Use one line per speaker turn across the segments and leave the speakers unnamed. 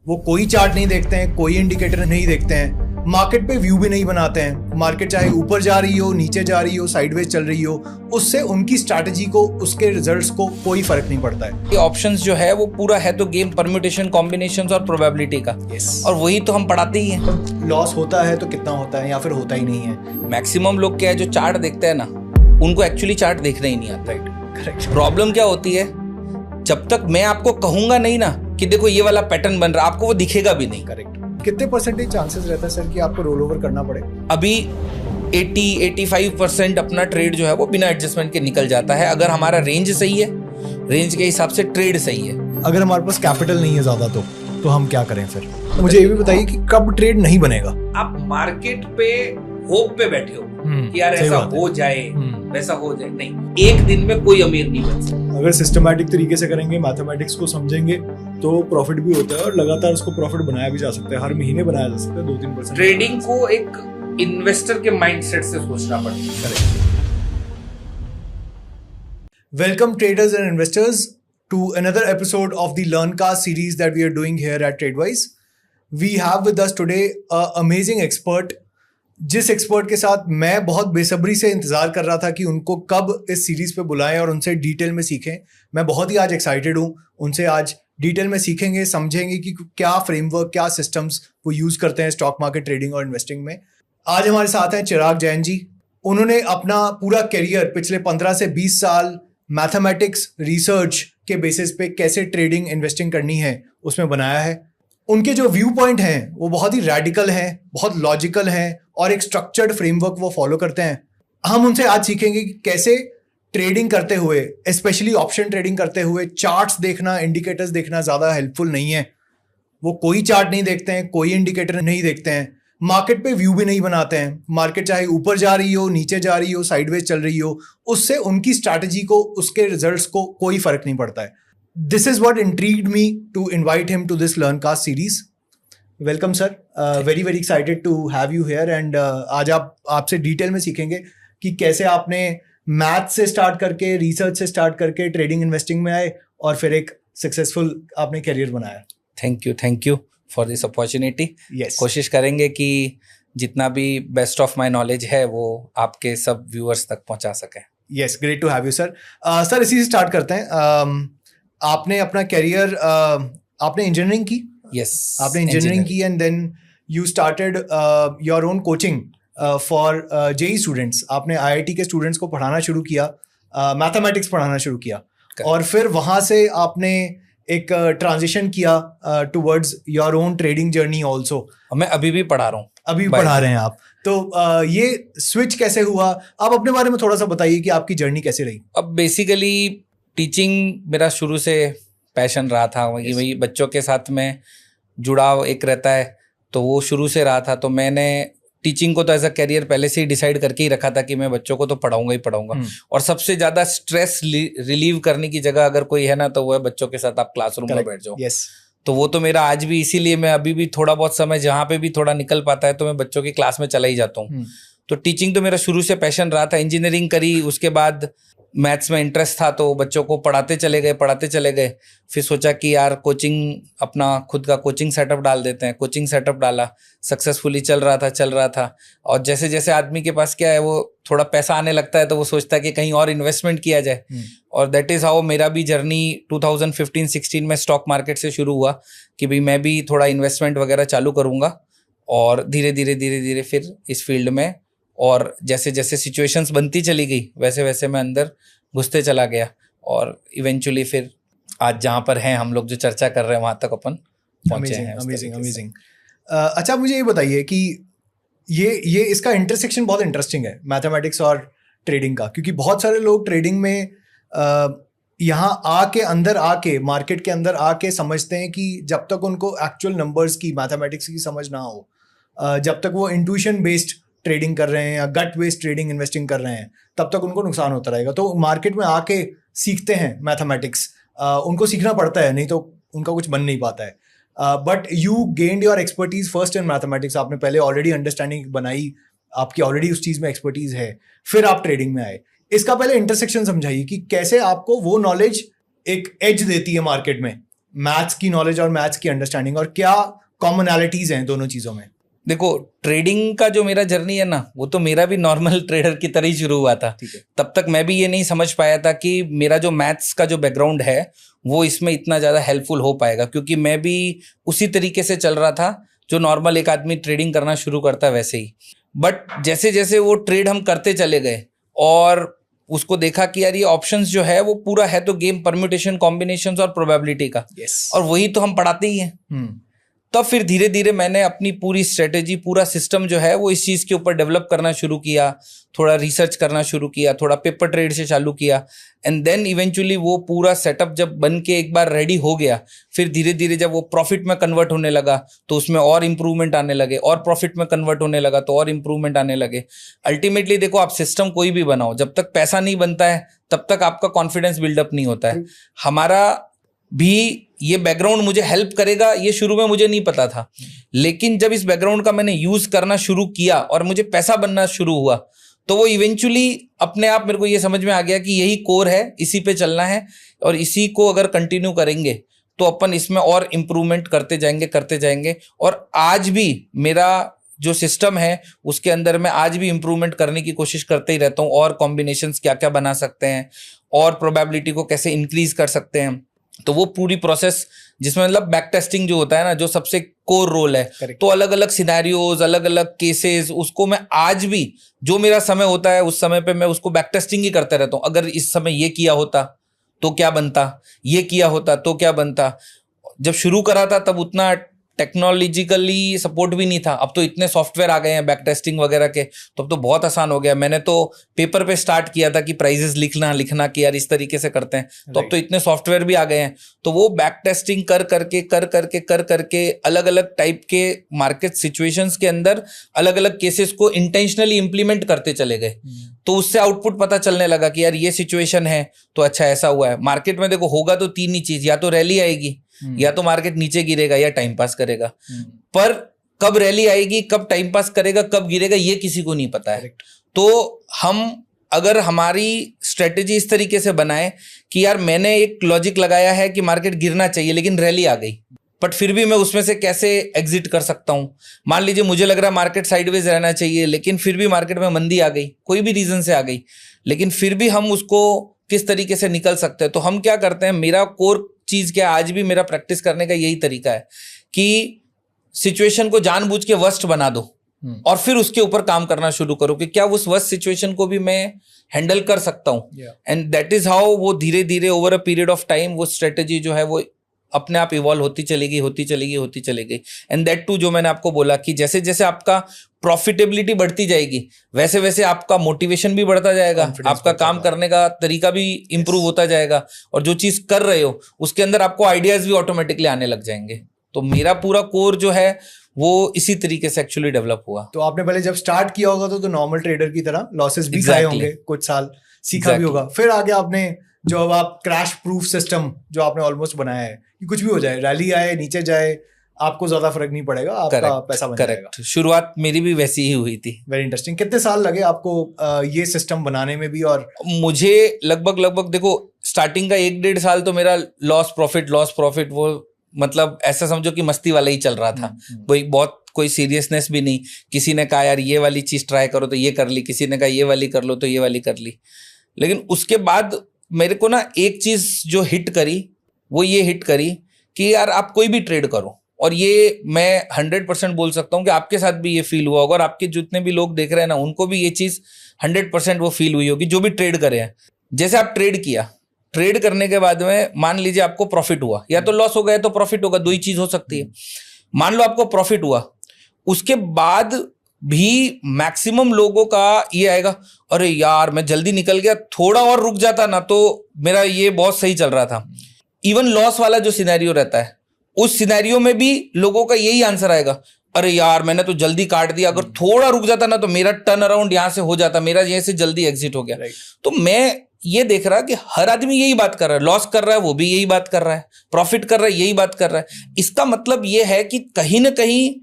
वो कोई चार्ट नहीं देखते हैं, कोई इंडिकेटर नहीं देखते हैं, मार्केट पे व्यू भी नहीं बनाते हैं। मार्केट चाहे ऊपर जा रही हो, नीचे जा रही हो, साइडवेज चल रही हो, उससे उनकी स्ट्रैटेजी को, उसके रिजल्ट्स को कोई फर्क नहीं पड़ता है।
ये ऑप्शंस जो है वो पूरा है तो गेम परम्यूटेशन, कॉम्बिनेशंस और प्रोबेबिलिटी का। और वही तो हम पढ़ाते ही हैं।
लॉस होता है तो कितना होता है या फिर होता ही नहीं है।
मैक्सिमम लोग क्या है जो चार्ट देखते हैं ना, उनको एक्चुअली चार्ट देखना ही नहीं आता है।
करेक्ट।
प्रॉब्लम क्या होती है, जब तक मैं आपको कहूंगा नहीं ना कि देखो ये वाला पैटर्न बन रहा, आपको वो दिखेगा भी नहीं।
करेक्ट। कितने परसेंटेज चांसेस रहता है सर कि आपको रोल ओवर करना पड़े?
अभी 80-85% अपना ट्रेड जो है वो बिना एडजस्टमेंट के निकल जाता है, अगर हमारा रेंज सही है, रेंज के हिसाब से ट्रेड सही है।
अगर हमारे पास कैपिटल नहीं है ज्यादा तो हम क्या करें फिर? मुझे ये भी बताइए कि कब ट्रेड नहीं बनेगा।
आप मार्केट पे होप पे बैठे हो कि यार ऐसा हो जाए, वैसा हो जाए, नहीं, एक दिन में कोई अमीर नहीं बन सकता।
अगर सिस्टमैटिक तरीके से करेंगे, मैथमेटिक्स को समझेंगे तो प्रॉफिट भी होता है और लगातार उसको प्रॉफिट बनाया भी जा सकता है। हर महीने बनाया जा सकता है 2-3%।
ट्रेडिंग को एक इन्वेस्टर के माइंडसेट से सोचना पड़ता है।
Welcome traders and investors to another episode of the LearnCast series that we are doing here at TradeWise. We have with us today an amazing expert, जिस एक्सपर्ट के साथ मैं बहुत बेसब्री से इंतजार कर रहा था कि उनको कब इस सीरीज पे बुलाएं और उनसे डिटेल में सीखें। मैं बहुत ही आज एक्साइटेड हूँ, उनसे आज डिटेल में सीखेंगे, समझेंगे कि क्या फ्रेमवर्क, क्या सिस्टम्स वो यूज करते हैं स्टॉक मार्केट ट्रेडिंग और इन्वेस्टिंग में। आज हमारे साथ हैं चिराग जैन जी। उन्होंने अपना पूरा करियर पिछले 15 से 20 साल मैथमेटिक्स रिसर्च के बेसिस पे कैसे ट्रेडिंग इन्वेस्टिंग करनी है उसमें बनाया है। उनके जो व्यू पॉइंट हैं वो बहुत ही रैडिकल हैं, बहुत लॉजिकल हैं और एक स्ट्रक्चर्ड फ्रेमवर्क वो फॉलो करते हैं। हम उनसे आज सीखेंगे कि कैसे ट्रेडिंग करते हुए, स्पेशली ऑप्शन ट्रेडिंग करते हुए, चार्ट्स देखना, इंडिकेटर्स देखना ज़्यादा हेल्पफुल नहीं है। वो कोई चार्ट नहीं देखते हैं, कोई इंडिकेटर नहीं देखते हैं, मार्केट पे व्यू भी नहीं बनाते हैं। मार्केट चाहे ऊपर जा रही हो, नीचे जा रही हो, साइडवेज चल रही हो, उससे उनकी स्ट्रैटेजी को, उसके रिजल्ट्स को कोई फर्क नहीं पड़ता है। This is what intrigued me to invite him to this LearnCast series. Welcome sir, very excited to have you here and आज आपसे डिटेल में सीखेंगे कि कैसे आपने मैथ से स्टार्ट करके, रिसर्च से स्टार्ट करके ट्रेडिंग इन्वेस्टिंग में आए और फिर एक सक्सेसफुल आपने करियर बनाया।
Thank you for this opportunity. कोशिश करेंगे कि जितना भी बेस्ट ऑफ माई नॉलेज है वो आपके सब व्यूअर्स तक पहुंचा सके।
Yes, great to have you sir. Sir इसी से स्टार्ट करते हैं। आपने अपना करियर, आपने इंजीनियरिंग की?
यस,
आपने इंजीनियरिंग की and then you started your own coaching for JE students. आपने आईआईटी के स्टूडेंट्स को पढ़ाना शुरू किया, मैथमेटिक्स पढ़ाना शुरू किया और फिर वहाँ से आपने एक ट्रांजिशन किया towards your own trading journey also.
मैं अभी भी पढ़ा रहा हूँ।
अभी पढ़ा रहे हैं आप, तो ये स्विच कैसे हुआ? आप अपने बारे में थोड़ा सा बताइए कि आपकी जर्नी कैसे रही।
अब बेसिकली टीचिंग मेरा शुरू से पैशन रहा था, वही बच्चों के साथ में जुड़ाव एक रहता है, तो वो शुरू से रहा था। तो मैंने टीचिंग को तो एज अ करियर पहले से ही डिसाइड करके ही रखा था कि मैं बच्चों को तो पढ़ाऊंगा ही पढ़ाऊंगा। और सबसे ज्यादा स्ट्रेस रिलीव करने की जगह अगर कोई है ना तो वो है बच्चों के साथ आप क्लासरूम में बैठ जाओ। तो वो तो मेरा आज भी, इसीलिए मैं अभी भी थोड़ा बहुत समय जहाँ पे भी थोड़ा निकल पाता है तो मैं बच्चों की क्लास में चला ही जाता हूँ। तो टीचिंग तो मेरा शुरू से पैशन रहा था। इंजीनियरिंग करी, उसके बाद मैथ्स में इंटरेस्ट था तो बच्चों को पढ़ाते चले गए। फिर सोचा कि यार कोचिंग, अपना खुद का कोचिंग सेटअप डाल देते हैं। कोचिंग सेटअप डाला, सक्सेसफुली चल रहा था। और जैसे जैसे आदमी के पास क्या है, वो थोड़ा पैसा आने लगता है तो वो सोचता है कि कहीं और इन्वेस्टमेंट किया जाए। और दैट इज़ हाउ मेरा भी जर्नी 2015-16 में स्टॉक मार्केट से शुरू हुआ कि भाई मैं भी थोड़ा इन्वेस्टमेंट वगैरह चालू करूँगा। और धीरे धीरे फिर इस फील्ड में, और जैसे जैसे सिचुएशंस बनती चली गई वैसे वैसे मैं अंदर घुसते चला गया और इवेंचुअली फिर आज जहाँ पर हैं हम लोग जो चर्चा कर रहे हैं वहाँ तक अपन पहुँचे हैं।
अमेजिंग। अच्छा, मुझे ये बताइए कि ये इसका इंटरसेक्शन बहुत इंटरेस्टिंग है, मैथमेटिक्स और ट्रेडिंग का, क्योंकि बहुत सारे लोग ट्रेडिंग में यहाँ आके मार्केट के अंदर आके समझते हैं कि जब तक उनको एक्चुअल नंबर्स की, मैथमेटिक्स की समझ ना हो, जब तक वो इंट्यूशन बेस्ड ट्रेडिंग कर रहे हैं या गट बेस्ड ट्रेडिंग इन्वेस्टिंग कर रहे हैं, तब तक उनको नुकसान होता रहेगा। तो मार्केट में आके सीखते हैं मैथमेटिक्स, उनको सीखना पड़ता है, नहीं तो उनका कुछ बन नहीं पाता है। But you gained your expertise first in mathematics. आपने पहले ऑलरेडी अंडरस्टैंडिंग बनाई, आपकी ऑलरेडी उस चीज़ में एक्सपर्टीज है, फिर आप ट्रेडिंग में आए। इसका पहले इंटरसेक्शन समझाइए कि कैसे आपको वो नॉलेज एक एज देती है मार्केट में। मैथ्स की नॉलेज और मैथ्स की अंडरस्टैंडिंग, और क्या कॉमनैलिटीज हैं दोनों चीजों में?
देखो, ट्रेडिंग का जो मेरा जर्नी है ना, वो तो मेरा भी नॉर्मल ट्रेडर की तरह ही शुरू हुआ था।
ठीक है।
तब तक मैं भी ये नहीं समझ पाया था कि मेरा जो मैथ्स का जो बैकग्राउंड है वो इसमें इतना ज़्यादा हेल्पफुल हो पाएगा, क्योंकि मैं भी उसी तरीके से चल रहा था जो नॉर्मल एक आदमी ट्रेडिंग करना शुरू करता है वैसे ही। बट जैसे जैसे वो ट्रेड हम करते चले गए और उसको देखा कि यार ये ऑप्शंस जो है वो पूरा है तो गेम परम्यूटेशन, कॉम्बिनेशंस और प्रोबेबिलिटी का, और वही तो हम पढ़ाते ही हैं। तब फिर धीरे धीरे मैंने अपनी पूरी स्ट्रेटेजी, पूरा सिस्टम जो है वो इस चीज़ के ऊपर डेवलप करना शुरू किया, थोड़ा रिसर्च करना शुरू किया, थोड़ा पेपर ट्रेड से चालू किया, एंड देन इवेंचुअली वो पूरा सेटअप जब बन के एक बार रेडी हो गया, फिर धीरे धीरे जब वो प्रॉफिट में कन्वर्ट होने लगा तो उसमें और इम्प्रूवमेंट आने लगे, और प्रॉफिट में कन्वर्ट होने लगा तो और इम्प्रूवमेंट आने लगे। अल्टीमेटली देखो, आप सिस्टम कोई भी बनाओ, जब तक पैसा नहीं बनता है तब तक आपका कॉन्फिडेंस बिल्डअप नहीं होता है। हमारा भी ये बैकग्राउंड मुझे हेल्प करेगा ये शुरू में मुझे नहीं पता था, लेकिन जब इस बैकग्राउंड का मैंने यूज करना शुरू किया और मुझे पैसा बनना शुरू हुआ तो वो इवेंचुअली अपने आप मेरे को ये समझ में आ गया कि यही कोर है, इसी पे चलना है, और इसी को अगर कंटिन्यू करेंगे तो अपन इसमें और इम्प्रूवमेंट करते जाएंगे। और आज भी मेरा जो सिस्टम है उसके अंदर मैं आज भी इम्प्रूवमेंट करने की कोशिश करते ही रहता हूँ, और कॉम्बिनेशंस क्या क्या बना सकते हैं और प्रोबेबिलिटी को कैसे इंक्रीज कर सकते हैं। तो वो पूरी प्रोसेस जिसमें मतलब बैक टेस्टिंग जो होता है ना, जो सबसे कोर रोल है, तो अलग अलग सिनेरियोज, अलग अलग केसेस, उसको मैं आज भी जो मेरा समय होता है उस समय पे मैं उसको बैक टेस्टिंग ही करते रहता हूँ। अगर इस समय ये किया होता तो क्या बनता, ये किया होता तो क्या बनता। जब शुरू करा था तब उतना टेक्नोलॉजिकली सपोर्ट भी नहीं था, अब तो इतने सॉफ्टवेयर आ गए हैं बैक टेस्टिंग वगैरह के, तो अब तो बहुत आसान हो गया। मैंने तो पेपर पे स्टार्ट किया था कि प्राइजेस लिखना कि यार इस तरीके से करते हैं, तो अब तो इतने सॉफ्टवेयर भी आ गए हैं। तो वो बैक टेस्टिंग कर करके अलग अलग टाइप के मार्केट सिचुएशंस के अंदर अलग अलग केसेस को इंटेंशनली इंप्लीमेंट करते चले गए। तो उससे आउटपुट पता चलने लगा कि यार ये सिचुएशन है तो अच्छा ऐसा हुआ है। मार्केट में देखो होगा तो तीन ही चीज, या तो रैली आएगी, या तो मार्केट नीचे गिरेगा, या टाइम पास करेगा। पर कब रैली आएगी, कब टाइम पास करेगा, कब गिरेगा, ये किसी को नहीं पता है। तो हम अगर हमारी स्ट्रेटेजी इस तरीके से बनाए कि यार मैंने एक लॉजिक लगाया है कि मार्केट गिरना चाहिए लेकिन रैली आ गई, बट फिर भी मैं उसमें से कैसे एग्जिट कर सकता हूं। मान लीजिए मुझे लग रहा है मार्केट साइडवेज रहना चाहिए, लेकिन फिर भी मार्केट में मंदी आ गई, कोई भी रीजन से आ गई, लेकिन फिर भी हम उसको किस तरीके से निकल सकते हैं। तो हम क्या करते हैं, मेरा कोर चीज क्या, आज भी मेरा प्रैक्टिस करने का यही तरीका है कि सिचुएशन को जानबूझ के वर्स्ट बना दो और फिर उसके ऊपर काम करना शुरू करो कि क्या उस वर्स्ट सिचुएशन को भी मैं हैंडल कर सकता हूं। एंड दैट इज हाउ वो धीरे धीरे over a period of time वो स्ट्रेटेजी जो है वो अपने आप इवॉल्व होती चलेगी। एंड दैट टू, जो मैंने आपको बोला कि जैसे जैसे आपका प्रॉफिटेबिलिटी बढ़ती जाएगी वैसे वैसे आपका मोटिवेशन भी बढ़ता जाएगा, आपका काम करने का तरीका भी इंप्रूव होता जाएगा, और जो चीज कर रहे हो उसके अंदर आपको आइडियाज भी ऑटोमेटिकली आने लग जाएंगे। तो मेरा पूरा कोर जो है वो इसी तरीके से एक्चुअली डेवलप हुआ।
तो आपने पहले जब स्टार्ट किया होगा तो नॉर्मल ट्रेडर की तरह लॉसेस भी खाए होंगे, कुछ साल सीखा भी होगा, फिर आगे आपने जो अब आप क्रैश प्रूफ सिस्टम जो आपने ऑलमोस्ट बनाया है कि कुछ भी हो जाए, रैली आए नीचे जाए, आपको ज्यादा फर्क नहीं पड़ेगा, आपका पैसा बन जाएगा।
शुरुआत मेरी भी वैसी ही हुई थी।
Very interesting. कितने साल लगे आपको ये सिस्टम बनाने में भी? और
मुझे लगभग देखो स्टार्टिंग का 1-1.5 साल तो मेरा लॉस प्रॉफिट वो मतलब ऐसा समझो कि मस्ती वाला ही चल रहा था। कोई बहुत कोई सीरियसनेस भी नहीं। किसी ने कहा यार ये वाली चीज ट्राई करो तो ये कर ली, किसी ने कहा ये वाली कर लो तो ये वाली कर ली। लेकिन उसके बाद मेरे को ना एक चीज जो हिट करी वो ये हिट करी कि यार आप कोई भी ट्रेड करो, और ये मैं 100% बोल सकता हूँ कि आपके साथ भी ये फील हुआ होगा, और आपके जितने भी लोग देख रहे हैं ना उनको भी ये चीज 100% वो फील हुई होगी जो भी ट्रेड करे हैं। जैसे आप ट्रेड किया, ट्रेड करने के बाद में मान लीजिए आपको प्रॉफिट हुआ, या तो लॉस हो गया तो प्रॉफिट होगा, दो ही चीज हो सकती है। मान लो आपको प्रॉफिट हुआ, उसके बाद भी मैक्सिमम लोगों का ये आएगा, अरे यार मैं जल्दी निकल गया, थोड़ा और रुक जाता ना तो मेरा ये बहुत सही चल रहा था। इवन लॉस वाला जो सिनेरियो रहता है उस सिनेरियो में भी लोगों का यही आंसर आएगा, अरे यार मैंने तो जल्दी काट दिया, अगर थोड़ा रुक जाता ना तो मेरा टर्न अराउंड यहां से हो जाता, मेरा यहां से जल्दी एग्जिट हो गया। तो मैं ये देख रहा कि हर आदमी यही बात कर रहा है, लॉस कर रहा है वो भी यही बात कर रहा है, प्रॉफिट कर रहा है यही बात कर रहा है। इसका मतलब ये है कि कहीं ना कहीं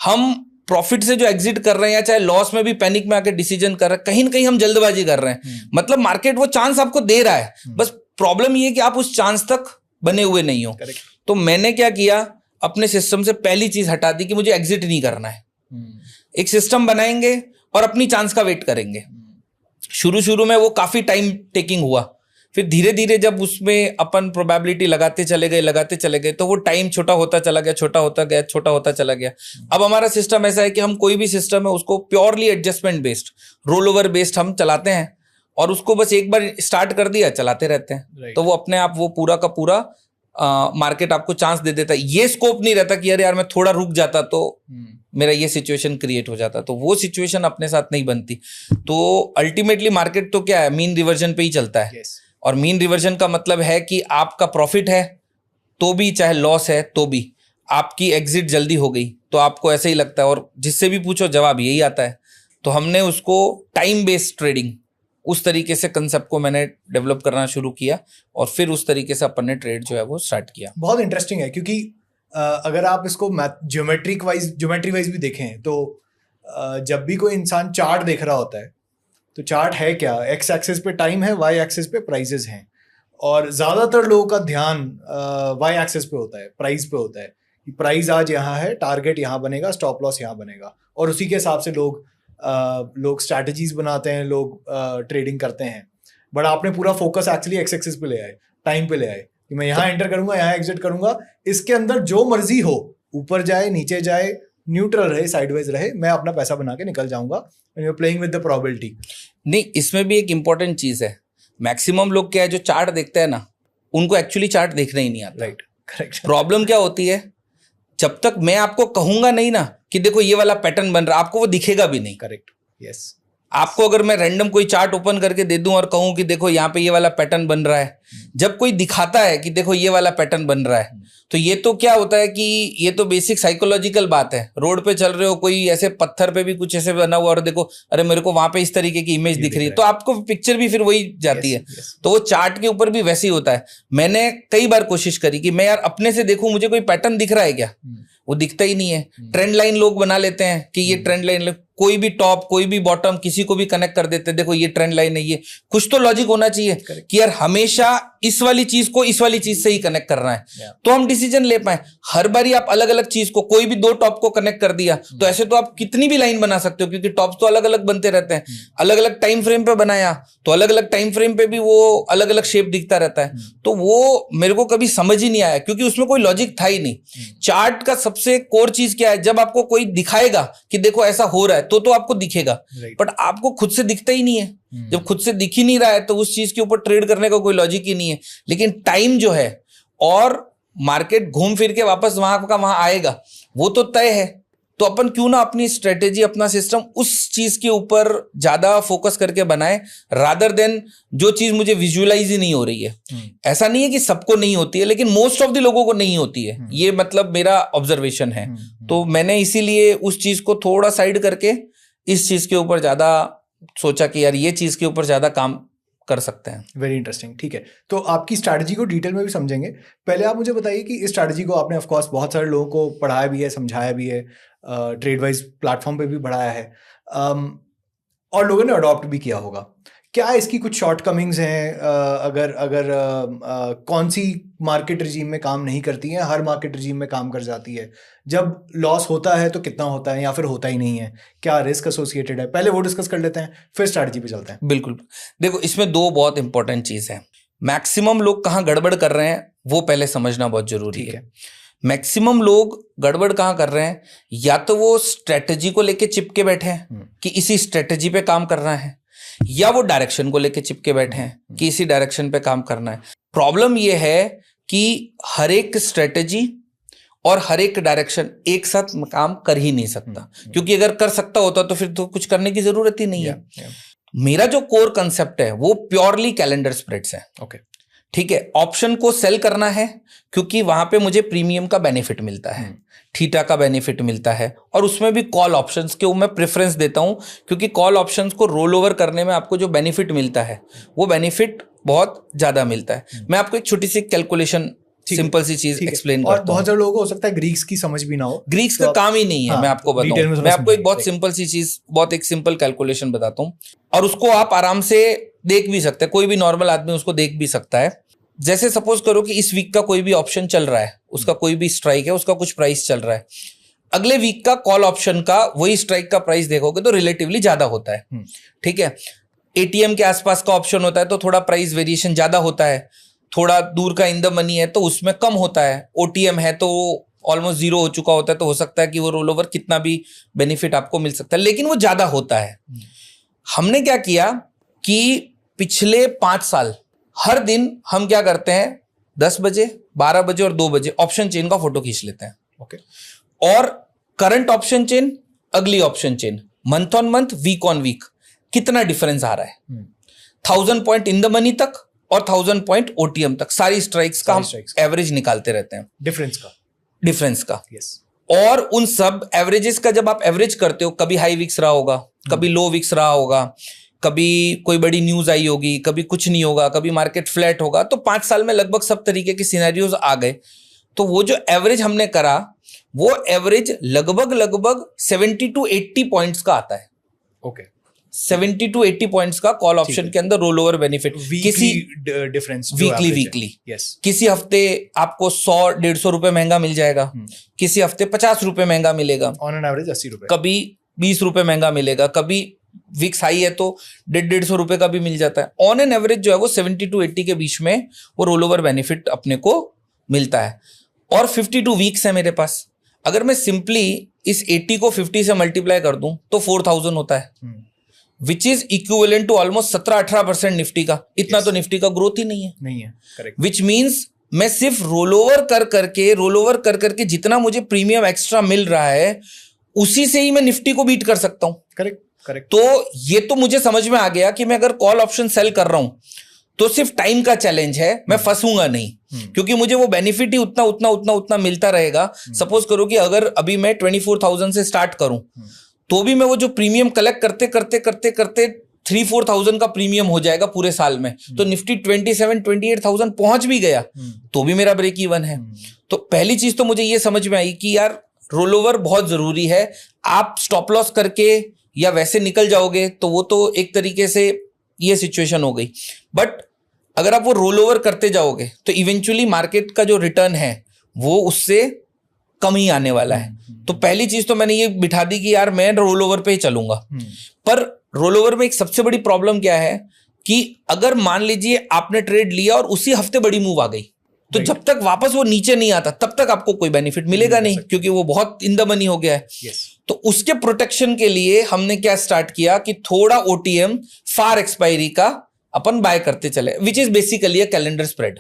हम प्रॉफिट से जो एग्जिट कर रहे हैं या चाहे लॉस में भी पैनिक में आके डिसीजन कर रहे हैं, कहीं ना कहीं हम जल्दबाजी कर रहे हैं। मतलब मार्केट वो चांस आपको दे रहा है, बस प्रॉब्लम ये है कि आप उस चांस तक बने हुए नहीं हो। तो मैंने क्या किया, अपने सिस्टम से पहली चीज हटा दी कि मुझे एग्जिट नहीं करना है। एक सिस्टम बनाएंगे और अपनी चांस का वेट करेंगे। शुरू शुरू में वो काफी टाइम टेकिंग हुआ, फिर धीरे धीरे जब उसमें अपन प्रोबेबिलिटी लगाते चले गए तो वो टाइम छोटा होता चला गया, छोटा होता चला गया। अब हमारा सिस्टम ऐसा है कि हम कोई भी सिस्टम है उसको purely adjustment based, roll over based हम चलाते हैं, और उसको बस एक बार स्टार्ट कर दिया चलाते रहते हैं। तो वो अपने आप वो पूरा का पूरा मार्केट आपको चांस दे देता है। ये स्कोप नहीं रहता कि अरे यार मैं थोड़ा रुक जाता तो मेरा ये सिचुएशन क्रिएट हो जाता, तो वो सिचुएशन अपने साथ नहीं बनती। तो अल्टीमेटली मार्केट तो क्या है, मीन रिवर्जन पे ही चलता है। और मीन रिवर्जन का मतलब है कि आपका प्रॉफिट है तो भी, चाहे लॉस है तो भी, आपकी एग्जिट जल्दी हो गई तो आपको ऐसे ही लगता है, और जिससे भी पूछो जवाब यही आता है। तो हमने उसको टाइम बेस्ड ट्रेडिंग, उस तरीके से कंसेप्ट को मैंने डेवलप करना शुरू किया, और फिर उस तरीके से अपन ने ट्रेड जो है वो स्टार्ट किया।
बहुत इंटरेस्टिंग है, क्योंकि अगर आप इसको ज्योमेट्री वाइज भी देखें तो जब भी कोई इंसान चार्ट देख रहा होता है तो चार्ट है क्या, एक्स एक्सिस पे टाइम है, वाई एक्सिस पे प्राइजेस हैं, और ज़्यादातर लोगों का ध्यान वाई एक्सिस पे होता है, प्राइस पे होता है कि प्राइस आज यहाँ है, टारगेट यहाँ बनेगा, स्टॉप लॉस यहाँ बनेगा, और उसी के हिसाब से लोग स्ट्रैटेजीज बनाते हैं, लोग ट्रेडिंग करते हैं। बट आपने पूरा फोकस एक्चुअली एक्स एक्सिस पे ले आए, टाइम पे ले आए कि मैं यहाँ एंटर करूंगा, यहाँ एग्जिट करूंगा, इसके अंदर जो मर्जी हो, ऊपर जाए नीचे जाए, न्यूट्रल रहे, साइडवेज रहे, मैं अपना पैसा बना के निकल जाऊंगा। You playing with the probability.
नहीं, इसमें भी एक इंपॉर्टेंट चीज है, मैक्सिमम लोग क्या है जो चार्ट देखते हैं ना, उनको एक्चुअली चार्ट देखना ही नहीं आता।
Right, correct.
प्रॉब्लम क्या होती है, जब तक मैं आपको कहूंगा नहीं ना कि देखो ये वाला पैटर्न बन रहा, आपको वो दिखेगा भी नहीं।
Correct, yes.
आपको अगर मैं रैंडम कोई चार्ट ओपन करके दे दूं और कहूं कि देखो यहाँ पे ये वाला पैटर्न बन रहा है, जब कोई दिखाता है कि देखो ये वाला पैटर्न बन रहा है, तो ये तो क्या होता है कि ये तो बेसिक साइकोलॉजिकल बात है। रोड पे चल रहे हो, कोई ऐसे पत्थर पे भी कुछ ऐसे बना हुआ और देखो अरे मेरे को वहां पे इस तरीके की इमेज दिख रही है, तो आपको पिक्चर भी फिर वही जाती है। तो वो चार्ट के ऊपर भी वैसे ही होता है। मैंने कई बार कोशिश करी कि मैं यार अपने से देखूं मुझे कोई पैटर्न दिख रहा है क्या, वो दिखता ही नहीं है। ट्रेंड लाइन लोग बना लेते हैं कि ये ट्रेंड लाइन, कोई भी टॉप कोई भी बॉटम किसी को भी कनेक्ट कर देते हैं, देखो ये ट्रेंड लाइन है। ये कुछ तो लॉजिक होना चाहिए कि यार हमेशा इस वाली चीज को इस वाली चीज से ही कनेक्ट करना है, तो हम डिसीजन ले पाए। हर बारी आप अलग अलग चीज को, कोई भी दो टॉप को कनेक्ट कर दिया तो ऐसे तो आप कितनी भी लाइन बना सकते हो, क्योंकि टॉप्स तो अलग अलग बनते रहते हैं। अलग अलग टाइम फ्रेम पे बनाया तो अलग अलग टाइम फ्रेम पे भी वो अलग अलग शेप दिखता रहता है। तो वो मेरे को कभी समझ ही नहीं आया, क्योंकि उसमें कोई लॉजिक था ही नहीं। चार्ट का सबसे कोर चीज क्या है, जब आपको कोई दिखाएगा कि देखो ऐसा हो रहा है तो आपको दिखेगा, बट आपको खुद से दिखता ही नहीं है। जब खुद से दिख ही नहीं रहा है तो उस चीज के ऊपर ट्रेड करने का कोई लॉजिक ही नहीं है। लेकिन टाइम जो है और मार्केट घूम फिर के वापस वहां का वहां आएगा, वो तो तय है। तो अपन क्यों ना अपनी स्ट्रेटेजी, अपना सिस्टम उस चीज के ऊपर ज्यादा फोकस करके बनाए, रादर देन जो चीज मुझे विजुअलाइज ही नहीं हो रही है। ऐसा नहीं है कि सबको नहीं होती है, लेकिन मोस्ट ऑफ द लोगों को नहीं होती है। ये मतलब मेरा ऑब्जर्वेशन है। तो मैंने इसीलिए उस चीज को थोड़ा साइड करके इस चीज के ऊपर ज्यादा सोचा कि यार ये चीज के ऊपर ज्यादा काम कर सकते हैं।
Very interesting. ठीक है, तो आपकी स्ट्रैटेजी को डिटेल में भी समझेंगे। पहले आप मुझे बताइए कि इस स्ट्रैटेजी को आपने ऑफ कोर्स बहुत सारे लोगों को पढ़ाया भी है, समझाया भी है, ट्रेडवाइज प्लेटफॉर्म पे भी बढ़ाया है, और लोगों ने अडॉप्ट भी किया होगा। क्या इसकी कुछ शॉर्टकमिंग्स हैं? अगर कौन सी मार्केट रिजीम में काम नहीं करती है, हर मार्केट रिजीम में काम कर जाती है? जब लॉस होता है तो कितना होता है या फिर होता ही नहीं है? क्या रिस्क एसोसिएटेड है? पहले वो डिस्कस कर लेते हैं, फिर स्ट्रैटेजी पे चलते हैं।
बिल्कुल। देखो, इसमें दो बहुत इंपॉर्टेंट चीज है। मैक्सिमम लोग कहाँ गड़बड़ कर रहे हैं वो पहले समझना बहुत जरूरी है। मैक्सिमम लोग गड़बड़ कहाँ कर रहे हैं, या तो वो स्ट्रेटेजी को लेके चिपके बैठे हैं कि इसी स्ट्रेटेजी पे काम करना है, या वो डायरेक्शन को लेके चिपके बैठे हैं कि इसी डायरेक्शन पे काम करना है। प्रॉब्लम ये है कि हर एक स्ट्रेटेजी और हर एक डायरेक्शन एक साथ काम कर ही नहीं सकता, क्योंकि अगर कर सकता होता तो फिर तो कुछ करने की जरूरत ही नहीं है। मेरा जो कोर कंसेप्ट है वो प्योरली कैलेंडर स्प्रेड्स है।
ओके,
ठीक है। ऑप्शन को सेल करना है क्योंकि वहां पे मुझे प्रीमियम का बेनिफिट मिलता है, थीटा का बेनिफिट मिलता है, और उसमें भी कॉल ऑप्शंस के मैं प्रेफरेंस देता हूं, क्योंकि कॉल ऑप्शंस को रोल ओवर करने में आपको जो बेनिफिट मिलता है वो बेनिफिट बहुत ज्यादा मिलता है। मैं आपको एक छोटी सी कैलकुलेशन, सिंपल सी चीज एक्सप्लेन करता हूं।
और बहुत सारे लोगों को हो सकता है ग्रीक्स की समझ भी ना हो।
ग्रीक्स का काम ही नहीं है। मैं आपको बताऊं, मैं आपको एक बहुत सिंपल सी चीज, बहुत एक सिंपल कैलकुलेशन बताता हूं, और उसको आप आराम से देख भी सकते हैं, कोई भी नॉर्मल आदमी उसको देख भी सकता है। जैसे सपोज करो कि इस वीक का कोई भी ऑप्शन चल रहा है, उसका कोई भी स्ट्राइक है, उसका कुछ प्राइस चल रहा है, अगले वीक का कॉल ऑप्शन का वही स्ट्राइक का प्राइस देखोगे तो रिलेटिवली ज्यादा होता है, ठीक है। एटीएम के आसपास का ऑप्शन होता है तो थोड़ा प्राइस वेरिएशन ज्यादा होता है, थोड़ा दूर का इन द मनी है तो उसमें कम होता है, ओटीएम है तो ऑलमोस्ट जीरो हो चुका होता है तो हो सकता है कि वो रोल ओवर कितना भी बेनिफिट आपको मिल सकता है, लेकिन वो ज्यादा होता है। हमने क्या किया कि पिछले 5 साल हर दिन हम क्या करते हैं, 10 बजे, 12 बजे और 2 बजे ऑप्शन चेन का फोटो खींच लेते हैं,
ओके।
और करंट ऑप्शन चेन, अगली option chain, month on month, week on week कितना डिफरेंस आ रहा है, 1000 पॉइंट इन द मनी तक और 1000 पॉइंट ओटीएम तक, सारी स्ट्राइक्स का हम एवरेज निकालते रहते हैं, डिफरेंस का।
yes.
और उन सब एवरेजेस का जब आप एवरेज करते हो, कभी हाई वीक्स रहा होगा, कभी लो वीक्स रहा होगा, कभी कोई बड़ी न्यूज आई होगी, कभी कुछ नहीं होगा, कभी मार्केट फ्लैट होगा, तो 5 साल में लगभग सब तरीके के सिनेरियोज आ गए। तो वो जो एवरेज हमने करा वो एवरेज लगभग 70 to 80 पॉइंट्स का आता है,
ओके।
70 to 80 पॉइंट्स का कॉल ऑप्शन के अंदर रोल ओवर बेनिफिट, किसी
डिफरेंस
वीकली किसी हफ्ते आपको 100-150 रुपए महंगा मिल जाएगा, किसी हफ्ते 50 रुपए महंगा मिलेगा,
ऑन एन एवरेज 80 रुपए,
कभी 20 रुपए महंगा मिलेगा, कभी विक्स हाई है तो 150 रुपए का भी मिल जाता है। ऑन एन एवरेज जो है वो 70 to 80 के बीच में वो रोल ओवर बेनिफिट अपने को मिलता है। और 52 वीक्स है मेरे पास, अगर मैं सिंपली इस 80 को 50 से मल्टीप्लाई कर दूं तो 4000 होता है, which is equivalent to almost 17-18% Nifty का। इतना तो निफ्टी का ग्रोथ ही नहीं है,
करेक्ट।
विच मीन्स मैं सिर्फ रोल ओवर कर करके जितना मुझे प्रीमियम एक्स्ट्रा मिल रहा है उसी से ही मैं निफ्टी को बीट कर सकता हूं।
करेक्ट।
तो ये तो मुझे समझ में आ गया कि मैं अगर कॉल ऑप्शन सेल कर रहा हूं तो सिर्फ टाइम का चैलेंज है, मैं फंसूंगा नहीं, क्योंकि मुझे वो बेनिफिट ही उतना मिलता रहेगा। सपोज करो कि अगर अभी मैं 24,000 से स्टार्ट करूं तो भी मैं वो जो प्रीमियम कलेक्ट करते 3-4,000 का प्रीमियम हो जाएगा पूरे साल में, तो निफ्टी 27-28,000 पहुंच भी गया तो भी मेरा ब्रेक इवन है। तो पहली चीज तो मुझे ये समझ में आई कि यार रोल ओवर बहुत जरूरी है। आप स्टॉप लॉस करके या वैसे निकल जाओगे तो वो तो एक तरीके से ये सिचुएशन हो गई, बट अगर आप वो रोल ओवर करते जाओगे तो इवेंचुअली मार्केट का जो रिटर्न है वो उससे कम ही आने वाला है। तो पहली चीज तो मैंने ये बिठा दी कि यार मैं रोल ओवर पे ही चलूंगा। पर रोल ओवर में एक सबसे बड़ी प्रॉब्लम क्या है कि अगर मान लीजिए आपने ट्रेड लिया और उसी हफ्ते बड़ी मूव आ गई तो जब तक वापस वो नीचे नहीं आता तब तक आपको कोई बेनिफिट मिलेगा नहीं, क्योंकि वो बहुत इन द मनी हो गया है। तो उसके प्रोटेक्शन के लिए हमने क्या स्टार्ट किया कि थोड़ा ओटीएम फार एक्सपायरी का अपन बाय करते चले, which is basically a calendar spread.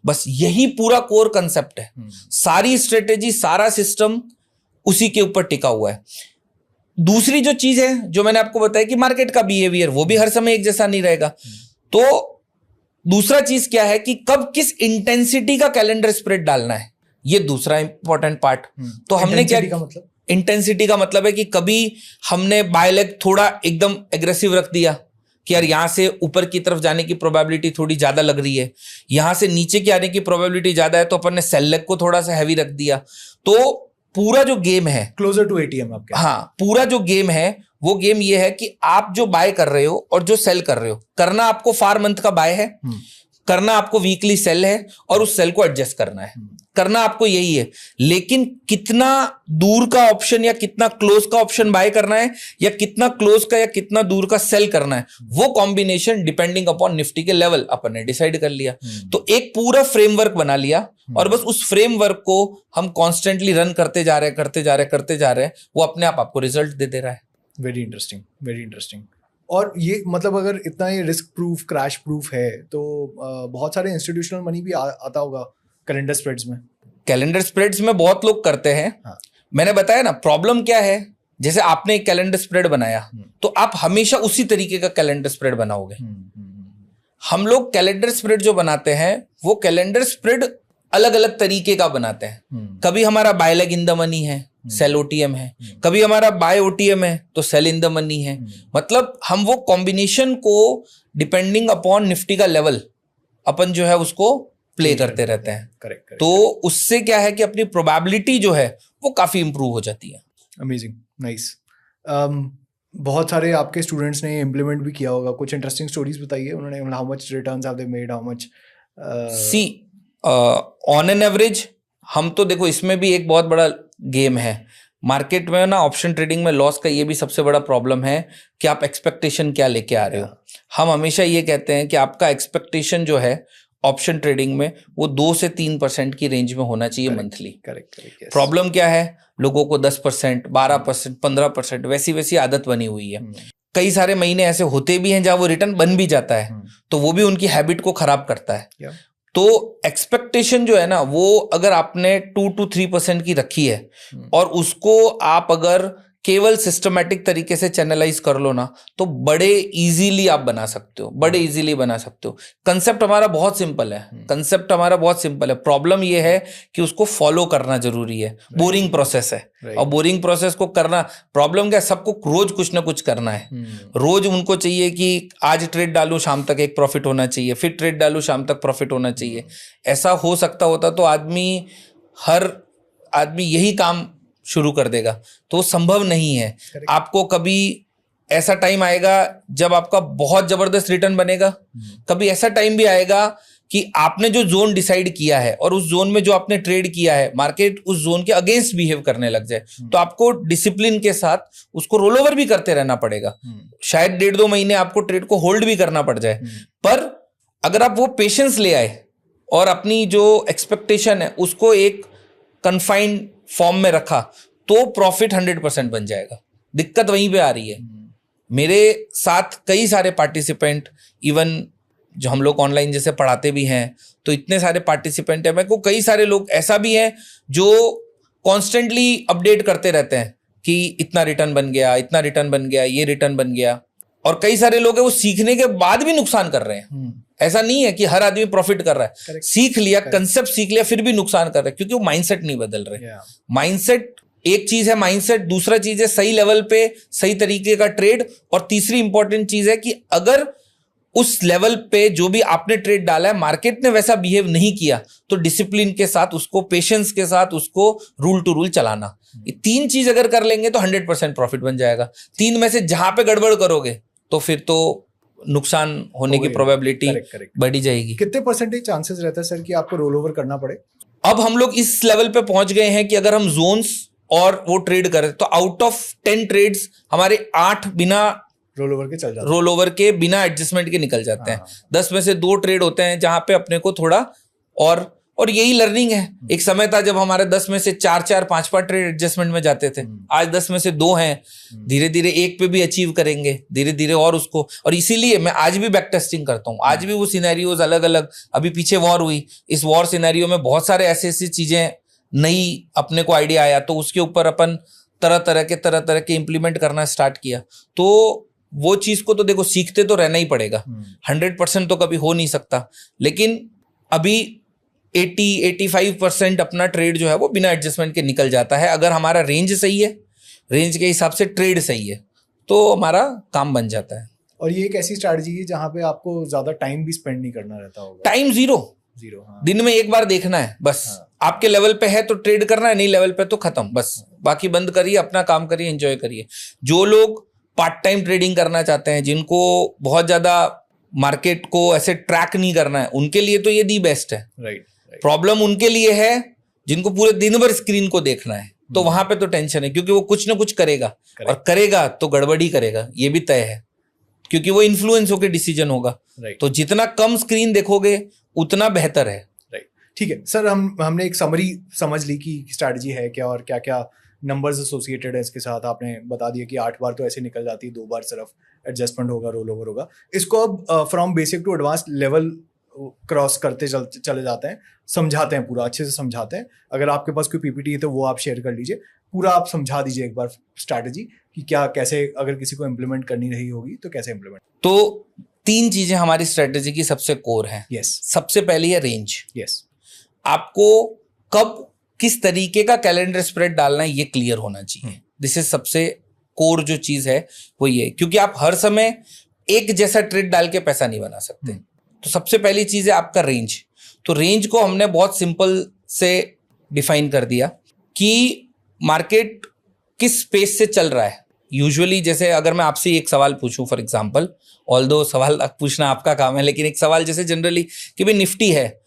बस यही पूरा कोर कंसेप्ट है। सारी स्ट्रेटेजी, सारा सिस्टम उसी के ऊपर टिका हुआ है। दूसरी जो चीज है जो मैंने आपको बताया कि मार्केट का बिहेवियर वो भी हर समय एक जैसा नहीं रहेगा। तो दूसरा चीज क्या है कि कब किस इंटेंसिटी का कैलेंडर स्प्रेड डालना है, ये दूसरा इंपॉर्टेंट पार्ट। तो हमने क्या, इंटेंसिटी का मतलब है कि कभी हमने बाय लेग थोड़ा एकदम एग्रेसिव रख दिया कि यार यहां से ऊपर की तरफ जाने की प्रोबेबिलिटी थोड़ी ज्यादा लग रही है, यहां से नीचे की आने की प्रोबेबिलिटी ज्यादा है तो अपन ने सेल लेग को थोड़ा सा हैवी रख दिया। तो पूरा जो गेम है
क्लोजर टू एटीएम आपके,
हाँ, पूरा जो गेम है वो गेम ये है कि आप जो बाय कर रहे हो और जो सेल कर रहे हो, करना आपको फार मंथ का बाय है, करना आपको वीकली सेल है और उस सेल को एडजस्ट करना है, करना आपको यही है। लेकिन कितना दूर का ऑप्शन या कितना क्लोज का ऑप्शन बाय करना है या कितना क्लोज का या कितना दूर का सेल करना है, वो कॉम्बिनेशन डिपेंडिंग अपॉन निफ्टी के लेवल अपन ने डिसाइड कर लिया। तो एक पूरा फ्रेमवर्क बना लिया और बस उस फ्रेमवर्क को हम कॉन्स्टेंटली रन करते जा रहे हैं, वो अपने आप आपको रिजल्ट दे दे रहा है।
Very interesting. और ये मतलब अगर इतना ये रिस्क प्रूफ, क्रैश प्रूफ है तो बहुत सारे इंस्टीट्यूशनल मनी भी आता होगा कैलेंडर स्प्रेड्स में।
कैलेंडर स्प्रेड्स में बहुत लोग करते हैं।
हाँ।
मैंने बताया ना प्रॉब्लम क्या है, जैसे आपने एक कैलेंडर स्प्रेड बनाया तो आप हमेशा उसी तरीके का कैलेंडर स्प्रेड बनाओगे। हम लोग कैलेंडर स्प्रेड जो बनाते हैं वो कैलेंडर स्प्रेड अलग अलग तरीके का बनाते हैं। कभी हमारा buy leg in the money है, सेल ओटीएम है, कभी हमारा बाय ओटीएम है तो सेल इन द मनी है। मतलब हम वो कॉम्बिनेशन को डिपेंडिंग अपॉन निफ्टी का लेवल अपन जो है उसको प्ले करते रहते हैं।
करेक्ट।
तो उससे क्या है कि अपनी प्रोबेबिलिटी जो है वो काफी इंप्रूव हो जाती है।
Amazing, nice. बहुत सारे आपके स्टूडेंट्स ने इम्प्लीमेंट भी किया होगा, कुछ इंटरेस्टिंग स्टोरीज बताइए उन्होंने, how much returns have they made, how much
see on an average हम तो देखो, इसमें भी एक बहुत बड़ा गेम है मार्केट में ना, ऑप्शन ट्रेडिंग में लॉस का ये भी सबसे बड़ा प्रॉब्लम है कि आप एक्सपेक्टेशन क्या लेके आ रहे हो। हम हमेशा ये कहते हैं कि आपका एक्सपेक्टेशन जो है ऑप्शन ट्रेडिंग में वो 2 से 3% की रेंज में होना चाहिए मंथली।
करेक्ट।
प्रॉब्लम क्या है, लोगों को 10%, 12%, 15% वैसी वैसी आदत बनी हुई है। कई सारे महीने ऐसे होते भी हैं जहां वो रिटर्न बन भी जाता है, तो वो भी उनकी हैबिट को खराब करता है। तो एक्सपेक्टेशन जो है ना, वो अगर आपने 2 to 3% की रखी है और उसको आप अगर केवल सिस्टमैटिक तरीके से चैनलाइज कर लो ना, तो बड़े इजीली आप बना सकते हो, बड़े इजीली बना सकते हो। कंसेप्ट हमारा बहुत सिंपल है, प्रॉब्लम ये है कि उसको फॉलो करना जरूरी है। बोरिंग प्रोसेस है और बोरिंग प्रोसेस को करना, प्रॉब्लम क्या है, सबको रोज कुछ ना कुछ करना है। रोज उनको चाहिए कि आज ट्रेड डालूं, शाम तक एक प्रॉफिट होना चाहिए, फिर ट्रेड डालूं, शाम तक प्रॉफिट होना चाहिए। ऐसा हो सकता होता तो हर आदमी यही काम शुरू कर देगा, तो संभव नहीं है। आपको कभी ऐसा टाइम आएगा जब आपका बहुत जबरदस्त रिटर्न बनेगा, कभी ऐसा टाइम भी आएगा कि आपने जो जोन डिसाइड किया है और उस जोन में जो आपने ट्रेड किया है, मार्केट उस जोन के अगेंस्ट बिहेव करने लग जाए, तो आपको डिसिप्लिन के साथ उसको रोल ओवर भी करते रहना पड़ेगा। शायद 1.5-2 महीने आपको ट्रेड को होल्ड भी करना पड़ जाए, पर अगर आप वो पेशेंस ले आए और अपनी जो एक्सपेक्टेशन है उसको एक कन्फाइंड फॉर्म में रखा, तो प्रॉफिट 100% बन जाएगा। दिक्कत वहीं पे आ रही है। मेरे साथ कई सारे पार्टिसिपेंट, इवन जो हम लोग ऑनलाइन जैसे पढ़ाते भी हैं, तो इतने सारे पार्टिसिपेंट हैं, मेरे को कई सारे लोग ऐसा भी हैं जो कॉन्स्टेंटली अपडेट करते रहते हैं कि इतना रिटर्न बन गया, इतना रिटर्न बन गया, ये रिटर्न बन गया। और कई सारे लोग हैं वो सीखने के बाद भी नुकसान कर रहे हैं। ऐसा नहीं है कि हर आदमी प्रॉफिट कर रहा है। सीख लिया, कंसेप्ट सीख लिया, फिर भी नुकसान कर रहा है, क्योंकि वो माइंडसेट नहीं बदल रहे। माइंडसेट एक चीज है, माइंडसेट दूसरा चीज है सही लेवल पे सही तरीके का ट्रेड, और तीसरी इंपॉर्टेंट चीज है कि अगर उस लेवल पे जो भी आपने ट्रेड डाला है मार्केट ने वैसा बिहेव नहीं किया, तो डिसिप्लिन के साथ उसको, पेशेंस के साथ उसको रूल टू रूल चलाना। ये 3 चीज अगर कर लेंगे तो 100% प्रॉफिट बन जाएगा। 3 में से जहां पे गड़बड़ करोगे तो फिर तो नुकसान होने की प्रोबेबिलिटी बढ़ी जाएगी।
कितने परसेंटेज चांसेस रहता है सर कि आपको रोल ओवर करना पड़े?
अब हम लोग इस लेवल पे पहुंच गए हैं कि अगर हम जोन्स और वो ट्रेड करें तो आउट ऑफ 10 ट्रेड्स हमारे 8 बिना
रोल ओवर के चल जाते हैं,
रोल ओवर के बिना एडजस्टमेंट के निकल जाते हैं। 10 में से 2 ट्रेड होते हैं जहां पे अपने को थोड़ा और यही लर्निंग है। एक समय था जब हमारे 10 में से 4-4, 5-5 ट्रेड एडजस्टमेंट में जाते थे। आज 10 में से 2 हैं, धीरे धीरे 1 पे भी अचीव करेंगे, धीरे धीरे और उसको। और इसीलिए मैं आज भी बैक टेस्टिंग करता हूँ। आज भी वो सिनेरियोज अलग अलग, अभी पीछे वॉर हुई, इस वॉर सिनेरियो में बहुत सारे ऐसी चीजें नई अपने को आइडिया आया, तो उसके ऊपर अपन तरह तरह के इम्प्लीमेंट करना स्टार्ट किया। तो वो चीज को तो देखो सीखते तो रहना ही पड़ेगा। 100% तो कभी हो नहीं सकता, लेकिन अभी 80-85% अपना ट्रेड जो है वो बिना एडजस्टमेंट के निकल जाता है। अगर हमारा रेंज सही है, रेंज के हिसाब से ट्रेड सही है, तो हमारा काम बन जाता है।
और ये एक ऐसी स्ट्रैटेजी है जहां पे आपको ज्यादा टाइम भी स्पेंड नहीं करना रहता होगा।
टाइम जीरो,
हाँ। दिन
में एक बार देखना है बस। हाँ। आपके लेवल पे है तो ट्रेड करना है, नहीं लेवल पे तो खत्म बस। बाकी बंद करिए, अपना काम करिए, एंजॉय करिए। जो लोग पार्ट टाइम ट्रेडिंग करना चाहते हैं, जिनको बहुत ज्यादा मार्केट को ऐसे ट्रैक नहीं करना है, उनके लिए तो ये दी बेस्ट है।
राइट।
प्रॉब्लम उनके लिए है जिनको पूरे दिन भर स्क्रीन को देखना है, तो वहां पे तो टेंशन है, क्योंकि वो कुछ ना कुछ करेगा और करेगा तो गड़बड़ी करेगा, ये भी तय है, क्योंकि वो इन्फ्लुएंस होकर डिसीजन होगा। तो जितना कम स्क्रीन देखोगे उतना बेहतर है।
ठीक है सर, हमने एक समरी समझ ली कि स्ट्रैटेजी है क्या और क्या क्या नंबर्स एसोसिएटेड है इसके साथ। आपने बता दिया कि 8 बार तो ऐसे निकल जाती है, 2 बार सिर्फ एडजस्टमेंट होगा, रोल ओवर होगा। इसको अब from basic to advance level cross करते चले जाते हैं, समझाते हैं, पूरा अच्छे से समझाते हैं। अगर आपके पास कोई पीपीटी है तो वो आप शेयर कर लीजिए, पूरा आप समझा दीजिए एक बार स्ट्रैटेजी कि क्या कैसे, अगर किसी को इम्प्लीमेंट करनी रही होगी तो कैसे इम्प्लीमेंट।
तो 3 चीजें हमारी स्ट्रैटेजी की सबसे कोर है। सबसे पहली है रेंज। आपको कब किस तरीके का कैलेंडर स्प्रेड डालना है ये क्लियर होना चाहिए। दिस इज सबसे कोर जो चीज है वो ये, क्योंकि आप हर समय एक जैसा ट्रेड डाल के पैसा नहीं बना सकते। तो सबसे पहली चीज है आपका रेंज। तो रेंज को हमने बहुत सिंपल से डिफाइन कर दिया कि मार्केट किस स्पेस से चल रहा है। यूजुअली जैसे अगर मैं आपसे एक सवाल पूछूं फॉर एग्जांपल, ऑल्दो सवाल पूछना आपका काम है, लेकिन एक सवाल जैसे जनरली कि भाई निफ्टी है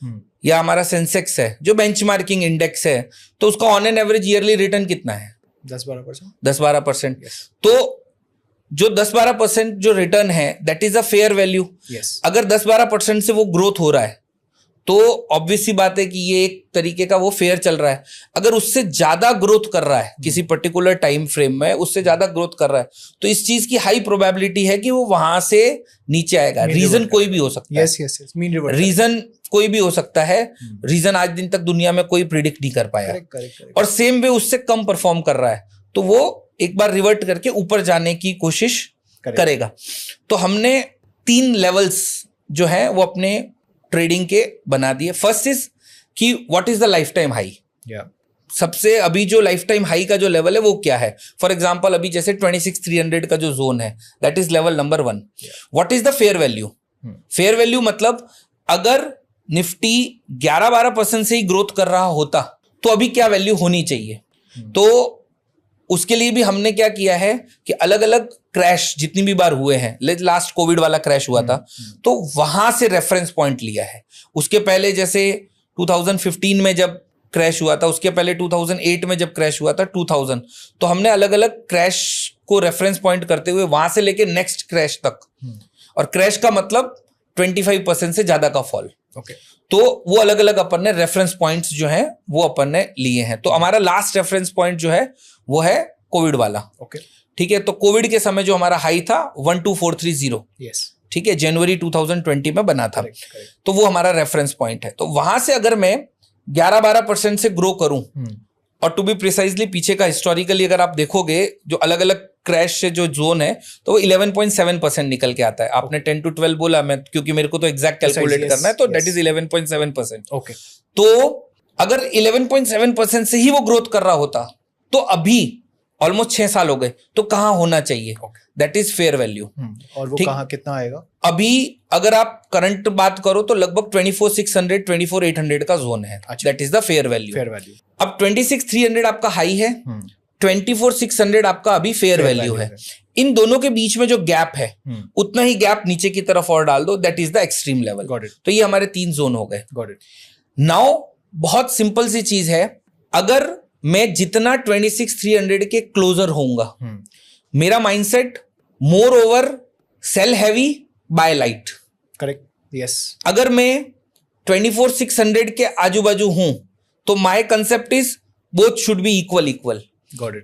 या हमारा सेंसेक्स है जो बेंचमार्किंग इंडेक्स है, तो उसका on an average yearly return कितना है? 10-12%। तो जो 10-12% जो रिटर्न है that is a fair value. अगर 10-12% से वो ग्रोथ हो रहा है तो ऑब्वियस सी बात है कि ये एक तरीके का वो फेयर चल रहा है। अगर उससे ज्यादा ग्रोथ कर रहा है किसी पर्टिकुलर टाइम फ्रेम में, उससे ज्यादा ग्रोथ कर रहा है, तो इस चीज की हाई प्रोबेबिलिटी है कि वो वहां से नीचे आएगा। रीजन कोई भी हो सकता है, रीजन कोई भी हो सकता है, रीजन आज दिन तक दुनिया में कोई प्रिडिक्ट नहीं कर पाया। और सेम वे उससे कम परफॉर्म कर रहा है तो वो एक बार रिवर्ट करके ऊपर जाने की कोशिश करेगा। तो हमने 3 लेवल्स जो है वो अपने ट्रेडिंग के बना दिए। फर्स्ट इज कि what is the life time high. सबसे अभी जो लाइफ टाइम हाई का जो लेवल है वो क्या है? फॉर एग्जांपल अभी जैसे 26,300 का जो जोन है that is level number 1। What is the fair value? Fair value मतलब अगर निफ्टी 11-12% से ही ग्रोथ कर रहा होता तो अभी क्या वैल्यू होनी चाहिए? तो उसके लिए भी हमने क्या किया है कि अलग अलग क्रैश जितनी भी बार हुए हैं, लास्ट कोविड वाला क्रैश हुआ था तो वहां से रेफरेंस पॉइंट लिया है। उसके पहले जैसे 2015 में जब क्रैश हुआ था, उसके पहले 2008 में जब क्रैश हुआ था 2000, तो हमने अलग अलग क्रैश को रेफरेंस पॉइंट करते हुए वहां से लेके नेक्स्ट क्रैश तक, और क्रैश का मतलब 25% से ज्यादा का फॉल, तो वो अलग अलग अपन ने रेफरेंस पॉइंट्स जो हैं वो अपन ने लिए हैं। तो हमारा लास्ट रेफरेंस पॉइंट जो है वो है कोविड वाला। ठीक है, तो कोविड के समय जो हमारा हाई था 12430, ठीक है, जनवरी 2020 में बना था। तो वो हमारा रेफरेंस पॉइंट है। तो वहां से अगर मैं 11-12% से ग्रो करूं, और टू बी प्रिसाइजली पीछे का हिस्टोरिकली अगर आप देखोगे जो अलग अलग क्रैश से जो जोन है तो वो 11.7% निकल के आता है। आपने 10 to 12 बोला, मैं क्योंकि मेरे को तो एग्जैक्ट कैलकुलेट करना है, तो दैट इज 11.7%। तो अगर 11.7% से ही वो ग्रोथ कर रहा होता तो अभी ऑलमोस्ट 6 साल हो गए, तो कहां होना चाहिए? That is fair value.
और वो कहां कितना आएगा?
अभी अगर आप करंट बात करो तो लगभग 24,600 24,800 का जोन है, that is the fair value. अब 26,300 आपका हाई है, 24,600 आपका अभी फेयर वैल्यू है। इन दोनों के बीच में जो गैप है उतना ही गैप नीचे की तरफ और डाल दो, that is the extreme level. तो ये हमारे 3 जोन हो गए। नाउ बहुत सिंपल सी चीज है, अगर मैं जितना 26,300 के क्लोजर होऊंगा, मेरा mindset more over cell heavy by light.
Correct, yes.
अगर मैं 24,600 के आजू बाजू हूं तो my concept is both should be equal.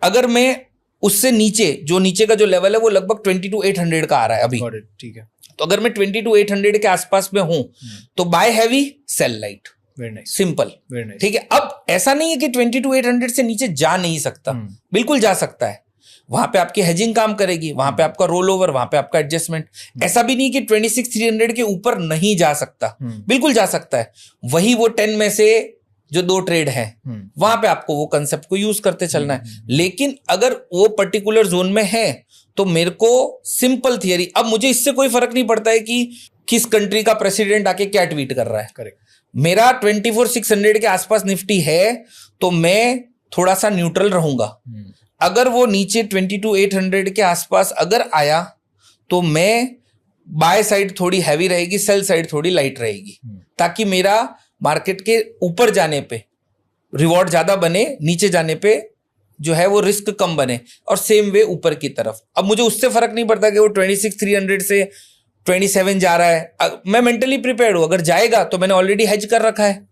अगर मैं उससे नीचे, जो नीचे का जो लेवल है वो लगभग 22,800 का आ रहा है अभी,
ठीक है,
तो अगर मैं 22,800 के आसपास में हूं तो buy heavy sell light. Simple, ठीक है। अब ऐसा नहीं है कि 22,800 से नीचे जा नहीं सकता, बिल्कुल जा सकता है। वहां पे आपकी हेजिंग काम करेगी, वहां पे आपका रोल ओवर, वहां पे आपका एडजस्टमेंट। ऐसा भी नहीं कि 26,300 के ऊपर नहीं जा सकता, बिल्कुल जा सकता है। वही वो 10 में से जो 2 ट्रेड है वहां पे आपको वो कंसेप्ट को यूज करते चलना है। लेकिन अगर वो पर्टिकुलर जोन में है तो मेरे को सिंपल थियरी, अब मुझे इससे कोई फर्क नहीं पड़ता है कि किस कंट्री का प्रेसिडेंट आके क्या ट्वीट कर रहा है। करेक्ट, मेरा 24,600 के आसपास निफ्टी है तो मैं थोड़ा सा न्यूट्रल रहूंगा। अगर वो नीचे 22,800 के आसपास अगर आया तो मैं बाय साइड थोड़ी हैवी रहेगी, सेल साइड थोड़ी लाइट रहेगी, ताकि मेरा मार्केट के ऊपर जाने पे रिवॉर्ड ज्यादा बने, नीचे जाने पे जो है वो रिस्क कम बने, और सेम वे ऊपर की तरफ। अब मुझे उससे फर्क नहीं पड़ता कि वो 26,300 से 27 जा रहा है, मैं मेंटली प्रिपेयर्ड हूं। अगर जाएगा तो मैंने ऑलरेडी हेज कर रखा है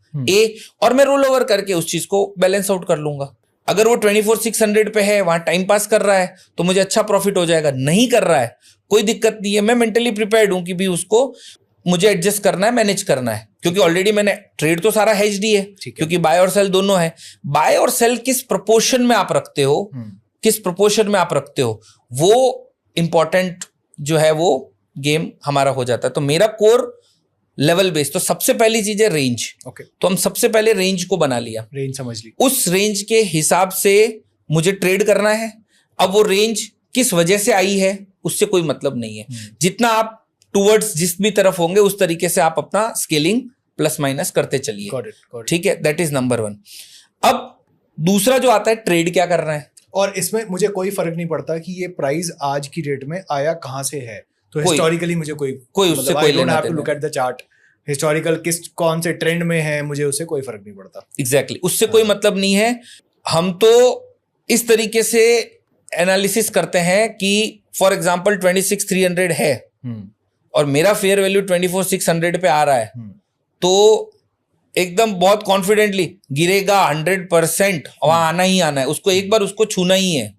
और मैं रोल ओवर करके उस चीज को बैलेंस आउट कर लूंगा। अगर वो 24,600 पे है, वहां टाइम पास कर रहा है तो मुझे अच्छा प्रॉफिट हो जाएगा। नहीं कर रहा है, कोई दिक्कत नहीं है, मैं मेंटली प्रिपेयर्ड हूं कि भी उसको मुझे एडजस्ट करना है, मैनेज करना है, क्योंकि ऑलरेडी मैंने ट्रेड तो सारा हेज डी है, क्योंकि बाय और सेल दोनों है। बाय और सेल किस प्रोपोर्शन में आप रखते हो, किस प्रोपोर्शन में आप रखते हो, वो इंपॉर्टेंट जो है वो गेम हमारा हो जाता है। तो मेरा कोर लेवल बेस, तो सबसे पहली चीज है रेंज। तो हम सबसे पहले रेंज को बना लिया,
रेंज समझ ली,
उस रेंज के हिसाब से मुझे ट्रेड करना है। अब वो रेंज किस वजह से आई है उससे कोई मतलब नहीं है। जितना आप टूवर्ड्स जिस भी तरफ होंगे उस तरीके से आप अपना स्केलिंग प्लस माइनस करते चलिए, ठीक है। That is number 1। अब दूसरा जो आता है ट्रेड क्या करना है।
और इसमें मुझे कोई फर्क नहीं पड़ता कि ये प्राइस आज की डेट में आया कहाँ से है, तो
कोई-
हिस्टोरिकली मुझे कोई
उससे कोई लेना देना
look at the chart, historical कौन से ट्रेंड में है, मुझे उससे कोई फर्क नहीं पड़ता।
एग्जैक्टली उससे कोई मतलब नहीं है। हम तो इस तरीके से एनालिसिस करते हैं कि फॉर एग्जांपल 26,300 है और मेरा फेयर वैल्यू 24,600 पे आ रहा है, तो एकदम बहुत कॉन्फिडेंटली गिरेगा 100%, वहां आना ही आना है उसको, एक बार उसको छूना ही है।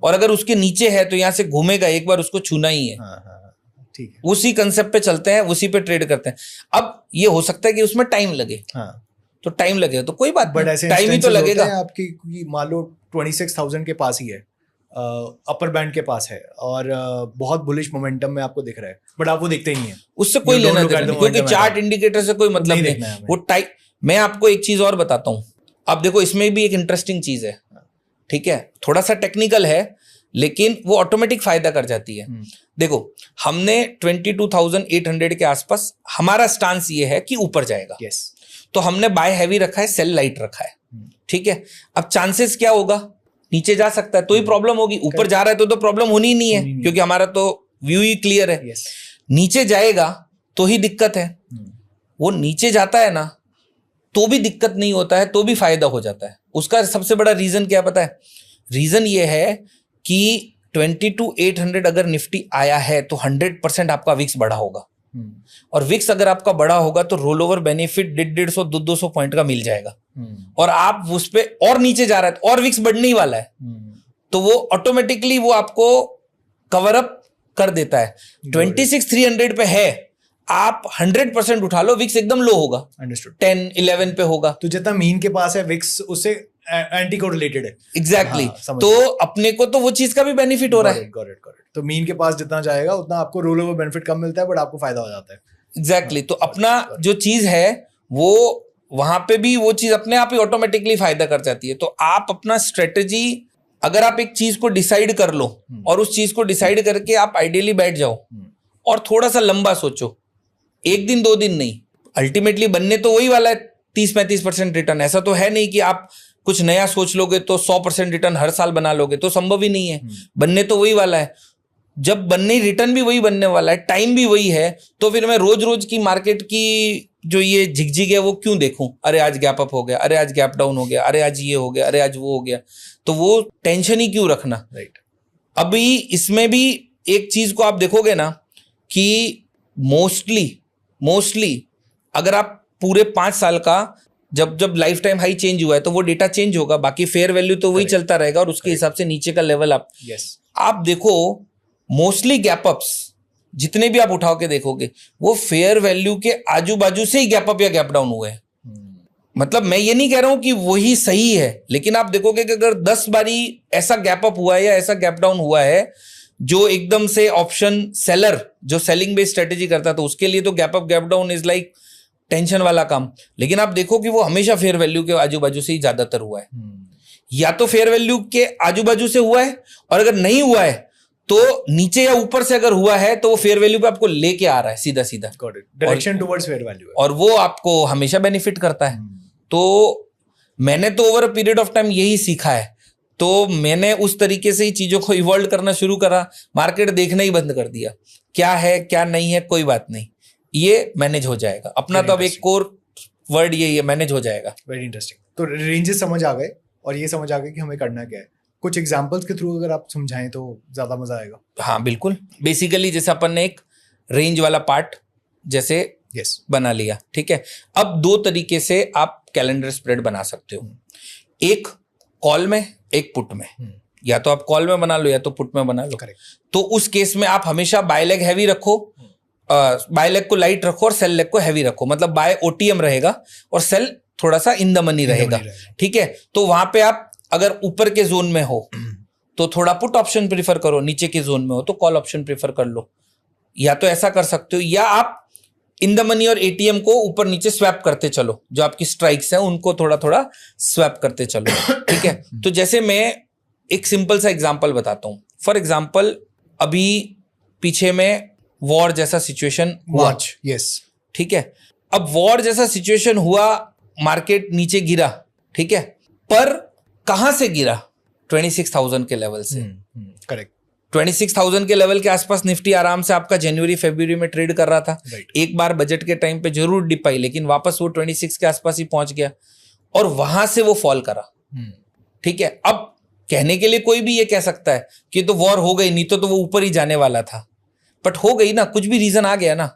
और अगर उसके नीचे है तो यहाँ से घूमेगा, एक बार उसको छूना ही है।
ठीक है,
उसी कंसेप्ट पे चलते हैं, उसी पे ट्रेड करते हैं। अब ये हो सकता है कि उसमें टाइम लगे, तो टाइम लगेगा तो कोई बात
बट
नहीं,
ऐसे
टाइम ही तो लगेगा।
आपकी मान लो 26,000 के पास ही है, अपर बैंड के पास है और बहुत बुलिश मोमेंटम में आपको दिख रहा है, बट आप वो देखते ही नहीं है,
उससे कोई लेना देना नहीं, क्योंकि चार्ट इंडिकेटर से कोई मतलब नहीं। वो टाइप मैं आपको एक चीज और बताता हूं। अब देखो इसमें भी एक इंटरेस्टिंग चीज है, ठीक है, थोड़ा सा टेक्निकल है लेकिन वो ऑटोमेटिक फायदा कर जाती है। देखो हमने 22,800 के आसपास हमारा स्टांस ये है कि ऊपर जाएगा, तो हमने बाय हैवी रखा है, सेल लाइट रखा है, ठीक है। अब चांसेस क्या होगा, नीचे जा सकता है तो ही प्रॉब्लम होगी, ऊपर जा रहा है तो प्रॉब्लम होनी ही नहीं है, क्योंकि हमारा तो व्यू ही क्लियर है। नीचे जाएगा तो ही दिक्कत है, वो नीचे जाता है ना तो भी दिक्कत नहीं होता है, तो भी फायदा हो जाता है। उसका सबसे बड़ा रीजन क्या पता है, रीजन ये है कि 22,800 अगर निफ्टी आया है तो 100% आपका विक्स बढ़ा होगा, और विक्स अगर आपका बड़ा होगा तो रोल ओवर बेनिफिट 150-200 पॉइंट का मिल जाएगा, और आप उस पे और नीचे जा रहा है तो और विक्स बढ़ने ही वाला है, तो वो ऑटोमेटिकली वो आपको कवर अप कर देता है। 26,300 पे है, आप 100% उठा लो, विक्स एकदम लो होगा, 10-11 पे होगा,
तो जितना मीन के पास है विक्स उससे एंटी कोरिलेटेड है।
एग्जैक्टली तो अपने को तो वो चीज का भी बेनिफिट हो रहा है।
तो मीन के पास जितना जाएगा उतना आपको रोल ओवर बेनिफिट कम मिलता है, बट आपको फायदा हो जाता है।
एग्जैक्टली तो अपना जो चीज है वो वहां पे भी वो चीज अपने आप ही ऑटोमेटिकली फायदा कर जाती है। तो आप अपना स्ट्रेटेजी, अगर आप एक चीज को डिसाइड कर लो और उस चीज को डिसाइड करके आप आइडियली बैठ जाओ और थोड़ा सा लंबा सोचो, एक दिन 2 दिन नहीं, अल्टीमेटली बनने तो वही वाला है 30-35% रिटर्न। ऐसा तो है नहीं कि आप कुछ नया सोच लोगे तो 100% रिटर्न हर साल बना लोगे, तो संभव ही नहीं है। बनने तो वही वाला है, जब बनने रिटर्न भी वही बनने वाला है, टाइम भी वही है, तो फिर मैं रोज रोज की मार्केट की जो ये झिकझिक है वो क्यों देखूं, अरे आज गैप अप हो गया, अरे आज गैप डाउन हो गया, अरे आज ये हो गया, अरे आज वो हो गया, तो वो टेंशन ही क्यों रखना।
राइट।
अभी इसमें भी एक चीज को आप देखोगे ना कि मोस्टली अगर आप पूरे 5 साल का जब लाइफ टाइम हाई चेंज हुआ है तो वो डेटा चेंज होगा, बाकी फेयर वैल्यू तो वही चलता रहेगा, और उसके हिसाब से नीचे का लेवल आप देखो। मोस्टली गैप अप्स जितने भी आप उठाओ के देखोगे वो फेयर वैल्यू के आजू बाजू से ही गैप अप या गैप डाउन हुए हैं। मतलब मैं ये नहीं कह रहा हूं कि वही सही है, लेकिन आप देखोगे कि अगर 10 बारी ऐसा गैप अप हुआ है या ऐसा गैप डाउन हुआ है जो एकदम से ऑप्शन सेलर जो सेलिंग बेस्ड स्ट्रेटेजी करता है, तो उसके लिए तो gap up gap down is like tension वाला काम। लेकिन आप देखो कि वो हमेशा फेयर वैल्यू के आजू बाजू से ही ज्यादातर हुआ है, या तो फेयर वैल्यू के आजू बाजू से हुआ है, और अगर नहीं हुआ है तो नीचे या ऊपर से अगर हुआ है तो वो फेयर वैल्यू पे आपको लेके आ रहा है सीधा सीधा,
डायरेक्शन टुवर्ड्स फेयर वैल्यू,
और वो आपको हमेशा बेनिफिट करता है। तो मैंने तो over a period of time यही सीखा है, तो मैंने उस तरीके से ही चीजों को इवॉल्व करना शुरू करा, मार्केट देखना ही बंद कर दिया, क्या है क्या नहीं है कोई बात नहीं, ये मैनेज हो जाएगा अपना। तो अब एक कोर वर्ड यही है, मैनेज हो जाएगा।
Very interesting. तो रेंजेस समझ आ गए और ये समझ आ गए कि हमें करना क्या है। कुछ एग्जांपल्स के थ्रू अगर आप समझाएं तो ज्यादा मजा आएगा।
हाँ बिल्कुल। बेसिकली जैसे अपन ने एक रेंज वाला पार्ट जैसे बना लिया, ठीक है। अब 2 तरीके से आप कैलेंडर स्प्रेड बना सकते हो, एक कॉल में एक पुट में। या तो आप कॉल में बना लो या तो पुट में बना लो। तो उस केस में आप हमेशा बाय लेग हैवी रखो, बाय लेग को लाइट रखो और सेल लेग को हैवी रखो, मतलब बाय ओटीएम रहेगा और सेल थोड़ा सा इन द मनी रहेगा, ठीक है। तो वहां पे आप अगर ऊपर के जोन में हो तो थोड़ा पुट ऑप्शन प्रीफर करो, नीचे के जोन में हो तो कॉल ऑप्शन प्रीफर कर लो, या तो ऐसा कर सकते हो, या आप इन द मनी और एटीएम को ऊपर नीचे स्वैप करते चलो, जो आपकी स्ट्राइक्स हैं उनको थोड़ा थोड़ा स्वैप करते चलो, ठीक है। तो जैसे मैं एक सिंपल सा एग्जांपल बताता हूं। फॉर एग्जांपल अभी पीछे में वॉर जैसा सिचुएशन हुआ, ठीक है। अब वॉर जैसा सिचुएशन हुआ, मार्केट नीचे गिरा, ठीक है, पर कहां से गिरा 26,000 के लेवल से।
करेक्ट।
26,000 के लेवल के आसपास निफ्टी आराम से आपका जनवरी फरवरी में ट्रेड कर रहा था। एक बार बजट के टाइम पे जरूर डिप आई, लेकिन वापस वो 26 के आसपास ही पहुंच गया और वहां से वो फॉल करा। ठीक है, अब कहने के लिए कोई भी ये कह सकता है कि तो वॉर हो गई, नहीं तो वो ऊपर ही जाने वाला था, बट हो गई ना, कुछ भी रीजन आ गया ना।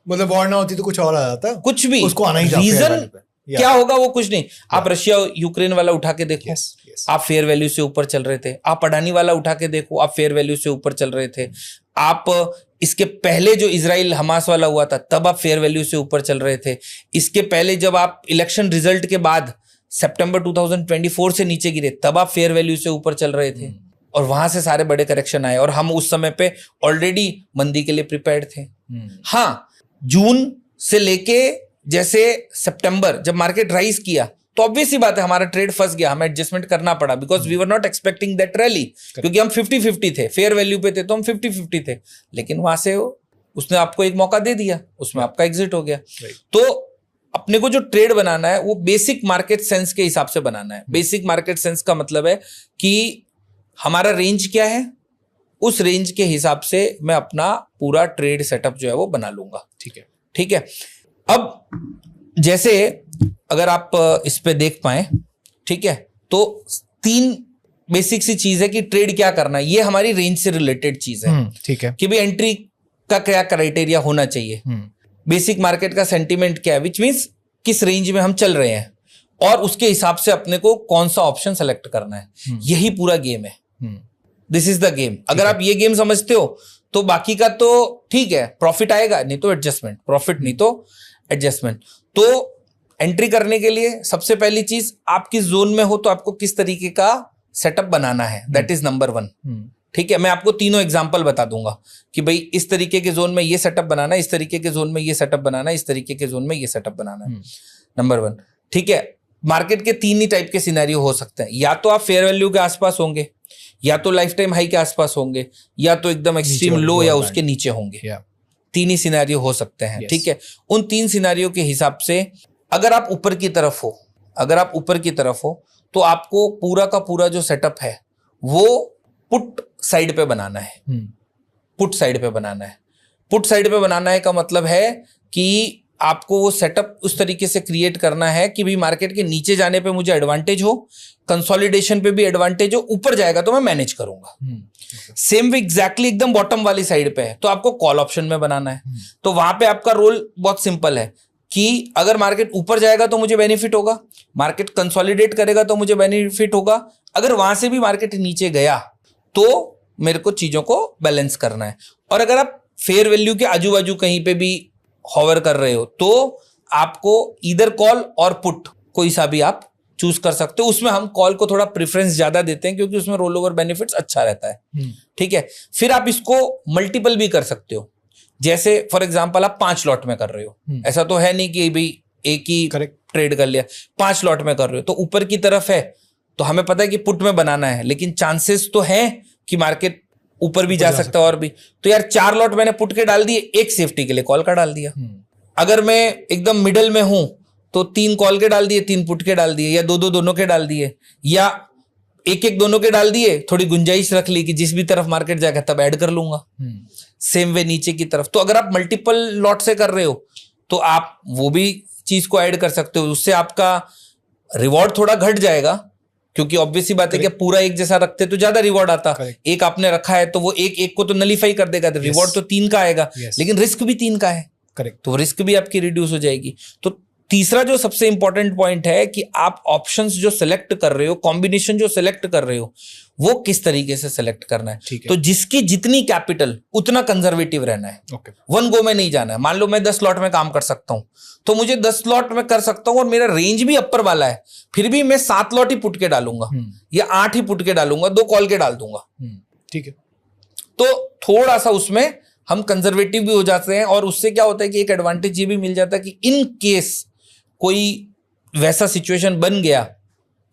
मतलब वॉर ना होती तो कुछ और आ जाता,
कुछ भी
उसको आना ही था।
रीजन क्या होगा वो कुछ नहीं। आप रशिया यूक्रेन वाला उठा के देखो, आप फेयर वैल्यू से ऊपर चल रहे थे। आप अडानी वाला उठा के देखो, आप फेयर वैल्यू से ऊपर चल रहे थे। आप इसके पहले जो इजराइल हमास वाला हुआ था तब आप फेयर वैल्यू से ऊपर चल रहे थे। इसके पहले जब आप इलेक्शन रिजल्ट के बाद सितंबर 2024 से नीचे गिरे तब आप फेयर वैल्यू से ऊपर चल रहे थे, और वहां से सारे बड़े करेक्शन आए और हम उस समय पे ऑलरेडी मंदी के लिए प्रिपेयर्ड थे। हाँ, जून से लेके जैसे सितंबर जब मार्केट राइज किया तो ऑब्वियस ही बात है हमारा ट्रेड फंस गया, हमें एडजस्टमेंट करना पड़ा, because we were not expecting that rally, क्योंकि हम 50-50 थे, फेयर वैल्यू पे थे तो हम 50-50 थे, लेकिन वहां से उसने आपको एक मौका दे दिया, उसमें आपका एग्जिट हो गया। तो अपने को जो ट्रेड बनाना है वो बेसिक मार्केट सेंस के हिसाब से बनाना है। बेसिक मार्केट सेंस का मतलब है कि हमारा रेंज क्या है, उस रेंज के हिसाब से मैं अपना पूरा ट्रेड सेटअप जो है वो बना लूंगा। ठीक है। अब जैसे अगर आप इस पे देख पाए, ठीक है, तो 3 बेसिक सी चीज है कि ट्रेड क्या करना है। ये हमारी रेंज से रिलेटेड चीज है।
ठीक है,
कि भाई एंट्री का क्या क्राइटेरिया होना चाहिए, बेसिक मार्केट का सेंटीमेंट क्या है, विच मीन्स किस रेंज में हम चल रहे हैं, और उसके हिसाब से अपने को कौन सा ऑप्शन सेलेक्ट करना है। यही पूरा गेम है। This is the game. अगर आप ये गेम समझते हो तो बाकी का तो ठीक है, प्रॉफिट आएगा, नहीं तो एडजस्टमेंट, प्रॉफिट नहीं तो एडजस्टमेंट। तो एंट्री करने के लिए सबसे पहली चीज, आप किस जोन में हो तो आपको किस तरीके का सेटअप बनाना है, दैट इज नंबर 1। ठीक है, मैं आपको तीनों एग्जांपल बता दूंगा कि भाई इस तरीके के जोन में ये सेटअप बनाना है, इस तरीके के जोन में ये सेटअप बनाना है, इस तरीके के जोन में ये सेटअप बनाना है। नंबर 1, ठीक है। मार्केट के 3 ही टाइप के सिनेरियो हो सकते हैं, या तो आप फेयर वैल्यू के आसपास होंगे, या तो लाइफ टाइम हाई के आसपास होंगे, या तो एकदम एक्सट्रीम लो या उसके नीचे होंगे। 3 ही सिनेरियो हो सकते हैं। ठीक है, उन 3 सिनेरियो के हिसाब से अगर आप ऊपर की तरफ हो, तो आपको पूरा का पूरा जो सेटअप है वो पुट साइड पे बनाना है। पुट साइड पे बनाना है का मतलब है कि आपको वो सेटअप उस तरीके से क्रिएट करना है कि भाई मार्केट के नीचे जाने पे मुझे एडवांटेज हो, कंसोलिडेशन पे भी एडवांटेज हो, ऊपर जाएगा तो मैं मैनेज करूंगा। सेम वे एग्जैक्टली एकदम बॉटम वाली साइड पे है तो आपको कॉल ऑप्शन में बनाना है। तो वहां पे आपका रोल बहुत सिंपल है कि अगर मार्केट ऊपर जाएगा तो मुझे बेनिफिट होगा, मार्केट कंसोलिडेट करेगा तो मुझे बेनिफिट होगा, अगर वहां से भी मार्केट नीचे गया तो मेरे को चीजों को बैलेंस करना है। और अगर आप फेयर वैल्यू के आजू बाजू कहीं पे भी हॉवर कर रहे हो तो आपको ईदर कॉल और पुट कोई सा भी आप चूज कर सकते हो। उसमें हम कॉल को थोड़ा प्रेफरेंस ज्यादा देते हैं क्योंकि उसमें रोल ओवर बेनिफिट्स अच्छा रहता है। ठीक है, फिर आप इसको मल्टीपल भी कर सकते हो। जैसे फॉर एग्जांपल आप 5 लॉट में कर रहे हो, ऐसा तो है नहीं कि भाई एक ही ट्रेड कर लिया, 5 लॉट में कर रहे हो तो ऊपर की तरफ है तो हमें पता है कि पुट में बनाना है, लेकिन चांसेस तो है कि मार्केट ऊपर भी जा सकता है और भी, तो यार 4 लॉट मैंने पुट के डाल दिए, एक सेफ्टी के लिए कॉल का डाल दिया। अगर मैं एकदम मिडल में हूं तो 3 कॉल के डाल दिए, 3 पुट के डाल दिए, या 2 दोनों के डाल दिए, या एक दोनों के डाल दिए, थोड़ी गुंजाइश रख ली कि जिस भी तरफ मार्केट जाएगा तब ऐड कर लूंगा। सेम वे नीचे की तरफ। तो अगर आप मल्टीपल लॉट से कर रहे हो तो आप वो भी चीज को ऐड कर सकते हो, उससे आपका रिवॉर्ड थोड़ा घट जाएगा क्योंकि ऑब्वियस ही बात है कि पूरा एक जैसा रखते तो ज्यादा रिवॉर्ड आता। एक आपने रखा है तो वो एक को तो नलीफाई कर देगा, तो रिवॉर्ड तो 3 का आएगा, लेकिन रिस्क भी 3 का है। तो रिस्क भी आपकी रिड्यूस हो जाएगी। तो तीसरा जो सबसे इंपॉर्टेंट पॉइंट है कि आप ऑप्शंस जो सिलेक्ट कर रहे हो, कॉम्बिनेशन जो सिलेक्ट कर रहे हो, वो किस तरीके से सिलेक्ट करना है। तो जिसकी जितनी कैपिटल उतना कंजर्वेटिव रहना है। वन गो में नहीं जाना है। मान लो मैं 10 लॉट में काम कर सकता हूं तो मुझे 10 लॉट में कर सकता हूं और मेरा रेंज भी अपर वाला है, फिर भी मैं 7 लॉट ही पुट के डालूंगा या 8 ही पुट के डालूंगा, 2 कॉल के डाल दूंगा।
ठीक है,
तो थोड़ा सा उसमें हम कंजर्वेटिव भी हो जाते हैं और उससे क्या होता है कि एक एडवांटेज ये भी मिल जाता है कि इन केस कोई वैसा सिचुएशन बन गया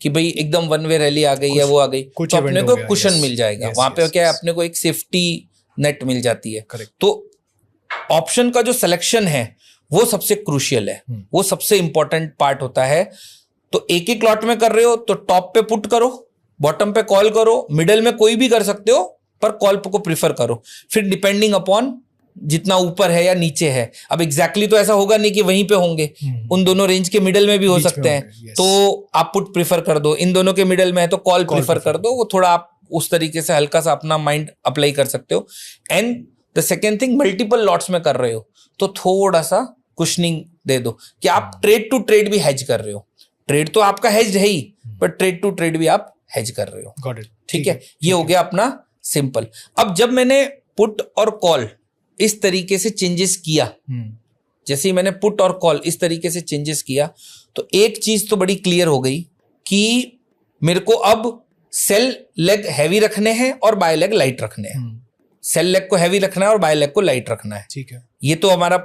कि भाई एकदम वन वे रैली आ गई या वो आ गई तो अपने को कुशन मिल जाएगा। वहां पे क्या है, अपने को एक सेफ्टी नेट मिल जाती है। तो ऑप्शन का जो सिलेक्शन है वो सबसे क्रूशियल है, वो सबसे इंपॉर्टेंट पार्ट होता है। तो एक लॉट में कर रहे हो तो टॉप पे पुट करो, बॉटम पे कॉल करो, मिडल में कोई भी कर सकते हो, पर कॉल को प्रिफर करो। फिर डिपेंडिंग अपॉन जितना ऊपर है या नीचे है, अब एग्जैक्टली तो ऐसा होगा नहीं कि वहीं पे होंगे, उन दोनों रेंज के मिडल में भी हो सकते हैं, तो आप पुट प्रिफर कर दो। इन दोनों के मिडल में है तो कॉल प्रिफर कर दो। वो थोड़ा आप उस तरीके से हल्का सा अपना माइंड अप्लाई कर सकते हो। And the second thing, multiple lots में कर रहे हो तो थोड़ा सा कुशनिंग दे दो कि आप ट्रेड टू ट्रेड भी हेज कर रहे हो। ट्रेड तो आपका हेज है ही, पर ट्रेड टू ट्रेड भी आप हेज कर रहे हो। ठीक है, ये हो गया अपना सिंपल। अब जब मैंने पुट और कॉल इस तरीके से चेंजेस किया, जैसे ही मैंने पुट और कॉल इस तरीके से चेंजेस किया, तो एक चीज तो बड़ी क्लियर हो गई कि मेरे को अब सेल लेग हैवी रखने हैं और बाय लेग लाइट रखने हैं। सेल लेग को हैवी रखना है और बाय लेग को लाइट रखना है।
ठीक है,
ये तो हमारा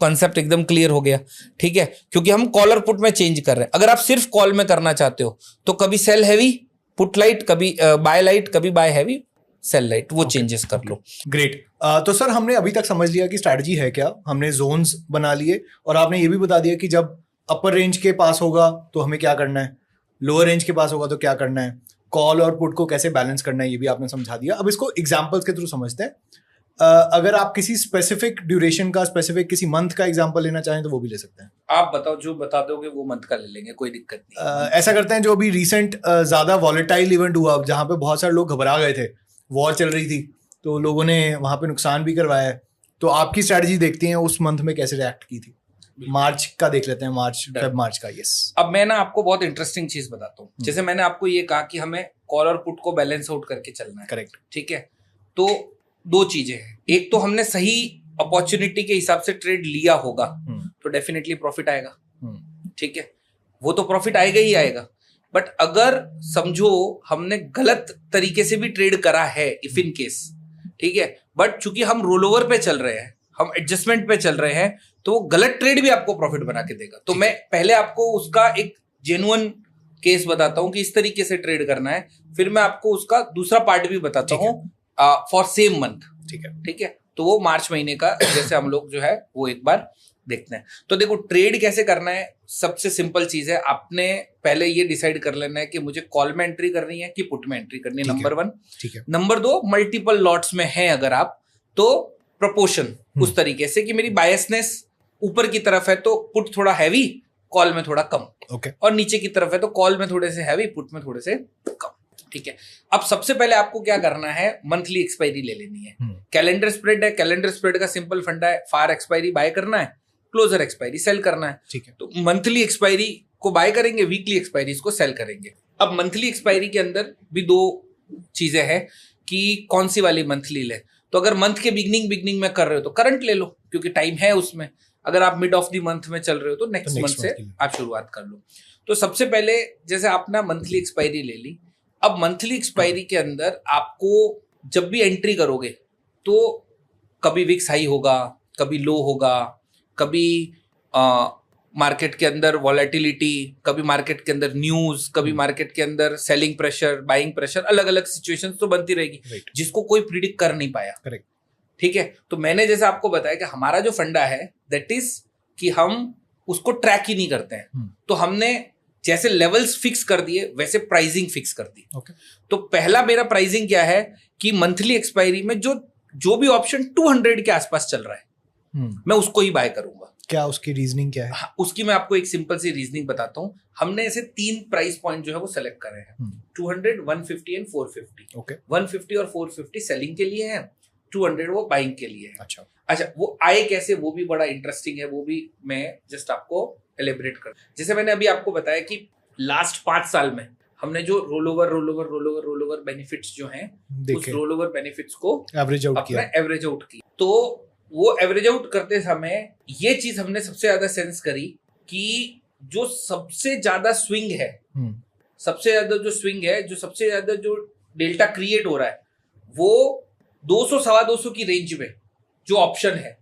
कॉन्सेप्ट एकदम क्लियर हो गया। ठीक है, क्योंकि हम कॉल और पुट में चेंज कर रहे हैं। अगर आप सिर्फ कॉल में करना चाहते हो तो कभी सेल हैवी पुट लाइट, कभी बाय लाइट, कभी बाय हैवी सेल लाइट, वो चेंजेस कर लो।
ग्रेट। तो सर हमने अभी तक समझ लिया कि स्ट्रैटेजी है क्या, हमने जोन्स बना लिए, और आपने ये भी बता दिया कि जब अपर रेंज के पास होगा तो हमें क्या करना है, लोअर रेंज के पास होगा तो क्या करना है, कॉल और पुट को कैसे बैलेंस करना है, ये भी आपने समझा दिया। अब इसको एग्जाम्पल्स के थ्रू समझते हैं। अगर आप किसी स्पेसिफिक ड्यूरेशन का, स्पेसिफिक किसी मंथ का एग्जांपल लेना चाहें तो वो भी ले सकते हैं।
आप बताओ, जो बता दोगे वो मंथ का ले लेंगे, कोई दिक्कत नहीं।
ऐसा करते हैं, जो अभी रिसेंट ज्यादा वॉलेटाइल इवेंट हुआ, जहां पे बहुत सारे लोग घबरा गए थे, वॉर चल रही थी, तो लोगों ने वहां पे नुकसान भी करवाया है, तो आपकी स्ट्रैटेजी देखते हैं उस मंथ में कैसे रिएक्ट की थी। मार्च का देख लेते हैं, मार्च का। यस,
अब मैं ना आपको बहुत इंटरेस्टिंग चीज बताता हूँ। जैसे मैंने आपको ये कहा कि हमें कॉल और पुट को बैलेंस आउट करके चलना है।
करेक्ट।
ठीक है, तो दो चीजें हैं। एक तो हमने सही अपॉर्चुनिटी के हिसाब से ट्रेड लिया होगा तो डेफिनेटली प्रॉफिट आएगा। ठीक है, वो तो प्रॉफिट आएगा ही आएगा। बट अगर समझो हमने गलत तरीके से भी ट्रेड करा है, इफ इन केस, ठीक है, बट चूंकि हम रोल ओवर पे चल रहे हैं, हम एडजस्टमेंट पे चल रहे हैं, तो वो गलत ट्रेड भी आपको प्रॉफिट बना के देगा। तो मैं पहले आपको उसका एक जेन्युइन केस बताता हूं कि इस तरीके से ट्रेड करना है, फिर मैं आपको उसका दूसरा पार्ट भी बताता हूं फॉर सेम मंथ। ठीक है, तो वो मार्च महीने का जैसे हम लोग जो है वो एक बार देखते हैं। तो देखो, ट्रेड कैसे करना है, सबसे सिंपल चीज है, आपने पहले ये डिसाइड कर लेना है कि मुझे कॉल में एंट्री करनी है कि पुट में एंट्री करनी है, नंबर 1।
ठीक है।
नंबर 2, मल्टीपल लॉट्स में है अगर आप, तो प्रोपोर्शन उस तरीके से कि मेरी बायसनेस ऊपर की तरफ है तो पुट थोड़ा हैवी, कॉल में थोड़ा कम। और नीचे की तरफ है तो कॉल में थोड़े से हैवी, पुट में थोड़े से कम। ठीक है, अब सबसे पहले आपको क्या करना है, मंथली एक्सपायरी ले लेनी है। कैलेंडर स्प्रेड है, कैलेंडर स्प्रेड का सिंपल फंडा है, फार एक्सपायरी बाय करना है, क्लोजर एक्सपायरी सेल करना है।
ठीक है,
तो मंथली एक्सपायरी को बाय करेंगे, वीकली एक्सपायरी को सेल करेंगे। अब मंथली एक्सपायरी के अंदर भी दो चीजें हैं कि कौन सी वाली मंथली ले। तो अगर मंथ के बिगनिंग में कर रहे हो तो करंट ले लो, क्योंकि टाइम है उसमें। अगर आप मिड ऑफ द मंथ में चल रहे हो तो नेक्स्ट मंथ से आप शुरुआत कर लो। तो सबसे पहले जैसे आपने मंथली एक्सपायरी ले ली, अब मंथली एक्सपायरी के अंदर आपको जब भी एंट्री करोगे तो कभी विक्स हाई होगा, कभी लो होगा, कभी मार्केट के अंदर वॉलेटिलिटी, कभी मार्केट के अंदर न्यूज, कभी मार्केट के अंदर सेलिंग प्रेशर, बाइंग प्रेशर, अलग अलग सिचुएशंस तो बनती रहेगी, जिसको कोई प्रिडिक्ट कर नहीं पाया।
करेक्ट।
ठीक है, तो मैंने जैसे आपको बताया कि हमारा जो फंडा है दैट इज कि हम उसको ट्रैक ही नहीं करते हैं। तो हमने जैसे लेवल्स फिक्स कर दिए वैसे प्राइसिंग फिक्स कर दी। तो पहला मेरा प्राइसिंग क्या है कि मंथली एक्सपायरी में जो भी ऑप्शन 200 के आसपास चल रहा है मैं उसको ही बाय करूंगा।
क्या उसकी रीजनिंग क्या है?
हाँ, उसकी मैं आपको एक सिंपल सी रीजनिंग बताता हूँ। हमने ऐसे 3 प्राइस पॉइंट जो है वो सेलेक्ट करे हैं, 200, 150 एंड 450।
ओके,
150 और 450 सेलिंग के लिए है, 200 वो बाइंग के लिए है।
अच्छा,
वो आए कैसे, वो भी बड़ा इंटरेस्टिंग है, वो भी मैं जस्ट आपको एलिब्रेट कर। जैसे मैंने अभी आपको बताया कि लास्ट 5 साल में हमने जो रोल ओवर बेनिफिट्स जो हैं, उस रोल ओवर बेनिफिट्स को
एवरेज आउट
किया। तो वो एवरेज आउट करते समय ये चीज हमने सबसे ज्यादा सेंस करी कि जो सबसे ज्यादा स्विंग है, जो सबसे ज्यादा जो डेल्टा क्रिएट हो रहा है, वो 200 सवा 200 की रेंज में जो ऑप्शन है,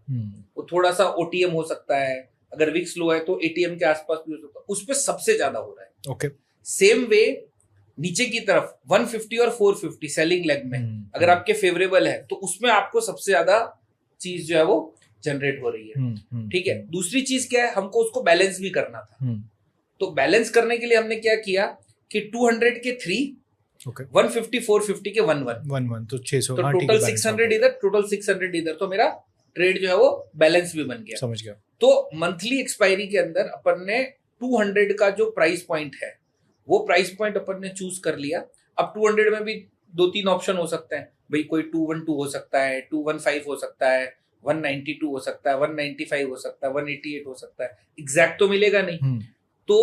वो थोड़ा सा ओटीएम हो सकता है, अगर विक्स लो है तो एटीएम के आसपास भी हो सकता है, उस पर सबसे ज्यादा हो रहा है।
ओके,
सेम वे नीचे की तरफ 150 और 450 सेलिंग लेग में अगर आपके फेवरेबल है तो उसमें आपको सबसे ज्यादा चीज जो है वो जनरेट हो रही है। ठीक है, दूसरी चीज क्या है, हमको उसको बैलेंस भी करना था। तो बैलेंस करने के लिए हमने क्या किया कि 200 के 3
ओके
150 450 के 1-1
तो 600
तो टोटल 600 इधर टोटल 600 इधर, तो मेरा ट्रेड जो है वो बैलेंस भी बन गया।
समझ गया।
तो मंथली एक्सपायरी के अंदर अपन ने 200 का जो प्राइस पॉइंट है वो प्राइस पॉइंट अपन ने चूज कर लिया। अब 200 में भी 2-3 ऑप्शन हो सकते हैं भाई, कोई 212 हो सकता है, 215 हो सकता है, 192 हो सकता है, 195 हो सकता है, 188 हो सकता है, एग्जैक्ट तो मिलेगा नहीं। तो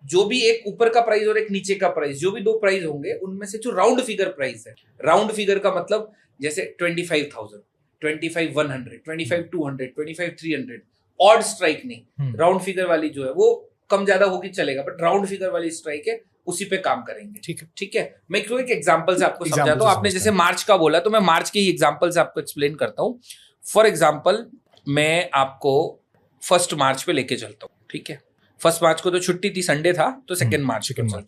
जो भी एक ऊपर का प्राइस और एक नीचे का प्राइस, जो भी दो प्राइस होंगे उनमें से जो राउंड फिगर प्राइस है, राउंड फिगर का मतलब जैसे 25,000, 25,100, 25,200, 25,300, ऑड स्ट्राइक नहीं, राउंड फिगर वाली जो है वो कम ज्यादा होगी चलेगा, बट राउंड फिगर वाली स्ट्राइक है उसी पे काम करेंगे। ठीक है। मैं एक एग्जांपल से आपको समझाता हूँ। आपने जैसे मार्च का बोला तो मैं मार्च के ही एग्जांपल से आपको एक्सप्लेन करता हूँ। फॉर एग्जांपल मैं आपको 1 मार्च पे लेके चलता हूँ। ठीक है, 1 मार्च को तो छुट्टी थी, संडे था, तो 2 मार्च को चलता हूं।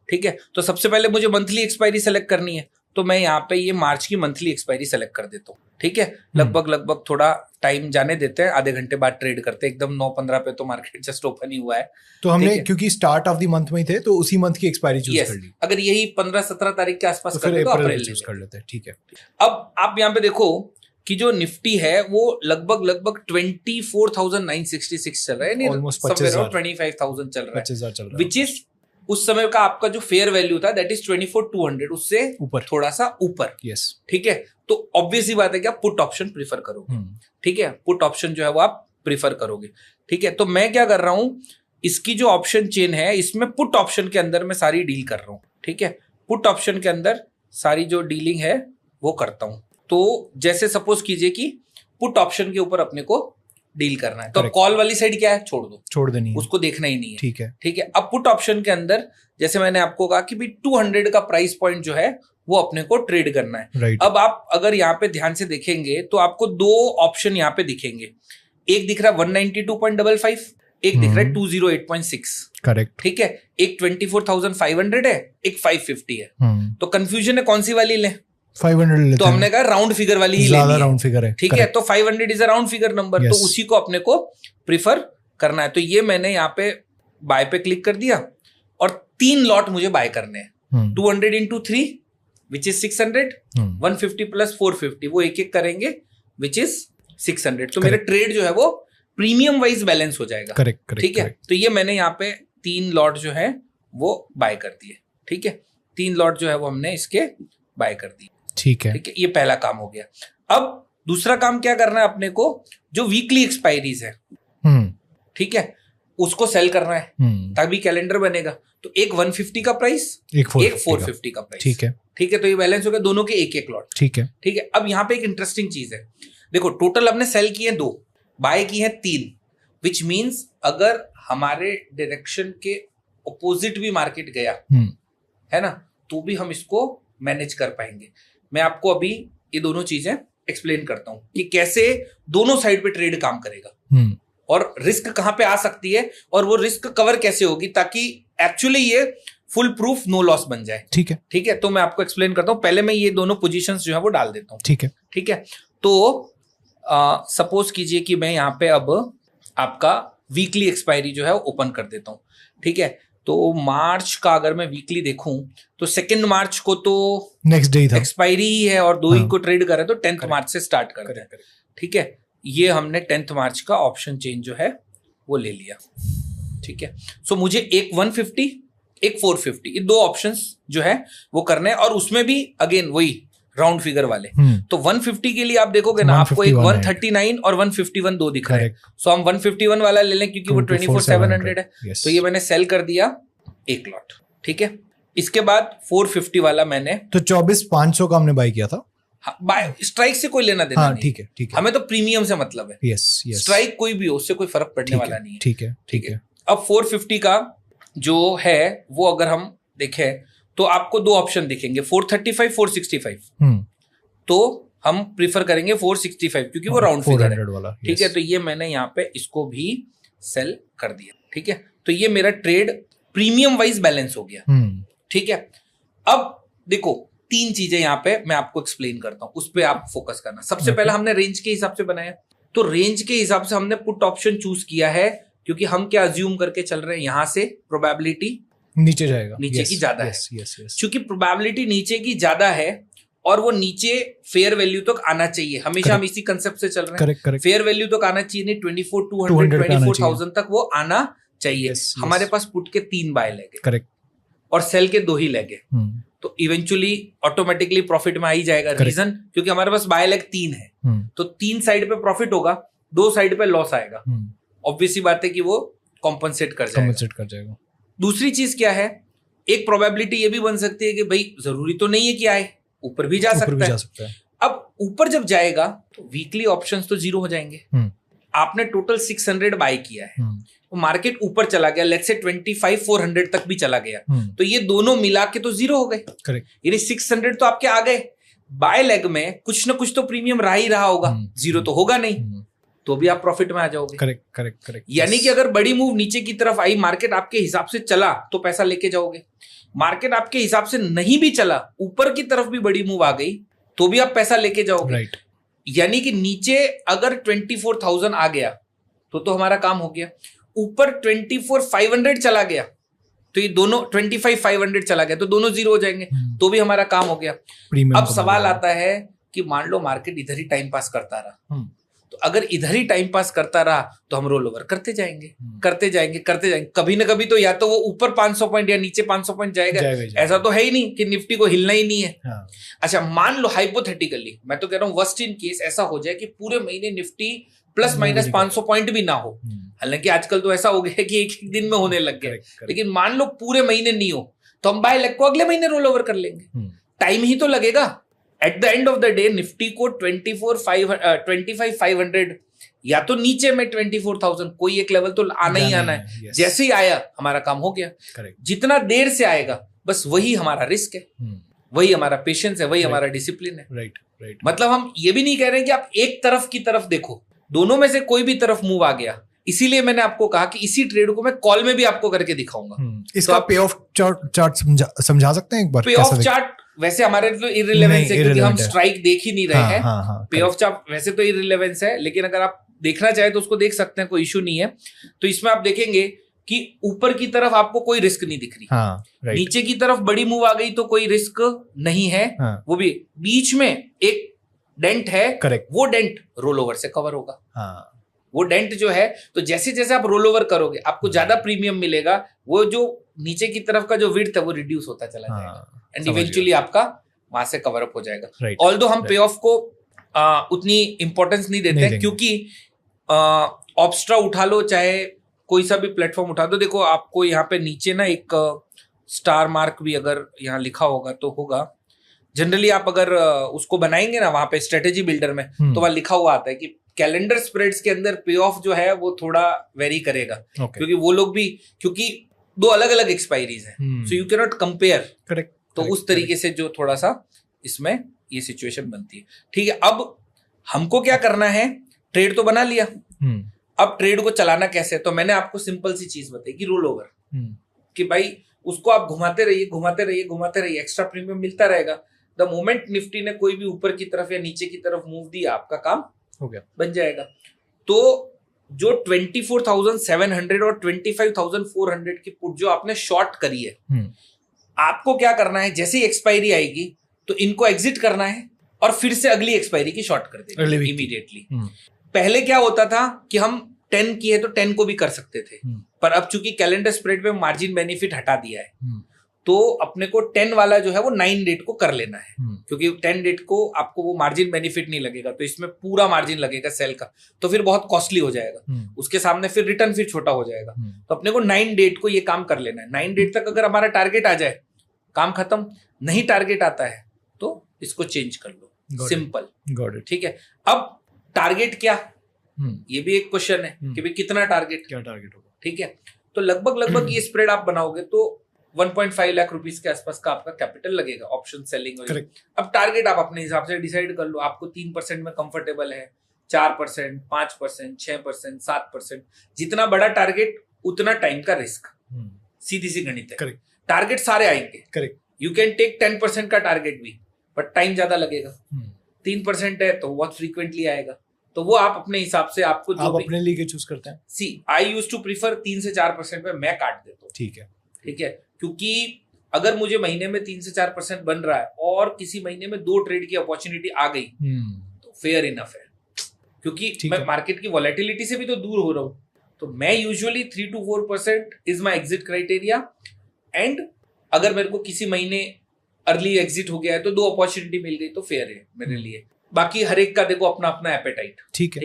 ठीक है, तो सबसे पहले मुझे मंथली एक्सपायरी सेलेक्ट करनी है, तो मैं यहाँ पे ये मार्च की मंथली एक्सपायरी सेलेक्ट कर देता हूँ। ठीक है, लगभग थोड़ा टाइम जाने देते हैं, आधे घंटे बाद ट्रेड करते हैं, एकदम 9:15 पे तो मार्केट जस्ट ओपन ही हुआ है।
तो हमने क्योंकि स्टार्ट ऑफ द मंथ में ही थे तो उसी मंथ की एक्सपायरी चूज कर ली।
अगर यही 15-17 तारीख के आसपास करते तो अप्रैल चूज कर लेते हैं। ठीक है,
अब
आप यहाँ पे देखो कि जो निफ्टी है वो लगभग 24,966 चल रहा है, नहीं 25,000 चल रहा है, विच इज उस समय का आपका जो फेयर वैल्यू था दैट इज 24,200, उससे ऊपर, थोड़ा सा ऊपर।
यस,
ठीक है, तो ऑब्वियस ही बात है कि आप पुट ऑप्शन प्रीफर करोगे। ठीक है, पुट ऑप्शन जो है वो आप प्रीफर करोगे। ठीक है, तो मैं क्या कर रहा हूं, इसकी जो ऑप्शन चेन है इसमें पुट ऑप्शन के अंदर मैं सारी डील कर रहा हूं। ठीक है, पुट ऑप्शन के अंदर सारी जो डीलिंग है वो करता हूं। तो जैसे सपोज कीजिए कि पुट ऑप्शन के ऊपर अपने को डील करना है, तो कॉल वाली साइड क्या है, छोड़ देनी है, उसको देखना ही नहीं है। ठीक है, अब पुट ऑप्शन के अंदर जैसे मैंने आपको कहा कि भी 200 का प्राइस पॉइंट जो है वो अपने को ट्रेड करना है। अब आप अगर यहाँ पे ध्यान से देखेंगे तो आपको 2 ऑप्शन यहाँ पे दिखेंगे, एक दिख रहा है 192.55, एक दिख रहा है 208.6।
करेक्ट।
ठीक है, एक 24,500 है, एक 550 है। तो कंफ्यूजन है कौन सी वाली लें,
500 लेते
तो हमने कहा राउंड फिगर वाली ही लेनी है,
राउंड फिगर है।
ठीक है, तो 500 is a round figure number, तो उसी को अपने को प्रिफर करना है। तो ये मैंने यहाँ पे बाय पे क्लिक कर दिया और 3 लॉट मुझे बाय करने हैं, 200 into 3 विच इज 600, 150 प्लस 450 वो एक करेंगे विच इज 600। तो मेरा ट्रेड जो है वो प्रीमियम वाइज बैलेंस हो जाएगा।
करेक्ट।
ठीक है, तो ये मैंने यहाँ पे 3 लॉट जो है वो बाय कर दिए। ठीक है, 3 लॉट जो है वो हमने इसके बाय कर दिए। ठीक है, ये पहला काम हो गया। अब दूसरा काम क्या करना है अपने को, जो वीकली एक्सपायरीज है, ठीक है, उसको सेल करना है तभी कैलेंडर बनेगा। तो एक 150 का प्राइस, एक 450 का प्राइस। ठीक है, तो ये बैलेंस हो गया, दोनों के एक लॉट। ठीक है, अब यहाँ पे एक इंटरेस्टिंग चीज है, देखो टोटल हमने सेल किए 2, बाय की है 3, विच मीन्स अगर हमारे डायरेक्शन के ऑपोजिट भी मार्केट गया है ना, तो भी हम इसको मैनेज कर पाएंगे। मैं आपको अभी ये दोनों चीजें एक्सप्लेन करता हूं कि कैसे दोनों साइड पे ट्रेड काम करेगा और रिस्क कहां पे आ सकती है और वो रिस्क कवर कैसे होगी, ताकि एक्चुअली ये फुल प्रूफ नो लॉस बन जाए। ठीक है, तो मैं आपको एक्सप्लेन करता हूं। पहले मैं ये दोनों पोजीशंस जो है वो डाल देता हूं। ठीक है, तो सपोज कीजिए कि मैं यहाँ पे अब आपका वीकली एक्सपायरी जो है ओपन कर देता हूं। ठीक है, तो मार्च का अगर मैं वीकली देखूं तो 2 मार्च को तो
नेक्स्ट डे था,
एक्सपायरी ही है और 2 ही को ट्रेड करे, तो 10 मार्च से स्टार्ट करते हैं। ठीक है, ये हमने 10 मार्च का ऑप्शन चेंज जो है वो ले लिया। ठीक है, सो मुझे एक 150 एक 450 ये 2 ऑप्शंस जो है वो करने हैं, और उसमें भी अगेन वही राउंड फिगर वाले। तो 150 के लिए आप देखोगे ना, आपको एक 139 और 151 2 दिख रहा है। सो हम 151 वाला ले लें क्योंकि वो 24,700 है। तो ये मैंने सेल कर दिया 1 लॉट। ठीक है, इसके बाद 450 वाला मैंने,
तो 24,500 का हमने बाय किया था।
बाय स्ट्राइक से कोई लेना देना नहीं।
ठीक है,
हमें तो प्रीमियम से मतलब है।
यस,
स्ट्राइक कोई भी हो उससे कोई फर्क पड़ने वाला नहीं है।
ठीक है।
अब 450 का जो है वो अगर हम देखें तो आपको 2 ऑप्शन दिखेंगे, 435 465। तो हम प्रीफर करेंगे 465 क्योंकि वो राउंड फिगर है। ठीक है, तो ये मैंने यहाँ पे इसको भी सेल कर दिया। ठीक है, तो ये मेरा ट्रेड प्रीमियम वाइज बैलेंस हो गया। ठीक है, अब देखो 3 चीजें यहाँ पे मैं आपको एक्सप्लेन करता हूं, उस पर आप फोकस करना। सबसे पहले हमने रेंज के हिसाब से बनाया, तो रेंज के हिसाब से हमने पुट ऑप्शन चूज किया है क्योंकि हम क्या अज्यूम करके चल रहे हैं, यहां से प्रोबेबिलिटी
नीचे जाएगा,
नीचे की ज्यादा है।
yes.
क्योंकि प्रोबेबिलिटी नीचे की ज्यादा है और वो नीचे फेयर वैल्यू तक आना चाहिए। हमेशा हम इसी कंसेप्ट से चल रहे हैं। फेयर वैल्यू तक आना चाहिए, नहीं 24,200 24,000 तक वो आना चाहिए। हमारे पास पुट के 3 बाय लेग है और सेल के 2 ही लेग है, तो इवेंचुअली ऑटोमेटिकली प्रॉफिट में आ ही जाएगा। रीजन क्योंकि हमारे पास बाय लेग 3 है, तो 3 साइड पे प्रॉफिट होगा, 2 साइड पे लॉस आएगा। ऑब्वियसली बात है कि वो कॉम्पनसेट कर जाएगा। दूसरी चीज क्या है, एक प्रोबेबिलिटी ये भी बन सकती है कि भाई जरूरी तो नहीं है कि आए, ऊपर भी जा सकता है। अब ऊपर जब जाएगा तो वीकली ऑप्शंस तो 0 हो जाएंगे। आपने टोटल 600 बाय किया है, तो मार्केट ऊपर चला गया, लेट्स से 25,400 तक भी चला गया, तो ये दोनों मिला के तो 0 हो गए। यानी 600 तो आपके आ गए, बाय लेग में कुछ ना कुछ तो प्रीमियम रह ही रहा होगा, 0 तो होगा नहीं, तो भी आप प्रॉफिट में आ जाओगे। करेक्ट। यानी कि अगर बड़ी मूव नीचे की तरफ आई, मार्केट आपके हिसाब से चला तो पैसा लेके जाओगे। मार्केट आपके हिसाब से नहीं भी चला, ऊपर की तरफ भी बड़ी मूव आ गई, तो भी आप पैसा लेके जाओगे। यानी कि नीचे अगर 24,000 आ गया तो हमारा काम हो गया। ऊपर 24,500 चला गया तो ये दोनों 25,500 चला गया तो दोनों 0 हो जाएंगे, तो भी हमारा काम हो गया। अब सवाल आता है कि मान लो मार्केट इधर ही टाइम पास करता रहा, तो अगर इधर ही टाइम पास करता रहा तो हम रोल ओवर करते जाएंगे। कभी ना कभी तो या तो वो ऊपर 500 पॉइंट या नीचे 500 पॉइंट जाएगा। ऐसा तो है ही नहीं कि निफ्टी को हिलना ही नहीं है। अच्छा, मान लो हाइपोथेटिकली, मैं तो कह रहा हूं वर्स्ट इन केस ऐसा हो जाए कि पूरे महीने निफ्टी प्लस माइनस 500 पॉइंट भी ना हो। हालांकि आजकल तो ऐसा हो गया कि एक दिन में होने लग गया, लेकिन मान लो पूरे महीने नहीं हो तो हम बाय लेग को अगले महीने रोल ओवर कर लेंगे। टाइम ही तो लगेगा। At the end of the day Nifty को 25,500 या तो नीचे में 24,000 कोई एक लेवल तो आना ही आना है। जैसे ही आया हमारा काम हो गया। जितना देर से आएगा बस वही हमारा रिस्क है, वही हमारा पेशेंस है, वही हमारा डिसिप्लिन है। मतलब हम ये भी नहीं कह रहे कि आप एक तरफ की तरफ देखो, दोनों में से कोई भी तरफ मूव आ गया। इसीलिए मैंने आपको कहा कि इसी ट्रेड को मैं कॉल में भी आपको करके दिखाऊंगा।
इसका पे ऑफ चार्ट समझा सकते हैं एक बार?
पे ऑफ चार्ट वैसे हमारे तो इररिलेवेंस है क्योंकि हम स्ट्राइक देख ही नहीं रहे हैं। पे ऑफ चार्ट वैसे तो इररिलेवेंस है, लेकिन अगर आप देखना चाहे तो उसको देख सकते हैं, कोई इशू नहीं है। तो इसमें आप देखेंगे कि ऊपर की तरफ आपको कोई रिस्क नहीं दिख रही, नीचे की तरफ बड़ी मूव आ गई तो कोई रिस्क नहीं है। वो भी बीच में एक डेंट है, वो डेंट रोल ओवर से कवर होगा। वो डेंट जो है, तो जैसे जैसे आप रोल ओवर करोगे आपको ज्यादा प्रीमियम मिलेगा, वो जो नीचे की तरफ का जो विड्थ है वो रिड्यूस होता चला जाएगा एंड इवेंचुअली आपका वहां से कवर अप हो जाएगा। ऑल्दो हम पे ऑफ को उतनी इंपॉर्टेंस नहीं देते हैं, क्योंकि ऑब्स्ट्रा उठा लो चाहे कोई सा भी प्लेटफॉर्म उठा दो, देखो आपको यहाँ पे नीचे ना एक स्टार मार्क भी अगर यहाँ लिखा होगा तो होगा। जनरली आप अगर उसको बनाएंगे ना वहां पे स्ट्रेटेजी बिल्डर में, तो वहां लिखा हुआ आता है कि कैलेंडर स्प्रेड्स के अंदर पे ऑफ जो है वो थोड़ा वेरी करेगा, क्योंकि वो लोग भी, क्योंकि 2 अलग अलग एक्सपायरीज है, so you can not compare. तो उस तरीके से जो थोड़ा सा इसमें ये सिचुएशन बनती है। ठीक है, अब हमको क्या करना है, ट्रेड तो बना लिया, अब ट्रेड को चलाना कैसे? तो मैंने आपको सिंपल सी चीज बताई कि रोल ओवर, कि भाई उसको आप घुमाते रहिए, एक्स्ट्रा प्रीमियम मिलता रहेगा। द मोमेंट निफ्टी ने कोई भी ऊपर की तरफ या नीचे की तरफ मूव दिया, आपका काम हो गया, बन जाएगा। तो जो 24,700 और 25,400 की पुट जो आपने शॉर्ट करी है, आपको क्या करना है, जैसे ही एक्सपायरी आएगी तो इनको एग्जिट करना है और फिर से अगली एक्सपायरी की शॉर्ट कर देना इमीडिएटली। पहले क्या होता था कि हम 10 की है तो 10 को भी कर सकते थे, पर अब चूंकि कैलेंडर स्प्रेड पे मार्जिन बेनिफिट हटा दिया है, तो अपने को 10 वाला जो है वो 9 डेट को कर लेना है, क्योंकि 10 डेट को आपको वो मार्जिन बेनिफिट नहीं लगेगा, तो इसमें पूरा मार्जिन लगेगा सेल का, तो फिर बहुत कॉस्टली हो जाएगा, उसके सामने फिर रिटर्न फिर छोटा हो जाएगा। तो अपने को 9 डेट को ये काम कर लेना है। 9 डेट तक अगर हमारा टारगेट आ जाए, काम खत्म। नहीं टारगेट आता है तो इसको चेंज कर लो, सिंपल। ठीक है, अब टारगेट क्या, ये भी एक क्वेश्चन है कि भाई कितना टारगेट, क्या टारगेट होगा। ठीक है, तो लगभग ये स्प्रेड आप बनाओगे तो 1.5 लाख रुपीस के आसपास का आपका कैपिटल लगेगा ऑप्शन सेलिंग। अब टारगेट आप अपने हिसाब से डिसाइड कर लो, आपको 3% में कंफर्टेबल है, 4%, 5%, 6%, 7%। जितना बड़ा टारगेट उतना टाइम का रिस्क, सीधी सी गणित है। टारगेट सारे आएंगे, यू कैन टेक 10% का टारगेट भी, बट टाइम ज्यादा लगेगा। 3% है तो बहुत फ्रीक्वेंटली आएगा, तो वो आप अपने हिसाब से आपको जो
आप अपने लिए चूज करते हैं।
सी आई यूज टू प्रीफर 3 से 4% में मैं काट देता हूँ।
ठीक है,
ठीक है, क्योंकि अगर मुझे महीने में 3 से 4% बन रहा है और किसी महीने में 2 ट्रेड की अपॉर्चुनिटी आ गई तो फेयर इनफ है, क्योंकि मैं मार्केट की वॉलेटिलिटी से भी तो दूर हो रहा हूं। तो मैं usually 3 to 4% is my exit criteria, and अगर मेरे को किसी महीने अर्ली एग्जिट हो गया है तो 2 अपॉर्चुनिटी मिल गई तो फेयर है मेरे लिए। बाकी हर एक का देखो अपना अपना एपेटाइट। ठीक है।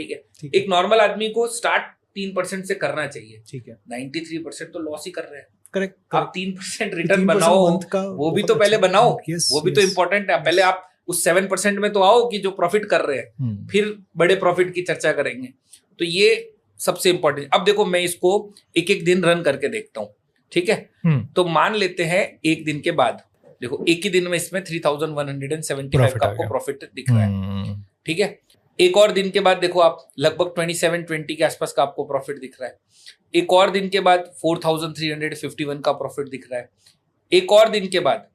एक नॉर्मल आदमी को स्टार्ट 3% से करना चाहिए। ठीक है, 93% तो लॉस ही कर रहे हैं। करेक्ट। आप 3% रिटर्न बनाओ, वो भी तो पहले बनाओ, वो भी तो इम्पोर्टेंट है। पहले आप उस 7% में तो आओ कि जो प्रॉफिट कर रहे हैं, फिर बड़े प्रॉफिट की चर्चा करेंगे। तो ये सबसे इंपॉर्टेंट। अब देखो मैं इसको एक एक दिन रन करके देखता हूँ, ठीक है। तो मान लेते हैं एक दिन के बाद, देखो एक ही दिन में इसमें 3175 का आपको प्रॉफिट दिख रहा है, ठीक है। एक और दिन के बाद देखो आप लगभग 2720 के आसपास का आपको प्रॉफिट दिख रहा है। एक और दिन के बाद 4351 का प्रॉफिट दिख रहा है। एक और दिन के बाद,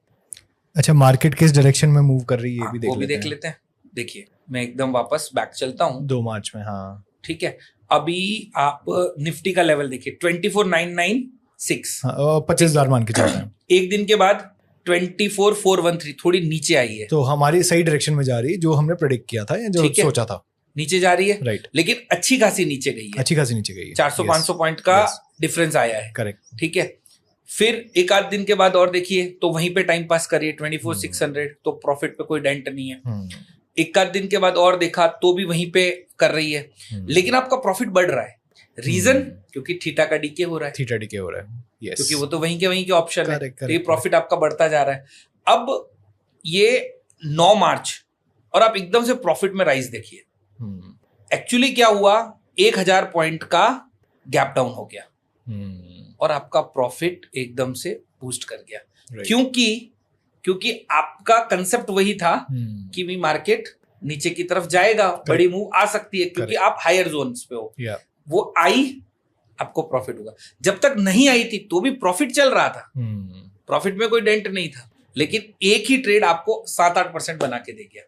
अच्छा मार्केट किस डायरेक्शन में मूव कर रही है
वो भी देख लेते हैं। देखिए मैं एकदम वापस बैक चलता हूँ
2 मार्च में। हाँ
ठीक है, अभी आप निफ्टी का लेवल देखिए 24,996,
25,000 मान के चल रहे हैं।
एक दिन के बाद 24,413 थोड़ी नीचे आई है,
तो हमारी सही डायरेक्शन में जा रही है, जो हमने प्रेडिक्ट किया था या जो सोचा था।
नीचे जा रही है,
राइट,
लेकिन अच्छी खासी नीचे गई है,
अच्छी खासी नीचे गई है।
400-500 पॉइंट का डिफरेंस आया है।
करेक्ट,
ठीक है। फिर एक आध दिन के बाद और देखिए तो वहीं पे टाइम पास करिए 24,600, तो प्रॉफिट पे कोई डेंट नहीं है। एक आध दिन के बाद और देखा तो भी वहीं पे कर रही है, लेकिन आपका प्रॉफिट बढ़ रहा है। रीजन क्योंकि थीटा का डीके हो रहा है,
yes.
क्योंकि वो तो वहीं के ऑप्शन है, तो ये प्रॉफिट आपका बढ़ता जा रहा है। अब ये 9 मार्च और आप एकदम से प्रॉफिट में राइज देखिए। एक्चुअली क्या हुआ, 1000 पॉइंट का गैप डाउन हो गया और आपका प्रॉफिट एकदम से बूस्ट कर गया। क्योंकि आपका कंसेप्ट वही था कि भी मार्केट नीचे की तरफ जाएगा, बड़ी मूव आ सकती है, क्योंकि आप हायर जोन्स पे हो। वो आई, आपको प्रॉफिट हुआ। जब तक नहीं आई थी तो भी प्रॉफिट चल रहा था, प्रॉफिट में कोई डेंट नहीं था, लेकिन एक ही ट्रेड आपको 7-8% बना के दे गया।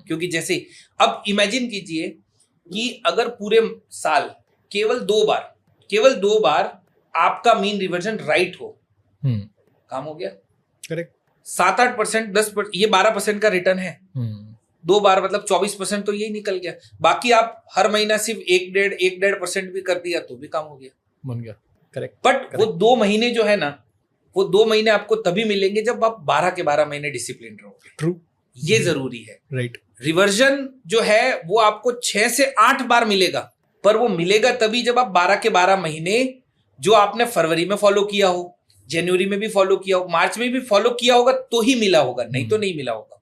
क्योंकि जैसे अब इमेजिन कीजिए कि अगर पूरे साल केवल 2 बार आपका मीन रिवर्जन राइट हो, काम हो गया। करेक्ट। 7-8%, 10%, ये 12% का रिटर्न है। 2 बार मतलब 24% तो यही निकल गया। बाकी आप हर महीना सिर्फ 1.5% भी कर दिया तो भी काम हो गया, बन गया। करेक्ट। बट वो 2 महीने जो है ना, वो 2 महीने आपको तभी मिलेंगे जब आप 12 के 12 महीने डिसिप्लिन रहोगे। ट्रू, ये जरूरी है। राइट। रिवर्जन जो है वो आपको 6 से 8 बार मिलेगा, पर वो मिलेगा तभी जब आप 12 के 12 महीने जो आपने फरवरी में फॉलो किया हो, जनवरी में भी फॉलो किया हो, मार्च में भी फॉलो किया होगा तो ही मिला होगा, नहीं तो नहीं मिला होगा।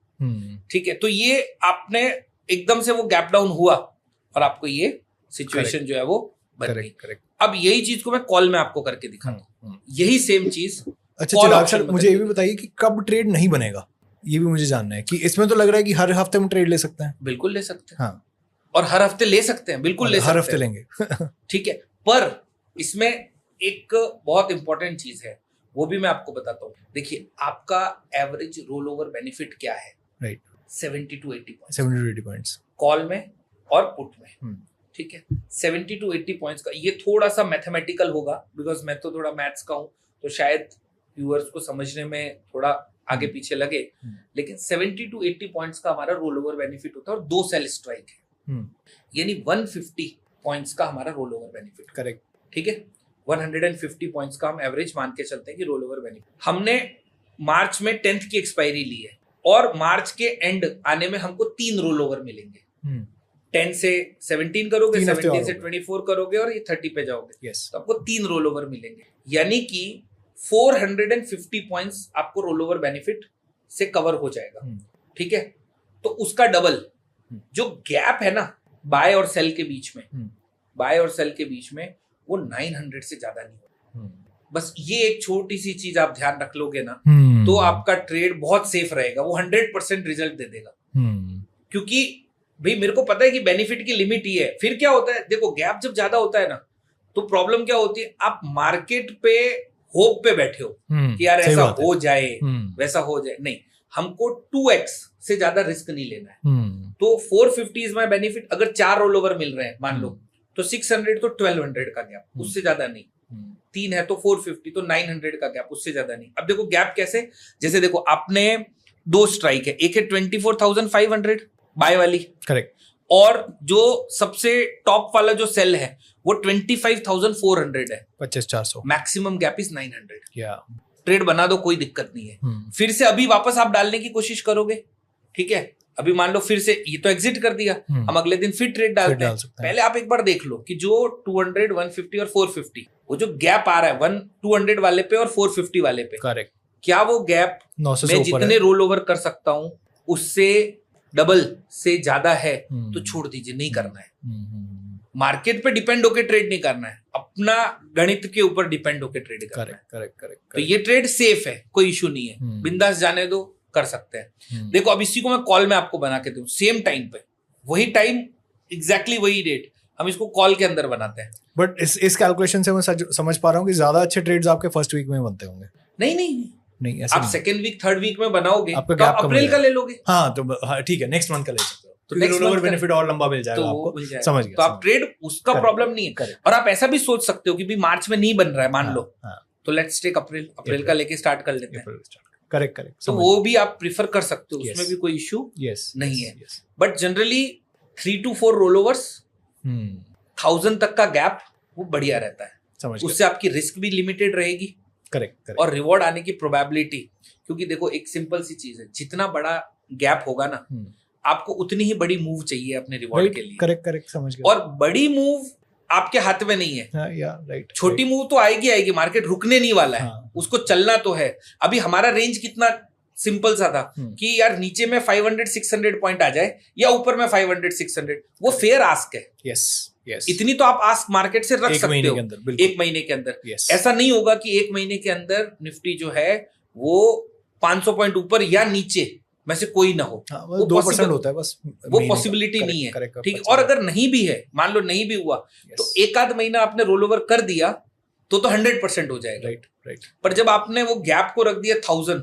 ठीक है, तो ये आपने एकदम से वो गैप डाउन हुआ और आपको ये सिचुएशन जो है वो बन गई। करेक्ट। अब यही चीज को मैं कॉल में आपको करके दिखाता हूँ, यही सेम चीज।
अच्छा चिराग सर, मुझे ये भी बताइए कि कब ट्रेड नहीं बनेगा, ये भी मुझे जानना है। कि इसमें तो लग रहा है कि हर हफ्ते हम ट्रेड ले सकते हैं।
बिल्कुल ले सकते हैं। हाँ, और हर हफ्ते ले सकते हैं, बिल्कुल ले सकते हैं, हर हफ्ते लेंगे। ठीक है, पर इसमें एक बहुत इंपॉर्टेंट चीज है, वो भी मैं आपको बताता हूँ। देखिए आपका एवरेज रोल ओवर बेनिफिट क्या है? राइट, 70 to 80 पॉइंट्स कॉल में और पुट में। ठीक है, 70 to 80 पॉइंट्स का ये थोड़ा सा मैथमेटिकल होगा, बिकॉज मैं तो थोड़ा मैथ्स का हूँ, तो शायद व्यूअर्स को समझने में थोड़ा आगे पीछे लगे, लेकिन 70 to 80 पॉइंट्स का हमारा रोल ओवर बेनिफिट होता है और 2 सेल स्ट्राइक है, यानी 150 पॉइंट्स का हमारा रोल ओवर बेनिफिट। करेक्ट। ठीक है, 150 पॉइंट्स का हम एवरेज मान के चलते हैं कि रोल ओवर बेनिफिट। हमने मार्च में 10th की एक्सपायरी ली है और मार्च के एंड आने में हमको 3 रोल ओवर मिलेंगे। 10 से 17 करोगे, 17 से 24 करोगे और ये 30 पे जाओगे। तो आपको 3 रोल ओवर मिलेंगे, यानी कि 450 पॉइंट्स आपको रोल ओवर बेनिफिट से कवर हो जाएगा। ठीक है, तो उसका डबल जो गैप है ना बाय और सेल के बीच में, बाय और सेल के बीच में, वो 900 से ज्यादा नहीं होगा। बस ये एक छोटी सी चीज आप ध्यान रख लोगे ना, तो आपका ट्रेड बहुत सेफ रहेगा, वो 100% रिजल्ट दे देगा। क्योंकि भाई मेरे को पता है कि बेनिफिट की लिमिट ही है। फिर क्या होता है, देखो गैप जब ज्यादा होता है ना, तो प्रॉब्लम क्या होती है, आप मार्केट पे होप पे बैठे हो कि यार ऐसा हो जाए, वैसा हो जाए। नहीं, हमको 2x से ज्यादा रिस्क नहीं लेना है। तो 450 इज माय बेनिफिट। अगर 4 रोल ओवर मिल रहे हैं मान लो, तो 600 तो 1200 का गैप, उससे ज्यादा नहीं। 3 है तो 450, तो 900 का गैप, उससे ज्यादा नहीं। अब देखो गैप कैसे, जैसे देखो आपने 2 स्ट्राइक है, एक है 24,500 बाय वाली,
करेक्ट,
और जो सबसे टॉप वाला जो सेल है वो 25,400 है,
25,400,
मैक्सिमम गैप इज 900।
या
ट्रेड बना दो, कोई दिक्कत नहीं है। फिर से अभी वापस आप डालने की कोशिश करोगे, ठीक है, अभी मान लो फिर से ये तो एग्जिट कर दिया, हम अगले दिन फिर ट्रेड डालते हैं। पहले आप एक बार देख लो कि जो 200, 150 और 450 वो जो गैप आ रहा है 200 वाले पे और 450 वाले पे,
करेक्ट,
क्या वो गैप मैं जितने रोल ओवर कर सकता हूं उससे डबल से ज्यादा है, तो छोड़ दीजिए, नहीं करना है। मार्केट पे डिपेंड होके ट्रेड नहीं करना है, अपना गणित के ऊपर डिपेंड होके ट्रेड करना है।
करेक्ट।
तो ये ट्रेड सेफ है, कोई इशू नहीं है, बिंदास जाने दो, कर सकते हैं। देखो अब इसी को मैं कॉल में आपको बना के दूं, सेम टाइम पे, वही टाइम, एग्जैक्टली वही डेट, हम इसको कॉल के अंदर बनाते हैं।
बट इस कैलकुलेशन से मैं समझ पा रहा हूँ कि ज्यादा अच्छे ट्रेड्स आपके फर्स्ट वीक में बनते होंगे। नहीं,
आप सेकंड वीक, थर्ड वीक में बनाओगे
आपका
तो आप अप्रैल का ले लोगे।
हाँ, तो ठीक है, नेक्स्ट मंथ का ले सकते हो, तो नेक्स्ट मंथ बेनिफिट और लंबा मिल जाएगा आपको, समझ गया।
तो आप ट्रेड, उसका प्रॉब्लम नहीं है। और आप ऐसा भी सोच सकते हो कि भी मार्च में नहीं बन रहा है, मान लो, तो लेट्स टेक अप्रैल का लेके स्टार्ट कर लेते हैं।
करेक्ट,
तो वो भी आप प्रीफर कर सकते हो, उसमें भी कोई इश्यू नहीं है। But generally 3 to 4 roll overs, 1000 तक का गैप, वो बढ़िया रहता है, उससे आपकी रिस्क भी लिमिटेड रहेगी,
करेक्ट,
और रिवॉर्ड आने की प्रोबेबिलिटी, क्योंकि देखो एक सिंपल सी चीज है, जितना बड़ा गैप होगा ना, आपको उतनी ही बड़ी मूव चाहिए अपने रिवॉर्ड के लिए।
करेक्ट, समझ गया।
और बड़ी मूव आपके हाथ में नहीं है,
राइट,
छोटी मूव तो आएगी, मार्केट रुकने नहीं वाला है, उसको चलना तो है। अभी हमारा रेंज कितना सिंपल सा था कि यार नीचे में 500-600 पॉइंट आ जाए या ऊपर में 500-600, वो फेयर आस्क है।
यस,
इतनी तो आप आस्क मार्केट से रख सकते हो एक महीने के अंदर। ऐसा नहीं होगा कि एक महीने के अंदर निफ्टी जो है वो 500 पॉइंट ऊपर या नीचे में से कोई ना हो, वो
2% होता है बस,
वो पॉसिबिलिटी नहीं है, ठीक है। और अगर नहीं भी है, मान लो नहीं भी हुआ, तो एक आध महीना आपने रोल ओवर कर दिया तो 100% हो जाएगा,
राइट।
पर जब आपने वो गैप को रख दिया 1000,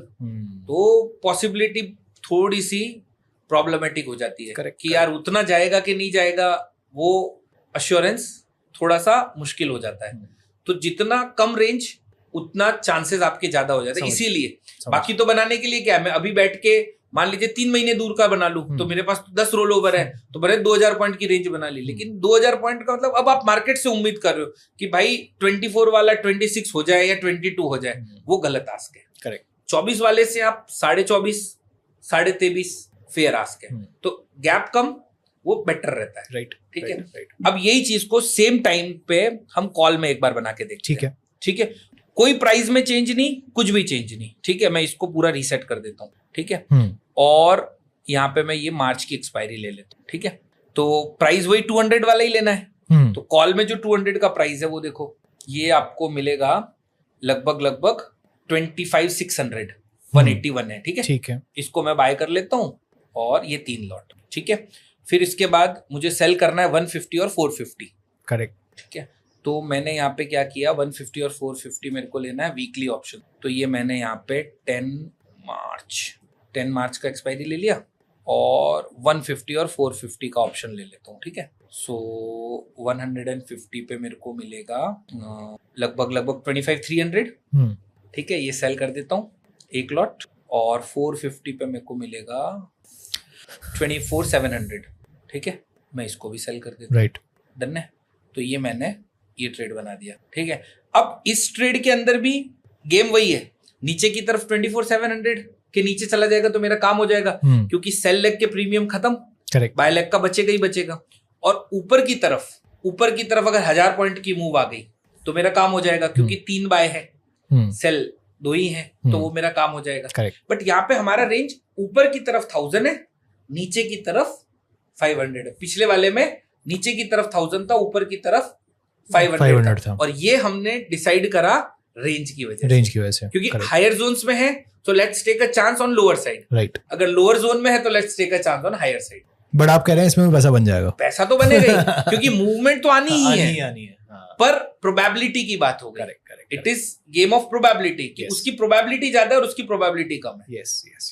तो पॉसिबिलिटी थोड़ी सी प्रॉब्लमेटिक हो जाती है कि यार उतना जाएगा कि नहीं जाएगा, वो अश्योरेंस थोड़ा सा मुश्किल हो जाता है। तो जितना कम रेंज उतना चांसेस आपके ज्यादा हो जाते हैं, इसीलिए। बाकी तो बनाने के लिए क्या है, मैं अभी बैठ के मान लीजिए 3 महीने दूर का बना लूं, तो मेरे पास 10 रोल ओवर है, तो मैंने 2000 पॉइंट की रेंज बना ली। लेकिन 2000 पॉइंट का मतलब अब आप मार्केट से उम्मीद कर रहे हो कि भाई 24 वाला 26 हो जाए या 22 हो जाए, वो गलत आस्क है।
करेक्ट।
24 वाले से आप 24.5, 23.5 फेयर आस्क है, तो गैप कम, वो बेटर रहता है,
राइट,
ठीक है। अब यही चीज को सेम टाइम पे हम कॉल में एक बार बना के देखते हैं, ठीक है। कोई प्राइस में चेंज नहीं, कुछ भी चेंज नहीं, ठीक है। मैं इसको पूरा रीसेट कर देता हूँ, ठीक है। और यहाँ पे मैं ये मार्च की एक्सपायरी ले लेता हूँ, ठीक है। तो प्राइस वही 200 वाला ही लेना है। तो कॉल में जो 200 का प्राइस है वो देखो, ये आपको मिलेगा लगभग 25,600, 181 है, ठीक है। इसको मैं बाय कर लेता हूँ, और ये 3 लॉट, ठीक है। फिर इसके बाद मुझे सेल करना है 150 और 450,
करेक्ट,
ठीक है। तो मैंने यहाँ पे क्या किया, 150 और 450 मेरे को लेना है वीकली ऑप्शन, तो ये मैंने यहाँ पे 10 मार्च का एक्सपायरी ले लिया, और 150 और 450 का ऑप्शन ले लेता हूँ, ठीक है। सो 150 पे मेरे को मिलेगा लगभग 25,300, ठीक है। ये सेल कर देता हूँ एक लॉट, और 450 पे मेरे को मिलेगा 24,700, ठीक है। मैं इसको भी सेल कर देता हूँ,
राइट,
डन है। तो ये मैंने ये ट्रेड बना दिया, ठीक है। अब इस ट्रेड के अंदर भी गेम वही है, नीचे की तरफ 24,700 के नीचे चला जाएगा तो मेरा काम हो जाएगा, क्योंकि सेल लेग के प्रीमियम खत्म,
करेक्ट,
बाय लेग का बचेगा ही बचेगा। और ऊपर की तरफ अगर 1000 पॉइंट की मूव आ गई तो मेरा काम हो जाएगा, क्योंकि 3 बाय है, सेल 2 ही है, तो वो मेरा काम हो जाएगा,
करेक्ट।
बट यहाँ पे हमारा रेंज ऊपर की तरफ 1000 है, नीचे की तरफ 500 है। पिछले वाले में नीचे की तरफ 1000 था, ऊपर की तरफ 500 था, और ये हमने डिसाइड करा रेंज की वजह से, क्योंकि हायर जोन्स में है तो let's take a chance on lower side,
right.
अगर लोअर जोन में है तो let's take a chance on higher side.
But आप कह रहे हैं इसमें भी पैसा बन जाएगा? पैसा
तो बनेगा ही, क्योंकि मूवमेंट तो आनी ही है,
हाँ।
पर प्रोबेबिलिटी की बात हो गई। Correct. It is game of probability, उसकी प्रोबेबिलिटी ज्यादा है और उसकी प्रोबेबिलिटी कम है।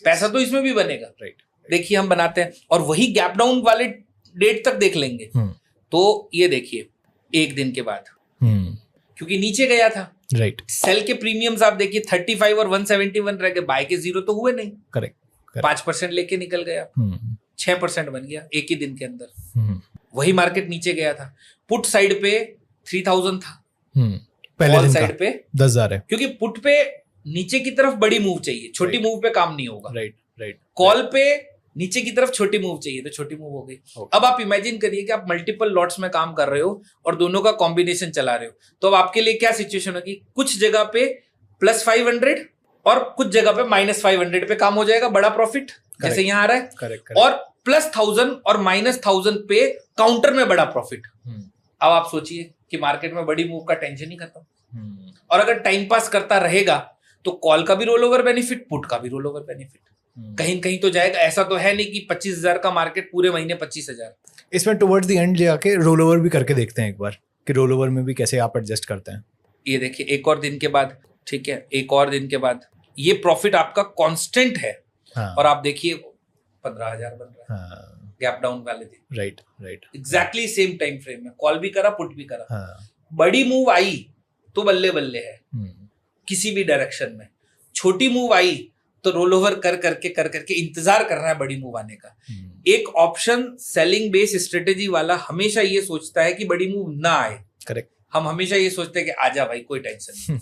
पैसा तो इसमें भी बनेगा, राइट। देखिए हम बनाते हैं, और वही गैप डाउन वाले डेट तक देख लेंगे। तो ये देखिए एक दिन के बाद क्योंकि नीचे गया था।
राइट।
सेल के प्रीमियम्स आप देखिए 35 और 171 रह गए, बाय के 0 तो हुए नहीं।
करेक्ट।
5% लेके निकल गया, 6% बन गया एक ही दिन के अंदर। वही मार्केट नीचे गया था, पुट साइड पे 3000 था,
पहले
साइड पे
10,000 है,
क्योंकि पुट पे नीचे की तरफ बड़ी मूव चाहिए, छोटी मूव पे काम नहीं होगा।
राइट।
कॉल पे नीचे की तरफ छोटी मूव चाहिए, तो छोटी मूव हो गई। अब आप इमेजिन करिए कि आप मल्टीपल लॉट्स में काम कर रहे हो और दोनों का कॉम्बिनेशन चला रहे हो, तो अब आपके लिए क्या सिचुएशन होगी, कुछ जगह पे +500 और कुछ जगह पे -500 पे काम हो जाएगा, बड़ा प्रॉफिट जैसे यहाँ आ रहा है।
करेक्ट।
और +1000 और -1000 पे काउंटर में बड़ा प्रॉफिट। अब आप सोचिए कि मार्केट में बड़ी मूव का टेंशन ही खत्म। और अगर टाइम पास करता रहेगा तो कॉल का भी रोल ओवर बेनिफिट, पुट का भी रोल ओवर बेनिफिट, कहीं कहीं तो जाएगा। ऐसा तो है नहीं कि 25,000 का मार्केट पूरे महीने 25,000।
इसमें टुवर्ड्स द एंड जाके रोल ओवर भी करके देखते हैं एक बार कि रोल ओवर में भी कैसे आप एडजस्ट करते हैं।
ये देखिए एक और दिन के बाद, ठीक है, एक और दिन के बाद ये प्रॉफिट आपका कांस्टेंट है। और आप देखिए 15,000 बन रहा है गैप डाउन वाले दिन। Right. Exactly same time frame में कॉल भी करा, पुट भी करा। बड़ी मूव आई तो बल्ले बल्ले है किसी भी डायरेक्शन में, छोटी मूव आई तो रोल ओवर कर करके इंतजार करना है बड़ी मूव आने का। एक ऑप्शन सेलिंग बेस स्ट्रेटेजी वाला हमेशा ये सोचता है कि बड़ी मूव ना आए।
करेक्ट।
हम हमेशा ये सोचते हैं कि आजा भाई कोई टेंशन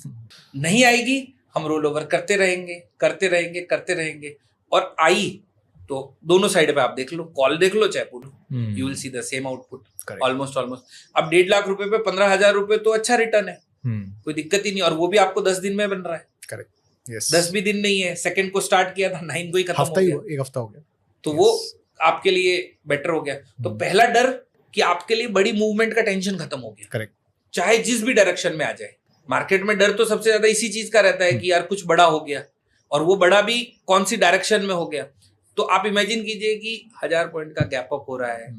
नहीं आएगी, हम रोल ओवर करते रहेंगे और आई तो दोनों साइड पे आप देख लो, कॉल देख लो चाहे put, you will see the same output almost. अब 1.5 लाख रुपए पे 15,000 रुपए तो अच्छा रिटर्न है, कोई दिक्कत ही नहीं। और वो भी आपको 10 दिन में बन रहा है।
करेक्ट। Yes.
10 भी दिन नहीं है, सेकंड को स्टार्ट किया था 9 को ही खत्म हो गया,
एक हफ्ता हो गया,
तो वो आपके लिए बेटर हो गया। तो पहला डर कि आपके लिए बड़ी मूवमेंट का टेंशन खत्म हो गया।
करेक्ट।
चाहे जिस भी डायरेक्शन में आ जाए, मार्केट में डर तो सबसे ज्यादा इसी चीज का रहता है कि यार कुछ बड़ा हो गया, और वो बड़ा भी कौन सी डायरेक्शन में हो गया। तो आप इमेजिन कीजिए कि 1000 पॉइंट का गैप अप हो रहा है,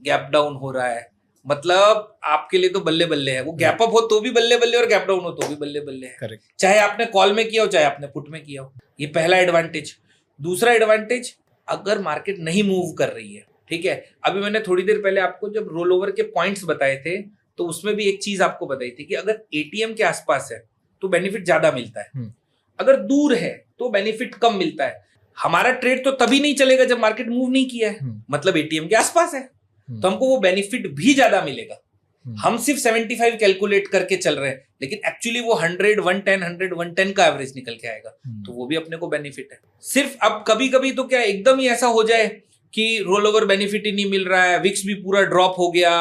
गैप डाउन हो रहा है, मतलब आपके लिए तो बल्ले बल्ले है। वो गैप अप हो तो भी बल्ले बल्ले और गैप डाउन हो तो भी बल्ले बल्ले है।
करेक्ट।
चाहे आपने कॉल में किया हो चाहे आपने पुट में किया हो, ये पहला एडवांटेज। दूसरा एडवांटेज, अगर मार्केट नहीं मूव कर रही है, ठीक है, अभी मैंने थोड़ी देर पहले आपको जब रोल ओवर के पॉइंट्स बताए थे तो उसमें भी एक चीज आपको बताई थी कि अगर एटीएम के आसपास है तो बेनिफिट ज्यादा मिलता है, अगर दूर है तो बेनिफिट कम मिलता है। हमारा ट्रेड तो तभी नहीं चलेगा जब मार्केट मूव नहीं किया है, मतलब एटीएम के आसपास है, तो हमको वो बेनिफिट भी ज्यादा मिलेगा। हम सिर्फ 75 कैलकुलेट करके चल रहे हैं, लेकिन एक्चुअली वो 100, 110 का एवरेज निकल के आएगा, तो वो भी अपने को बेनिफिट है। सिर्फ अब कभी कभी तो क्या एकदम ही ऐसा हो जाए कि रोल ओवर बेनिफिट ही नहीं मिल रहा है, विक्स भी पूरा ड्रॉप हो गया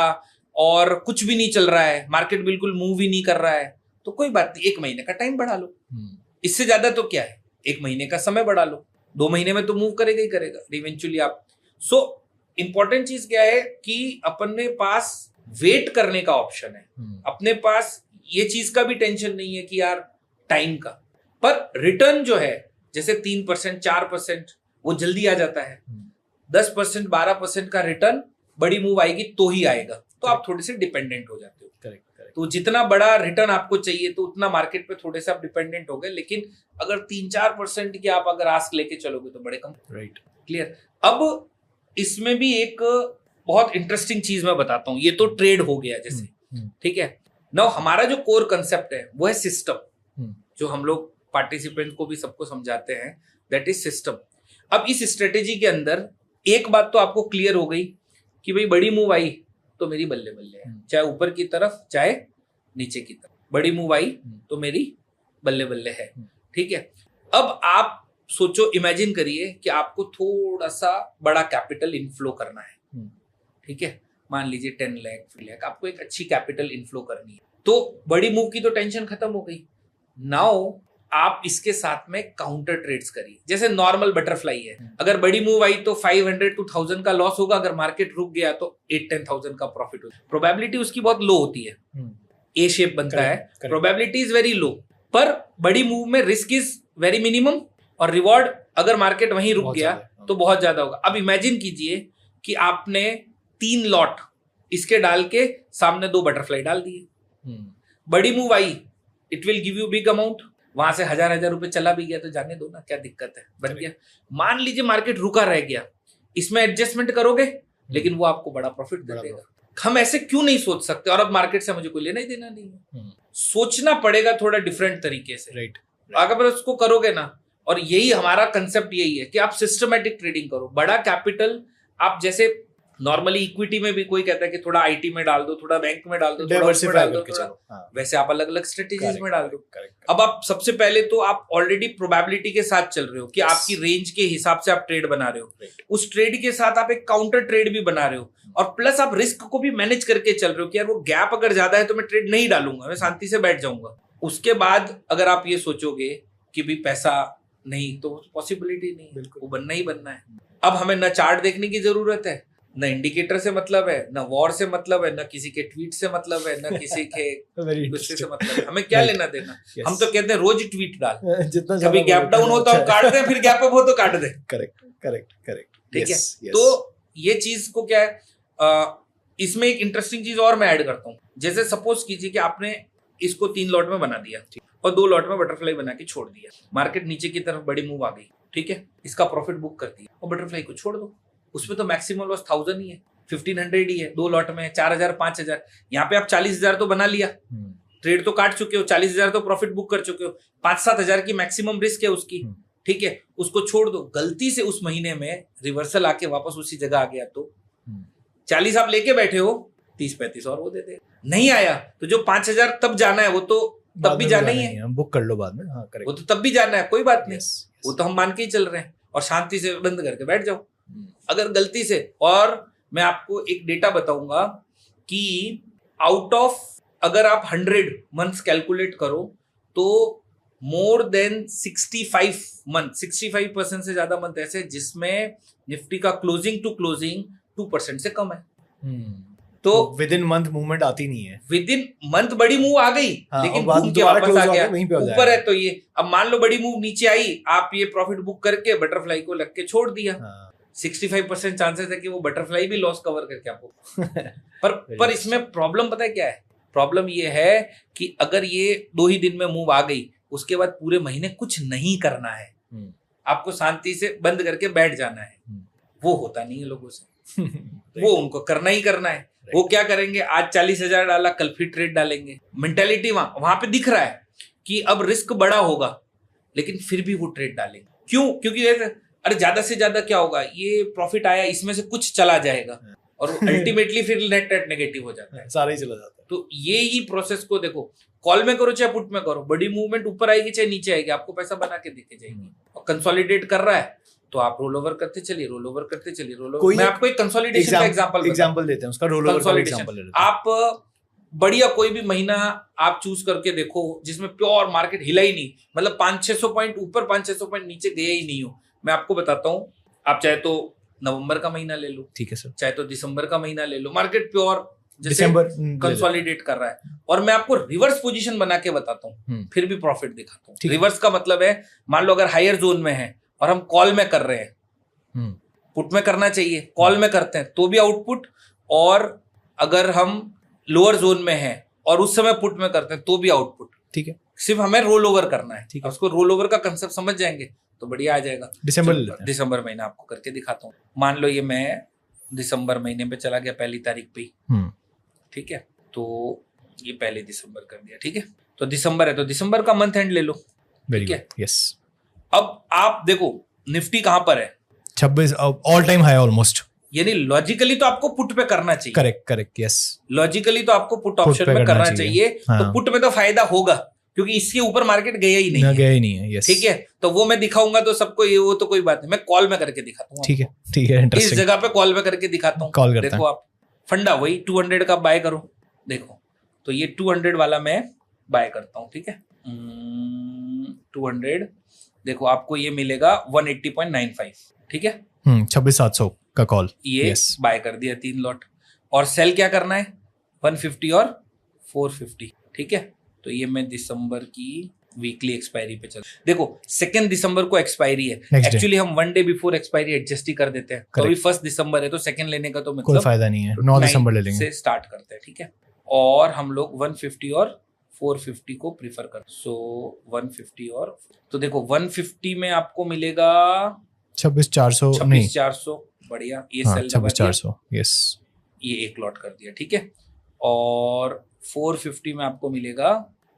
और कुछ भी नहीं चल रहा है, मार्केट बिल्कुल मूव ही नहीं कर रहा है, तो कोई बात नहीं, 1 महीने का टाइम बढ़ा लो। इससे ज्यादा तो क्या है, 1 महीने का समय बढ़ा लो, 2 महीने में तो मूव करेगा ही करेगा इवेंचुअली आप। सो इंपॉर्टेंट चीज क्या है कि अपने पास वेट करने का ऑप्शन है, अपने पास ये चीज का भी टेंशन नहीं है कि यार टाइम का, पर रिटर्न जो है जैसे 3%, 4% वो जल्दी आ जाता है। 10%, 12% का रिटर्न बड़ी मूव आएगी तो ही आएगा, तो आप थोड़े से डिपेंडेंट हो जाते हो।
करेक्ट।
तो जितना बड़ा रिटर्न आपको चाहिए तो उतना मार्केट पे थोड़े से आप डिपेंडेंट हो गए, लेकिन अगर 3-4% की आप अगर आस्क लेके चलोगे तो बड़े कम।
राइट।
क्लियर। अब इसमें भी एक बहुत इंटरेस्टिंग चीज मैं बताता हूँ, ये तो ट्रेड हो गया जैसे, ठीक है। नाउ हमारा जो कोर कंसेप्ट है वो है सिस्टम, जो हम लोग पार्टिसिपेंट को भी सबको समझाते हैं, दैट इज सिस्टम। अब इस स्ट्रेटेजी के अंदर एक बात तो आपको क्लियर हो गई कि भाई बड़ी मूव आई तो मेरी बल्ले बल्ले है, चाहे ऊपर की तरफ चाहे नीचे की तरफ, बड़ी मूव आई तो मेरी बल्ले बल्ले है, ठीक है। अब आप सोचो, इमेजिन करिए कि आपको थोड़ा सा बड़ा कैपिटल इनफ्लो करना है, ठीक है, मान लीजिए 10 लाख 3 लाख, आपको एक अच्छी कैपिटल इनफ्लो करनी है, तो बड़ी मूव की तो टेंशन खत्म हो गई। नाउ आप इसके साथ में काउंटर ट्रेड्स करिए, जैसे नॉर्मल बटरफ्लाई है, अगर बड़ी मूव आई तो 500 to 1000 का लॉस होगा, अगर मार्केट रुक गया तो 8-10,000 का प्रॉफिट होगा। प्रोबेबिलिटी उसकी बहुत लो होती है, ए शेप बनता है, प्रोबेबिलिटी इज वेरी लो, पर बड़ी मूव में रिस्क इज वेरी मिनिमम और रिवॉर्ड अगर मार्केट वहीं रुक गया तो बहुत ज्यादा होगा। अब इमेजिन कीजिए कि आपने 3 लॉट इसके डाल के सामने 2 बटरफ्लाई डाल दिए, बड़ी move I, it will give you big amount, वहां से 1000 रुपए चला भी गया तो जाने दो ना, क्या दिक्कत है, बन गया। मान लीजिए मार्केट रुका रह गया, इसमें एडजस्टमेंट करोगे लेकिन वो आपको बड़ा प्रॉफिट दे देगा, हम ऐसे क्यों नहीं सोच सकते, और अब मार्केट से मुझे कोई लेना ही देना नहीं है। सोचना पड़ेगा थोड़ा डिफरेंट तरीके से,
राइट।
अगर उसको करोगे ना, और यही हमारा कंसेप्ट यही है कि आप सिस्टमेटिक ट्रेडिंग करो। बड़ा कैपिटल आप जैसे नॉर्मली इक्विटी में भी कोई कहता है कि थोड़ा आईटी में डाल दो, थोड़ा बैंक में डाल दो, थोड़ा उसमें डाल दो, थोड़ा वैसे आप अलग अलग स्ट्रेटेजीज में डाल दो। अब आप सबसे पहले तो आप ऑलरेडी प्रोबेबिलिटी के साथ चल रहे हो कि आपकी रेंज के हिसाब से आप ट्रेड बना रहे हो, उस ट्रेड के साथ आप एक काउंटर ट्रेड भी बना रहे हो, और प्लस आप रिस्क को भी मैनेज करके चल रहे हो कि यार वो गैप अगर ज्यादा है तो मैं ट्रेड नहीं डालूंगा, मैं शांति से बैठ जाऊंगा। उसके बाद अगर आप ये सोचोगे कि भी पैसा नहीं, तो पॉसिबिलिटी नहीं, वो बनना ही बनना है। अब हमें न चार्ट देखने की जरूरत है, न इंडिकेटर से मतलब है, न वॉर से मतलब है, न किसी के ट्वीट से मतलब है, न किसी के गुस्से से मतलब है। हमें क्या लेना देना? हम तो कहते हैं रोज ट्वीट डाल, कभी गैप डाउन हो तो हम काट दें, फिर गैप अप हो तो काट दें।
करेक्ट।
ठीक है, तो ये चीज को क्या है, इसमें एक इंटरेस्टिंग चीज और मैं ऐड करता हूँ। जैसे सपोज कीजिए कि आपने इसको 3 लॉट में बना दिया और 2 लॉट में बटरफ्लाई बना के छोड़ दिया, मार्केट नीचे की तरफ बड़ी मूव आ गई, ठीक है, इसका प्रॉफिट बुक कर दिया और बटरफ्लाई को छोड़ दो, उसमें तो मैक्सिमम लॉस 1000 ही है, 1500 ही है, 2 लॉट में 4000 5000, यहाँ पे आप 40000 तो बना लिया, ट्रेड तो काट चुके हो, 40000 तो प्रॉफिट बुक कर चुके हो, 5-7 हजार की मैक्सिमम रिस्क है उसकी, ठीक है, उसको छोड़ दो। गलती से उस महीने में रिवर्सल आके वापस उसी जगह आ गया तो 40 आप लेके बैठे हो, 30-35 और वो दे दे। नहीं आया तो जो 5000 तब जाना है वो तो तब भी जाना ही है,
बुक कर लो बाद में। हाँ, करेक्ट,
वो तो तब भी जाना है, कोई बात नहीं, वो तो हम मान के ही चल रहे हैं और शांति से बंद करके बैठ जाओ। अगर गलती से, और मैं आपको एक डेटा बताऊंगा कि आउट ऑफ अगर आप 100 मंथ्स कैलकुलेट करो तो मोर देन 65 मंथ, 65% से ज्यादा मंथ ऐसे जिसमें निफ्टी का क्लोजिंग टू क्लोजिंग 2% से कम है। तो
विद इन मंथ मूवमेंट आती नहीं है,
विद इन मंथ बड़ी मूव आ गई, लेकिन घूम के वापस आ गया ऊपर है। तो ये अब मान लो बड़ी मूव नीचे आई, आप ये प्रॉफिट बुक करके बटरफ्लाई को लग के छोड़ दिया, 65% चांसेस है कि वो बटरफ्लाई भी लॉस कवर करके आपको पर इसमें प्रॉब्लम पता है क्या है? प्रॉब्लम ये है कि अगर ये 2 ही दिन में मूव आ गई, उसके बाद पूरे महीने कुछ नहीं करना है, आपको शांति से बंद करके बैठ जाना है। वो होता नहीं है लोगों से, वो उनको करना ही करना है। वो क्या करेंगे, आज 40,000 डाला, कल फिर ट्रेड डालेंगे। मेंटालिटी वहां पे दिख रहा है कि अब रिस्क बड़ा होगा, लेकिन फिर भी वो ट्रेड डालेंगे। क्यों? क्योंकि अरे ज्यादा से ज्यादा क्या होगा, ये प्रॉफिट आया, इसमें से कुछ चला जाएगा और अल्टीमेटली फिर नेट नेगेटिव हो जाता है,
सारा ही चला जाता है।
तो ये ही प्रोसेस को देखो, कॉल में करो चाहे पुट में करो, बड़ी मूवमेंट ऊपर आएगी चाहे नीचे आएगी, आपको पैसा बना के देके जाएगी। और कंसोलिडेट कर रहा है तो आप रोल ओवर करते चलिए, रोल ओवर करते चलिए, रोल ओवर। मैं आपको एक कंसोलिडेशन का एग्जांपल देते हैं, उसका रोल ओवर का एग्जांपल ले लेते हैं। आप बढ़िया कोई भी महीना आप चूज करके देखो जिसमें प्योर मार्केट हिला ही नहीं, मतलब 500-600 पॉइंट ऊपर 500-600 पॉइंट नीचे गया ही नहीं हो। मैं आपको बताता हूँ, आप चाहे तो नवंबर का महीना ले लो, ठीक है सर, चाहे तो दिसंबर का महीना ले लो, मार्केट प्योर जैसे कंसोलिडेट कर रहा है। और मैं आपको रिवर्स पोजीशन बना के बताता हूँ, फिर भी प्रॉफिट दिखाता हूँ। रिवर्स का मतलब है, मान लो अगर हायर जोन में है और हम कॉल में कर रहे हैं, पुट में करना चाहिए, कॉल में करते हैं तो भी आउटपुट, और अगर हम लोअर जोन में हैं और उस समय पुट में करते हैं तो भी आउटपुट। ठीक है, सिर्फ हमें रोल ओवर करना है। ठीक है, उसको रोल ओवर का कंसेप्ट समझ जाएंगे तो बढ़िया आ जाएगा। दिसंबर महीना आपको करके दिखाता हूँ। मान लो ये मैं दिसंबर महीने पे चला गया 1 तारीख पे, ठीक है, तो ये 1 दिसंबर कर दिया, ठीक है, तो दिसंबर है तो दिसंबर का मंथ एंड ले लो, ठीक है।
यस,
अब आप देखो निफ्टी कहां पर है,
26 ऑल टाइम हाई ऑलमोस्ट,
यानी लॉजिकली तो आपको पुट पे करना चाहिए।
करेक्ट, यस,
लॉजिकली तो आपको पुट ऑप्शन में करना चाहिए। तो पुट में तो फायदा होगा क्योंकि इसके ऊपर मार्केट गया ही नहीं है। यस, ठीक है, तो वो मैं दिखाऊंगा तो सबको, ये वो तो कोई बात नहीं, मैं कॉल में करके दिखाता हूँ। ठीक है, इस जगह पे कॉल में करके दिखाता हूँ। देखो आप फंडा वही 200 का बाय करो, देखो तो ये 200 वाला मैं बाय करता हूँ, ठीक है, 200, देखो आपको ये मिलेगा 180.95, ठीक है,
26,700 का कॉल,
ये बाय कर दिया 3 लॉट। और सेल क्या करना है, 150 और 450, ठीक है, तो ये मैं दिसंबर की वीकली एक्सपायरी पे चल, देखो 2 दिसंबर को एक्सपायरी है, एक्चुअली हम 1 डे बिफोर एक्सपायरी एडजस्ट ही कर देते हैं। तो अभी 1 दिसंबर है तो 2 लेने का तो मतलब
कोई फायदा नहीं है, 9 दिसंबर ले लेंगे
से स्टार्ट करते हैं, ठीक है। और हम लोग 150 और 450 को प्रीफर कर, सो 150 और, तो देखो 150 में आपको मिलेगा
26,400,
26,400, बढ़िया, ये सेल
26,400, यस,
ये एक लॉट कर दिया, ठीक है। और 450 में आपको मिलेगा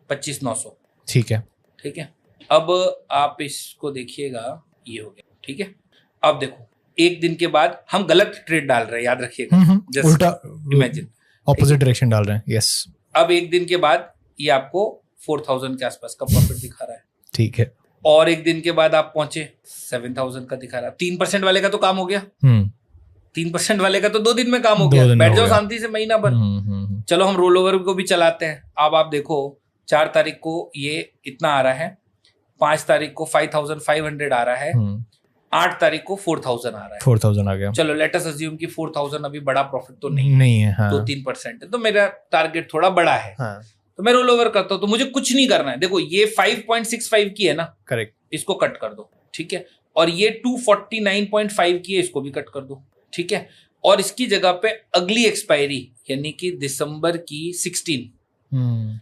25,900,
ठीक है।
ठीक है। अब आप इसको देखिएगा, ये हो गया, ठीक है। अब देखो एक दिन के बाद हम गलत ट्रेड डाल रहे हैं, याद रखिएगा,
उल्टा
इमेजिन
ऑपोजिट डायरेक्शन डाल रहे हैं, यस।
अब एक दिन के बाद ये आपको 4,000 के आसपास का प्रॉफिट दिखा रहा है,
ठीक है।
और एक दिन के बाद आप पहुंचे 7,000 का दिखा रहा है। 3% वाले का तो काम हो गया, 3% वाले का तो 2 दिन में काम हो गया, बैठ जाओ शांति से महीना भर। चलो हम रोल ओवर को भी चलाते हैं। अब आप देखो 4 तारीख को ये इतना आ रहा है, 5 तारीख को 5,500 आ रहा है, 8 तारीख को 4,000 आ रहा है,
4,000 आ गया।
चलो लेट अस अज्यूम कि 4,000 अभी बड़ा प्रॉफिट तो नहीं है,
हाँ।
2-3% है, तो मेरा टारगेट थोड़ा बड़ा है, हाँ। तो मैं रोल ओवर करता हूँ, तो मुझे कुछ नहीं करना है। देखो ये 5.65 की है ना,
करेक्ट,
इसको कट कर दो, ठीक है। और ये 249.5 की है, इसको भी कट कर दो, ठीक है। और इसकी जगह पे अगली एक्सपायरी यानी कि दिसंबर की 16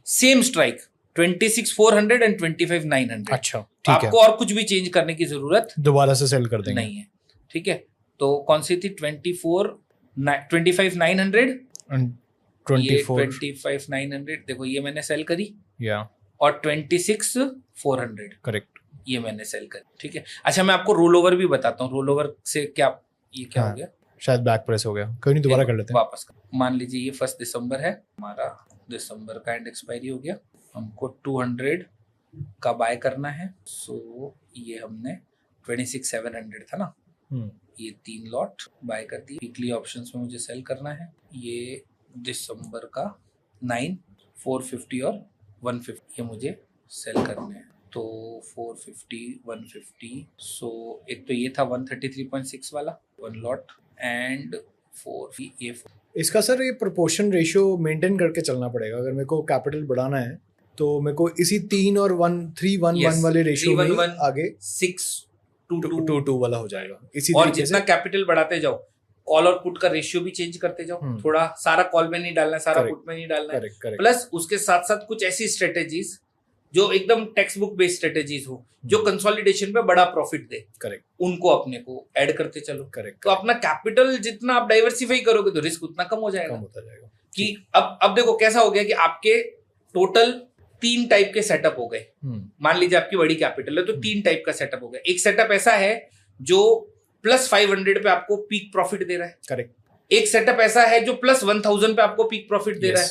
सेम स्ट्राइक 26,400 एंड 25,900।
अच्छा, ठीक है।
आपको और कुछ भी चेंज करने की जरूरत
दोबारा से सेल कर देंगे,
नहीं है, ठीक है। तो कौन सी थी 25,900 25,900, देखो ये मैंने सेल करी,
या
और 26,400
करेक्ट,
ये मैंने सेल करी, ठीक है। अच्छा मैं आपको रोल ओवर भी बताता हूँ, रोल ओवर से क्या ये क्या हो गया,
शायद बैक प्रेस हो गया, कोई नहीं, दोबारा कर लेते हैं
वापस। मान लीजिए ये 1 दिसंबर है, हमारा दिसंबर का एंड एक्सपायरी हो गया, हमको 200 का बाय करना है। सो ये हमने 26,700 था ना, ये 3 लॉट बाय कर दी। वीकली ऑप्शंस में मुझे सेल करना है, ये दिसंबर का 9, 450 और 150 ये मुझे सेल करने हैं। तो 450, 150, सो एक तो ये था 133.6 वाला 1 लॉट, एंड 4 ये।
इसका सर ये प्रोपोर्शन रेशियो मेंटेन करके चलना पड़ेगा, अगर मेरे को कैपिटल बढ़ाना है तो मेरे को इसी 3 और 1 3-1-1 वाले रेशियो में आगे 6-2-2 वाला हो जाएगा। इसी
और जितना कैपिटल बढ़ाते जाओ, कॉल और पुट का रेशियो भी चेंज करते जाओ, थोड़ा सारा कॉल में नहीं डालना है, सारा पुट में नहीं डालना है, प्लस उसके साथ साथ कुछ ऐसी स्ट्रेटेजीज जो एकदम टेक्स्ट बुक बेस्ड स्ट्रेटेजीज हो, जो कंसोलिडेशन पे बड़ा प्रॉफिट दे, करेक्ट, उनको अपने को ऐड करते चलो, करेक्ट। तो अपना कैपिटल जितना आप डाइवर्सिफाई करोगे तो रिस्क उतना कम होता जाएगा। कि अब देखो कैसा हो गया कि आपके टोटल 3 टाइप के सेटअप हो गए। मान लीजिए आपकी बड़ी कैपिटल है तो 3 टाइप का सेटअप हो गया। एक सेटअप ऐसा है जो +500 पे आपको पीक प्रॉफिट दे रहा है, करेक्ट। एक सेटअप ऐसा है जो +1000 पे आपको पीक प्रॉफिट दे रहा है,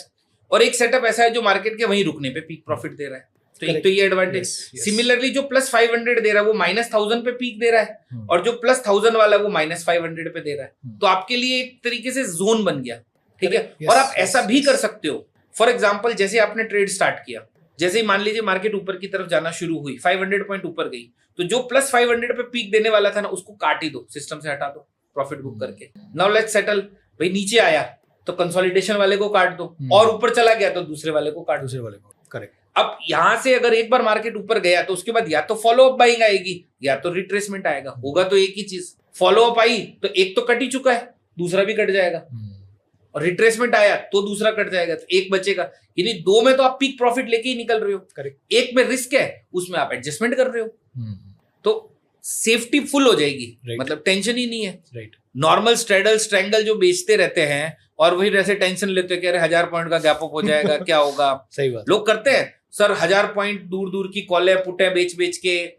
और एक सेटअप ऐसा है जो मार्केट के वहीं रुकने पे पीक प्रॉफिट दे रहा है। तो एक तो ये एडवांटेज। सिमिलरली जो +500 दे रहा है वो -1000 पे पीक दे रहा है, और जो +1000 वाला वो -500 पे दे रहा है। तो आपके लिए एक तरीके से जोन बन गया, ठीक है। और आप ऐसा भी कर सकते हो, फॉर एग्जाम्पल जैसे आपने ट्रेड स्टार्ट किया, जैसे ही मान लीजिए मार्केट ऊपर की तरफ जाना शुरू हुई, 500 पॉइंट ऊपर गई, तो जो +500 पे पीक देने वाला था ना उसको काट ही दो, सिस्टम से हटा दो प्रॉफिट बुक करके। नाउ लेट्स सेटल, भाई नीचे आया तो कंसोलिडेशन वाले को काट दो, और ऊपर चला गया तो दूसरे वाले को काट, दूसरे वाले को, करेक्ट। अब यहां से अगर एक बार मार्केट ऊपर गया तो उसके बाद या तो फॉलो अप बाइंग आएगी या तो रिट्रेसमेंट आएगा, होगा तो एक ही चीज। फॉलो अप आई तो एक तो कट ही चुका है, दूसरा भी कट जाएगा, और रिट्रेसमेंट आया तो दूसरा कट जाएगा, तो एक बचेगा। यानी 2 में तो आप पीक प्रॉफिट लेके ही निकल रहे हो, करेक्ट। एक में रिस्क है, उसमें आप एडजस्टमेंट कर रहे हो, तो सेफ्टी फुल हो जाएगी, मतलब टेंशन ही नहीं है, राइट। नॉर्मल स्ट्रेडल स्ट्रैंगल जो बेचते रहते हैं और वही ऐसे टेंशन लेते हैं कि अरे 1000 पॉइंट का गैप अप हो जाएगा क्या होगा। सही बात, लोग करते हैं सर 1000 पॉइंट दूर दूर की कॉलें पुटें बेच बेच के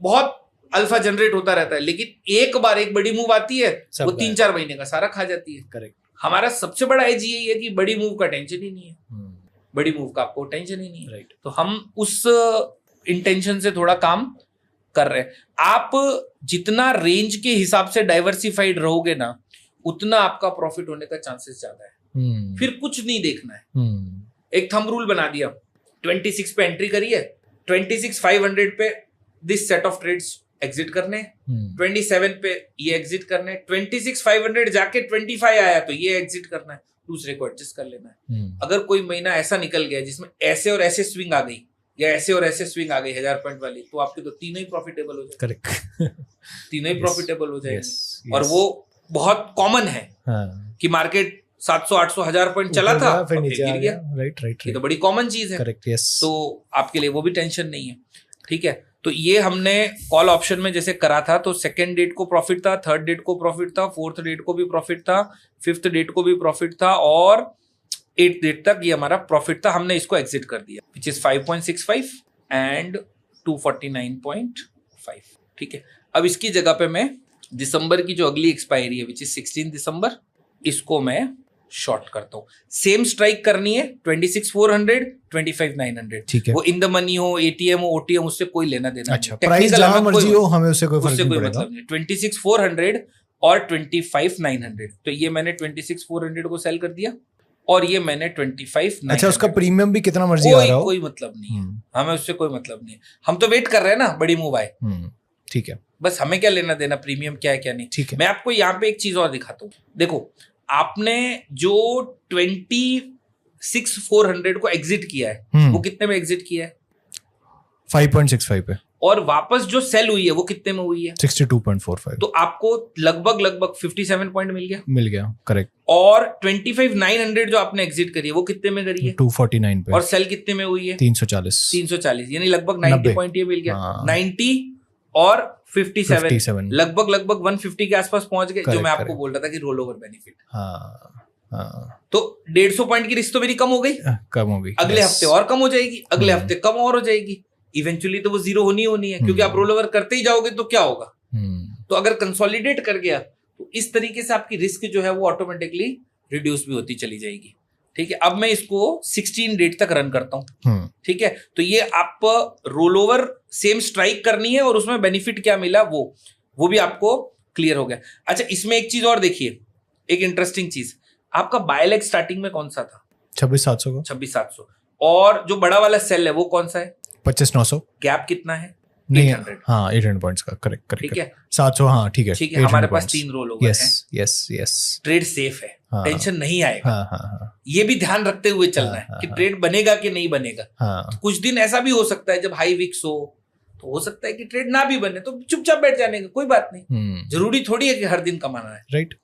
बहुत अल्फा जनरेट होता रहता है, लेकिन एक बार एक बड़ी मूव आती है वो 3-4 महीने का सारा खा जाती है, करेक्ट। हमारा सबसे बड़ा एज यही है कि बड़ी मूव का टेंशन ही नहीं है, बड़ी मूव का आपको टेंशन ही नहीं है, राइट। तो हम उस इंटेंशन से थोड़ा काम कर रहे हैं। आप जितना रेंज के हिसाब से डाइवर्सिफाइड रहोगे ना, उतना आपका प्रॉफिट होने का चांसेस ज्यादा है। फिर कुछ नहीं देखना है, एक थंब रूल बना दिया, 26 पे एंट्री करिए, 26,500 पे this set of trades exit करने, 27 पे ये एग्जिट करने, 26,500 जाके 25 आया तो ये एग्जिट करना है, दूसरे को एडजस्ट कर लेना है। अगर कोई महीना ऐसा निकल गया जिसमें ऐसे और ऐसे स्विंग आ गई या ऐसे और ऐसे स्विंग आ गई 1000 पॉइंट वाली, तो आपके तो तीनों ही प्रॉफिटेबल हो जाएंगे, करेक्ट। तीनों ही प्रॉफिटेबल हो जाएंगे। और वो बहुत कॉमन है कि मार्केट 700, 800, 1000 पॉइंट चला था फिर नीचे गिर गया, राइट। ये तो बड़ी कॉमन चीज है, करेक्ट, यस। तो आपके लिए वो भी टेंशन नहीं है, ठीक है। तो ये हमने कॉल ऑप्शन में जैसे करा था, तो सेकेंड डेट को प्रॉफिट था, थर्ड डेट को प्रॉफिट था, फोर्थ डेट को भी प्रॉफिट था, फिफ्थ डेट को भी प्रॉफिट था और 8th डेट तक ये हमारा प्रॉफिट था. हमने इसको एग्जिट कर दिया विच इज 5.65 एंड 249.5. ठीक है. अब इसकी जगह पे मैं दिसंबर की जो अगली एक्सपायरी है विच इज 16 दिसंबर, इसको मैं शॉर्ट करता हूँ. सेम स्ट्राइक करनी है 26,400 25,900.
ठीक है.
वो इन द मनी हो, एटीएम हो, ओटीएम, उससे कोई लेना देना.
अच्छा, प्राइस जहां मर्जी हो, हमें उससे कोई फर्क नहीं पड़ेगा.
मतलब नहीं. 26,400 और 25,900. तो ये मैंने 26,400 को सेल कर दिया और ये मैंने 25,900.
अच्छा, उसका प्रीमियम भी कितना मर्जी आ रहा हो,
कोई मतलब नहीं है. हमें उससे कोई मतलब नहीं है. हम तो वेट कर रहे हैं ना बड़ी मूव आए.
ठीक है.
बस हमें क्या लेना देना प्रीमियम क्या है क्या नहीं.
ठीक है.
मैं आपको यहाँ पे एक चीज और दिखाता हूँ. देखो, आपने जो 26,400 को एग्जिट किया है वो कितने में एग्जिट किया है?
5.65 पे. और
वापस जो सेल हुई है वो कितने में हुई है?
62.45.
तो आपको लगभग 57 पॉइंट मिल गया.
करेक्ट.
और 25,900 जो आपने एग्जिट करी है वो कितने में करी है?
249 पे.
और सेल कितने में हुई है?
340.
यानी लगभग 90 पॉइंट ये मिल गया. 90 और 57 लगभग 150 के आसपास पहुंच गए. जो मैं आपको बोल रहा था कि रोल ओवर बेनिफिट. तो 150 पॉइंट की रिस्क तो मेरी कम हो गई. अगले हफ्ते और कम हो जाएगी, अगले हफ्ते कम और हो जाएगी. इवेंचुअली तो वो जीरो होनी है क्योंकि आप रोल ओवर करते ही जाओगे तो क्या होगा. तो अगर कंसोलिडेट कर गया तो इस तरीके से आपकी रिस्क जो है वो ऑटोमेटिकली रिड्यूस भी होती चली जाएगी. ठीक है. अब मैं इसको 16 डेट तक रन करता हूं. ठीक है. तो ये आप रोल ओवर सेम स्ट्राइक करनी है और उसमें बेनिफिट क्या मिला वो भी आपको क्लियर हो गया. अच्छा, इसमें एक चीज और देखिए, एक इंटरेस्टिंग चीज. आपका बाय लेग स्टार्टिंग में कौन सा था? 26,700. और जो बड़ा वाला सेल है वो कौन सा है?
25,900.
गैप कितना है?
800. हाँ, 800 पॉइंट्स का. करेक्ट.
ठीक है.
700. हाँ, ठीक है.
हमारे पास 3 रोल ओवर हैं.
यस.
ट्रेड सेफ है. टेंशन नहीं आएगा. ये भी ध्यान रखते हुए चलना है कि ट्रेड बनेगा कि नहीं बनेगा. कुछ दिन ऐसा भी हो सकता है जब हाई विक्स हो सकता है कि ट्रेड ना भी बने तो चुपचाप बैठ जाने का कोई बात नहीं. जरूरी थोड़ी है कि हर दिन कमाना है.
राइट.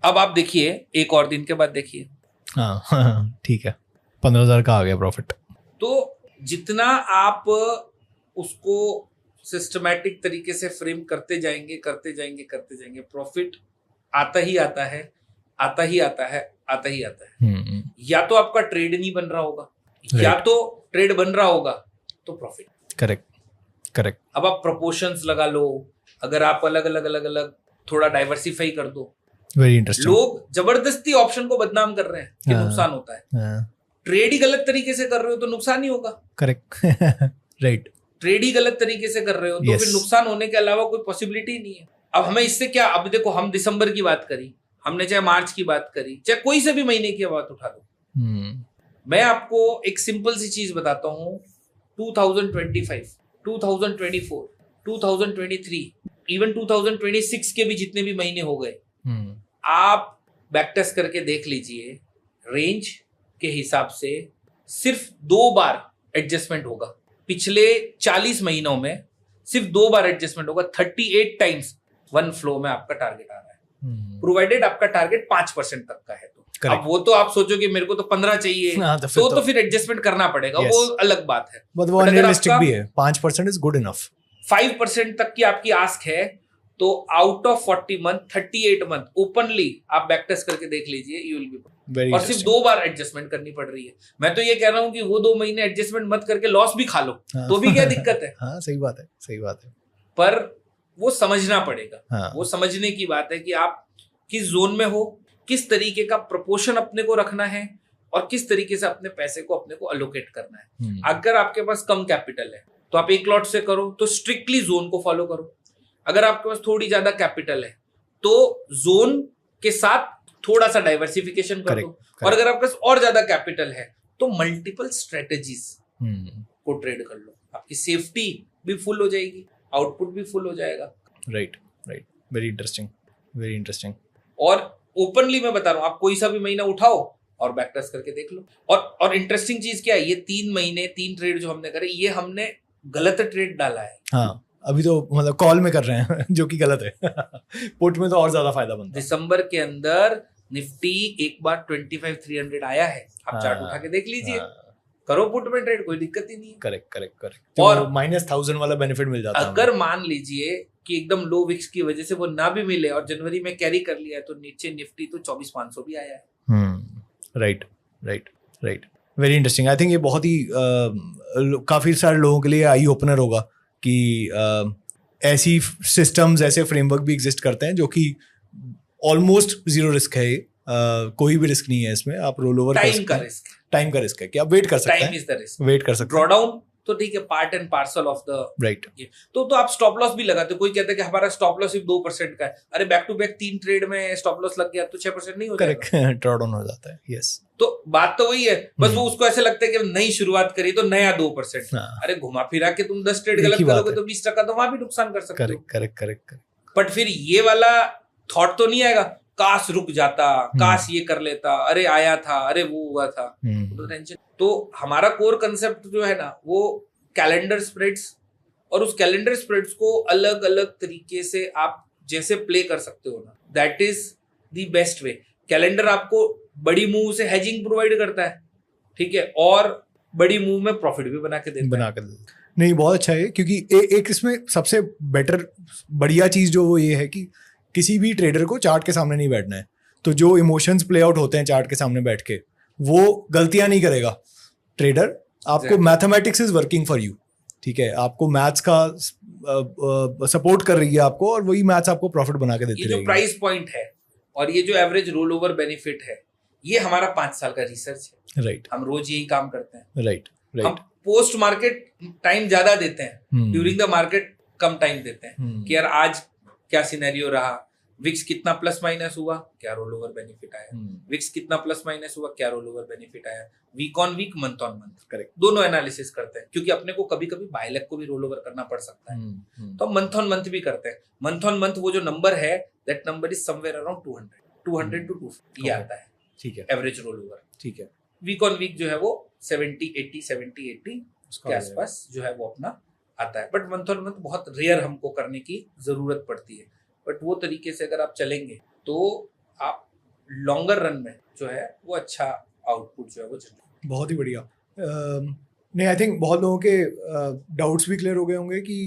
अब
आप देखिए एक और दिन के बाद देखिए.
हाँ, ठीक है. 15,000 का आ गया प्रॉफिट.
तो जितना आप उसको सिस्टमैटिक तरीके से फ्रेम करते जाएंगे प्रॉफिट आता ही आता है. या तो आपका ट्रेड नहीं बन रहा होगा, या तो ट्रेड बन रहा होगा तो प्रॉफिट.
करेक्ट.
अब आप प्रोपोर्शंस लगा लो. अगर आप अलग थोड़ा डाइवर्सिफाई कर दो.
Very interesting.
लोग जबरदस्ती ऑप्शन को बदनाम कर रहे हैं कि नुकसान होता है. ट्रेड ही गलत तरीके से कर रहे हो तो नुकसान ही होगा.
करेक्ट. राइट.
ट्रेड ही गलत तरीके से कर रहे हो तो फिर नुकसान होने के अलावा कोई पॉसिबिलिटी नहीं है. अब हमें इससे क्या, अब देखो हम दिसंबर की बात करी, हमने चाहे मार्च की बात करी, चाहे कोई से भी महीने की बात उठा दो. मैं आपको एक सिंपल सी चीज बताता हूँ. 2025, 2024, 2023, इवन 2026 के भी जितने भी महीने हो गए, आप बैक टेस्ट करके देख लीजिए. रेंज के हिसाब से सिर्फ 2 बार एडजस्टमेंट होगा. पिछले 40 महीनों में सिर्फ 2 बार एडजस्टमेंट होगा. 38 टाइम्स वन फ्लो में आपका टारगेट आ रहा है, प्रोवाइडेड आपका टारगेट 5% तक का है. तो अब वो तो आप सोचो कि मेरे को तो 15 चाहिए, तो फिर एडजस्टमेंट करना पड़ेगा. वो अलग बात है.
वो अनरियलिस्टिक भी है. 5% इज गुड इनफ.
5% तक की आपकी आस्क है तो out of 40 month 38 month openly आप बैक टेस्ट करके देख लीजिए, यू विल बी. और सिर्फ 2 बार एडजस्टमेंट करनी पड़ रही है. मैं तो ये कह रहा हूँ कि वो 2 महीने एडजस्टमेंट मत करके लॉस भी खा लो. तो भी क्या दिक्कत है.
हाँ, सही बात है.
पर वो समझना पड़ेगा. वो समझने की बात है कि आप किस जोन में हो, किस तरीके का प्रोपोर्शन अपने को रखना है और किस तरीके से अपने पैसे को अपने को अलोकेट करना है. अगर आपके पास कम कैपिटल है तो आप एक लॉट से करो, तो स्ट्रिक्टली जोन को फॉलो करो. अगर आपके पास थोड़ी ज्यादा कैपिटल है तो जोन के साथ थोड़ा सा डाइवर्सिफिकेशन कर दो. और अगर आपके पास और ज्यादा कैपिटल है तो मल्टीपल स्ट्रेटेजीज को ट्रेड कर लो. आपकी सेफ्टी भी फुल हो जाएगी, आउटपुट भी फुल हो जाएगा.
राइट. Very interesting.
और ओपनली मैं बता रहा हूँ, आप कोई सा भी महीना उठाओ और बैक टेस्ट करके देख लो. और इंटरेस्टिंग चीज क्या है, ये 3 महीने 3 ट्रेड जो हमने करे, ये हमने गलत ट्रेड डाला है.
हाँ, अभी तो मतलब कॉल में कर रहे हैं जो कि गलत है. पुट में तो और ज्यादा फायदा बनता है.
दिसंबर के अंदर निफ्टी एक बार 25,300 आया है. आप चार्ट उठा के देख लीजिए. करो पुट में ट्रेड, कोई दिक्कत ही नहीं है।
करेक्ट
और
तो -1000 वाला बेनिफिट मिल जाता है।
अगर मान लीजिए कि एकदम लो विक्स की वजह से वो ना भी मिले और जनवरी में कैरी कर लिया है, तो नीचे निफ्टी तो 24,500 भी आया है।
Right very interesting. I think ये बहुत ही काफ़ी सारे लोगों के लिए आई ओपनर होगा कि ऐसी सिस्टम्स, ऐसे फ्रेमवर्क भी एग्जिस्ट करते हैं जो कि ऑलमोस्ट जीरो रिस्क है। कोई भी रिस्क नहीं है इसमें, आप रोल ओवर
टाइम का रिस्क
है कि आप वेट कर सकते
time is the risk,
wait कर सकते हैं।
ड्रॉडाउन तो ठीक है, part and parcel of the
right.
तो आप स्टॉप लॉस भी लगाते हो। कोई कहता है कि हमारा स्टॉप लॉस सिर्फ 2% का है, अरे बैक टू बैक 3 ट्रेड में स्टॉप लॉस लग गया तो 6% नहीं हो जाएगा?
करेक्ट, ड्रॉडाउन हो जाता है। यस,
तो बात तो वही है, बस वो उसको ऐसे लगता है कि नई शुरुआत करी तो नया 2%। अरे घुमा फिरा के तुम 10 ट्रेड गलत करोगे तो 20% तो वहां भी नुकसान कर सकते हो।
करेक्ट।
बट फिर ये वाला थॉट तो नहीं आएगा, काश रुक जाता, काश ये कर लेता, अरे आया था, अरे वो हुआ था, तो टेंशन। तो हमारा कोर कंसेप्ट जो है ना, वो कैलेंडर स्प्रेड्स, और उस कैलेंडर स्प्रेड्स को अलग अलग तरीके से आप जैसे प्ले कर सकते हो ना, that is the best way. Calendar आपको बड़ी मूव से हेजिंग प्रोवाइड करता है, ठीक है, और बड़ी मूव में प्रॉफिट भी बना के देता है।
नहीं, बहुत अच्छा है, क्योंकि एक इसमें सबसे बेटर बढ़िया चीज जो वो ये है कि किसी भी ट्रेडर को चार्ट के सामने नहीं बैठना है। तो जो इमोशंस प्ले आउट होते हैं चार्ट के सामने बैठ के, वो गलतियां नहीं करेगा ट्रेडर। आपको mathematics is working for you, ठीक है, आपको मैथ्स का सपोर्ट कर रही है आपको, और वही मैथ्स आपको प्रॉफिट बना के देती
रहेगी। ये जो प्राइस पॉइंट है और ये जो एवरेज रोल ओवर बेनिफिट है, ये हमारा 5 साल का रिसर्च है।
राइट,
हम रोज यही काम करते हैं।
राइट।
हम पोस्ट मार्केट टाइम ज्यादा देते हैं, during the market come time देते हैं कि यार आज क्या सिनेरियो रहा, विक्स कितना प्लस माइनस हुआ, क्या रोल ओवर बेनिफिट आया, विक्स कितना प्लस माइनस हुआ, क्या रोल ओवर बेनिफिट आया, week on week, month on month, correct, दोनों एनालिसिस करते हैं, क्योंकि अपने को कभी कभी बायलैक को भी रोल ओवर करना पड़ सकता है, तो हम मंथ ऑन मंथ भी करते हैं। मंथ ऑन मंथ वो जो नंबर है, that number is somewhere around 200 to 250 ये आता है, ठीक है, एवरेज रोल ओवर, ठीक है। वीक ऑन वीक जो है वो 70-80 के आसपास जो है वो अपना आता है। बट मंथ ऑन मंथ बहुत रेयर हमको करने की जरूरत पड़ती है। बट वो तरीके से अगर आप चलेंगे तो आप लॉन्गर रन में जो है वो अच्छा आउटपुट जो है वो
बहुत ही बढ़िया। नहीं, आई थिंक बहुत लोगों के डाउट्स भी क्लियर हो गए होंगे कि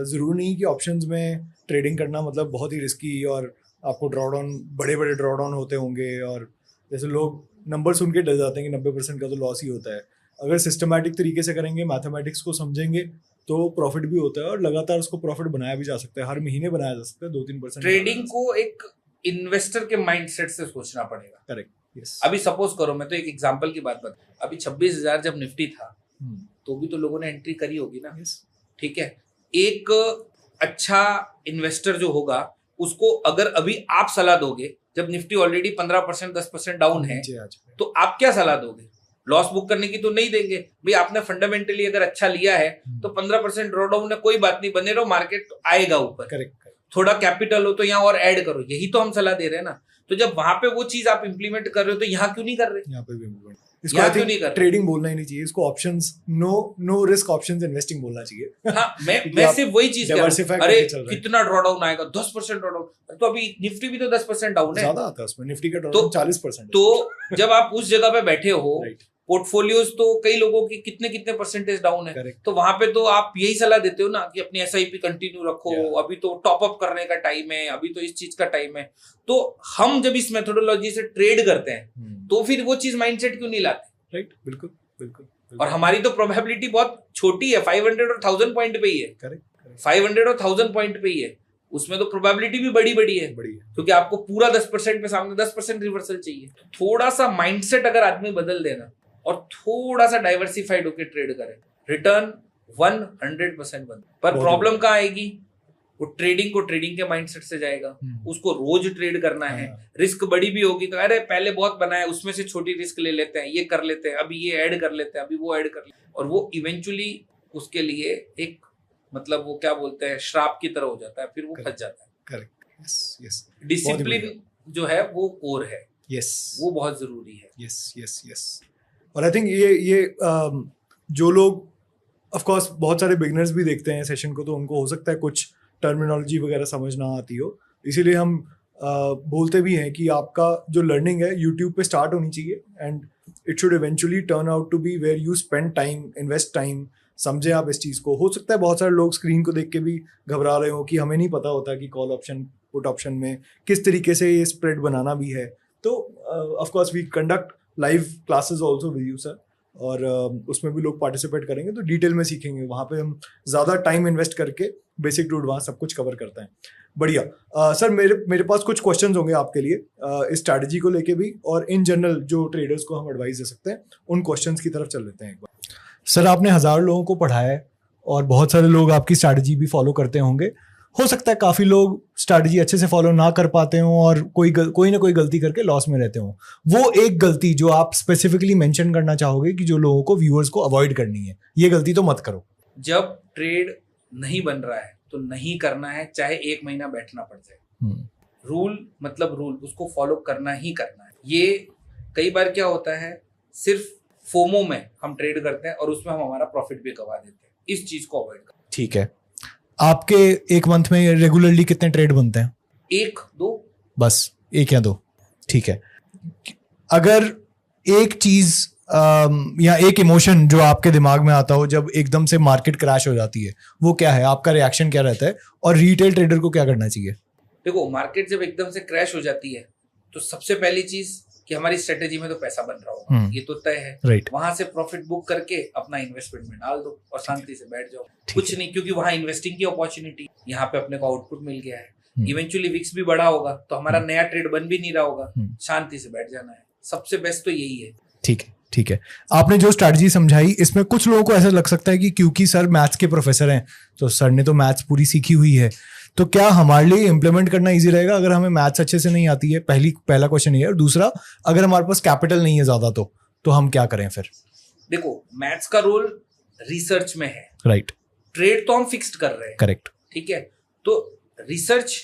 ज़रूर नहीं कि ऑप्शंस में ट्रेडिंग करना मतलब बहुत ही रिस्की, और आपको ड्रॉडाउन, बड़े बड़े ड्रॉडाउन होते होंगे, और जैसे लोग नंबर सुन के डर जाते हैं कि 90% का तो लॉस ही होता है। अगर सिस्टमैटिक तरीके से करेंगे, मैथमेटिक्स को समझेंगे, तो प्रॉफिट भी होता है, और लगातार उसको प्रॉफिट बनाया भी जा सकता है, हर महीने बनाया जा सकता है, 2-3%।
ट्रेडिंग को एक इन्वेस्टर के माइंडसेट से सोचना पड़ेगा।
Correct, yes.
अभी सपोज करो, मैं तो एक एग्जांपल की बात बता, अभी 26,000 जब निफ्टी था तो भी तो लोगों ने एंट्री करी होगी ना, ठीक है। एक अच्छा इन्वेस्टर जो होगा उसको अगर अभी आप सलाह दोगे, जब निफ्टी ऑलरेडी 15% 10% डाउन है, तो आप क्या सलाह दोगे? लॉस बुक करने की तो नहीं देंगे भाई। आपने फंडामेंटली अगर अच्छा लिया है तो 15% ड्रॉ डाउन है, कोई बात नहीं, बने रहो, मार्केट आएगा ऊपर। करेक्ट। थोड़ा कैपिटल हो तो यहाँ और ऐड करो, यही तो हम सलाह दे रहे हैं ना। तो जब वहां पे वो चीज आप इंप्लीमेंट कर रहे हो तो यहाँ क्यों नहीं कर रहे? यहाँ पे भी इम्प्लीमेंट, इसको क्यों नहीं कर रहे? ट्रेडिंग बोलना ही नहीं चाहिए इसको, options, no risk options investing बोलना चाहिए। हाँ, मैं सिर्फ वही चीज कह रहा हूं। अरे कितना ड्रॉ डाउन आएगा? 10% ड्रॉ डाउन। तो अभी निफ्टी भी तो 10% डाउन है, ज्यादा आता है उसमें, निफ्टी का ड्रॉ डाउन 40%। तो जब आप उस जगह पे बैठे हो, पोर्टफोलियोज तो कई लोगों की कितने परसेंटेज डाउन है, तो वहां पे तो आप यही सलाह देते हो ना कि अपनी एसआईपी कंटिन्यू रखो, अभी तो टॉप अप करने का टाइम है, अभी तो इस चीज का टाइम है। तो हम जब इस मेथोडोलॉजी से ट्रेड करते हैं तो फिर वो चीज माइंडसेट क्यों नहीं लाते? राइट, बिल्कुल। और हमारी तो प्रोबेबिलिटी बहुत छोटी है, 500 और 1000 पॉइंट पे ही है। करेक्ट, 500 और 1000 पॉइंट पे ही है, उसमें तो प्रोबेबिलिटी भी बड़ी है, क्योंकि आपको पूरा 10% पे सामने 10% रिवर्सल चाहिए। थोड़ा सा माइंडसेट अगर आदमी बदल देना और थोड़ा सा डाइवर्सिफाइड होकर ट्रेड करें, रिटर्न 100% बन। पर प्रॉब्लम कहाँ आएगी? वो ट्रेडिंग को ट्रेडिंग के माइंडसेट से जाएगा, उसको रोज ट्रेड करना है, रिस्क बड़ी भी होगी तो अरे पहले बहुत बनाया, उसमें से छोटी रिस्क ले लेते हैं, ये कर लेते हैं, अभी ये ऐड कर लेते हैं, अभी वो ऐड कर लेते हैं, और वो इवेंचुअली उसके लिए एक मतलब वो क्या बोलते हैं, श्राप की तरह हो जाता है, फिर वो फंस जाता है। Correct, yes. डिसिप्लिन जो है वो कोर है, यस, वो बहुत जरूरी है। यस। और आई थिंक ये जो लोग ऑफ कोर्स बहुत सारे बिगनर्स भी देखते हैं सेशन को, तो उनको हो सकता है कुछ टर्मिनोलॉजी वगैरह समझ ना आती हो, इसीलिए हम बोलते भी हैं कि आपका जो लर्निंग है यूट्यूब पे स्टार्ट होनी चाहिए, and
it should eventually turn out to be where you spend time, invest time, समझे आप इस चीज़ को. हो सकता है बहुत सारे लोग स्क्रीन को देख के भी घबरा रहे हो कि हमें नहीं पता होता कि कॉल ऑप्शन पुट ऑप्शन में किस तरीके से ये स्प्रेड बनाना भी है. तो of course we conduct live classes also with you sir, और उसमें भी लोग पार्टिसिपेट करेंगे तो डिटेल में सीखेंगे. वहाँ पे हम ज़्यादा टाइम इन्वेस्ट करके बेसिक टू एडवांस सब कुछ कवर करते हैं. बढ़िया. सर मेरे पास कुछ क्वेश्चंस होंगे आपके लिए इस स्ट्रैटेजी को लेके भी, और इन जनरल जो ट्रेडर्स को हम एडवाइस दे सकते हैं उन क्वेश्चंस की तरफ चल लेते हैं एक बार. सर आपने 1000 लोगों को पढ़ाया है और बहुत सारे लोग आपकी स्ट्रैटेजी भी फॉलो करते होंगे. हो सकता है काफ़ी लोग स्ट्रैटेजी अच्छे से फॉलो ना कर पाते हों और कोई ना कोई गलती करके लॉस में रहते हों. वो एक गलती जो आप स्पेसिफिकली मेंशन करना चाहोगे कि जो लोगों को, व्यूअर्स को अवॉइड करनी है, ये गलती तो मत करो.
जब ट्रेड नहीं बन रहा है तो नहीं करना है, चाहे 1 महीना बैठना पड़ जाए. रूल मतलब रूल, उसको फॉलो करना ही करना है. ये कई बार क्या होता है, सिर्फ फोमो में हम ट्रेड करते हैं और उसमें हम हमारा प्रॉफिट भी गवा देते हैं. इस चीज को अवॉइड करें.
ठीक है. आपके एक मंथ में रेगुलरली कितने ट्रेड बनते हैं?
1-2
बस, 1 या 2. ठीक है. अगर एक चीज या एक इमोशन जो आपके दिमाग में आता हो जब एकदम से मार्केट क्रैश हो जाती है, वो क्या है? आपका रिएक्शन क्या रहता है और रिटेल ट्रेडर को क्या करना चाहिए?
देखो, मार्केट जब एकदम से क्रैश हो जाती है तो सबसे पहली चीज कि हमारी स्ट्रेटेजी में तो पैसा बन रहा होगा, ये तो तय है.
राइट.
वहां से प्रॉफिट बुक करके अपना इन्वेस्टमेंट में डाल दो और शांति से बैठ जाओ. कुछ नहीं, क्योंकि वहां इन्वेस्टिंग की अपॉर्चुनिटी, यहाँ पे अपने को आउटपुट मिल गया है. इवेंचुअली विक्स भी बढ़ा होगा तो हमारा नया ट्रेड बन भी नहीं रहा होगा. शांति से बैठ जाना है. सबसे बेस्ट तो यही है.
ठीक है. ठीक है. आपने जो स्ट्रैटेजी समझाई, इसमें कुछ लोगों को ऐसा लग सकता है कि क्योंकि सर मैथ्स के प्रोफेसर हैं तो सर ने तो मैथ्स पूरी सीखी हुई है, तो क्या हमारे लिए इम्प्लीमेंट करना इजी रहेगा अगर हमें मैथ्स अच्छे से नहीं आती है? पहला क्वेश्चन ये है. और दूसरा, अगर हमारे पास कैपिटल नहीं है ज्यादा तो हम क्या करें फिर?
देखो, मैथ्स का रोल रिसर्च में है.
राइट.
ट्रेड तो हम फिक्स्ड कर रहे हैं.
करेक्ट.
ठीक है. तो रिसर्च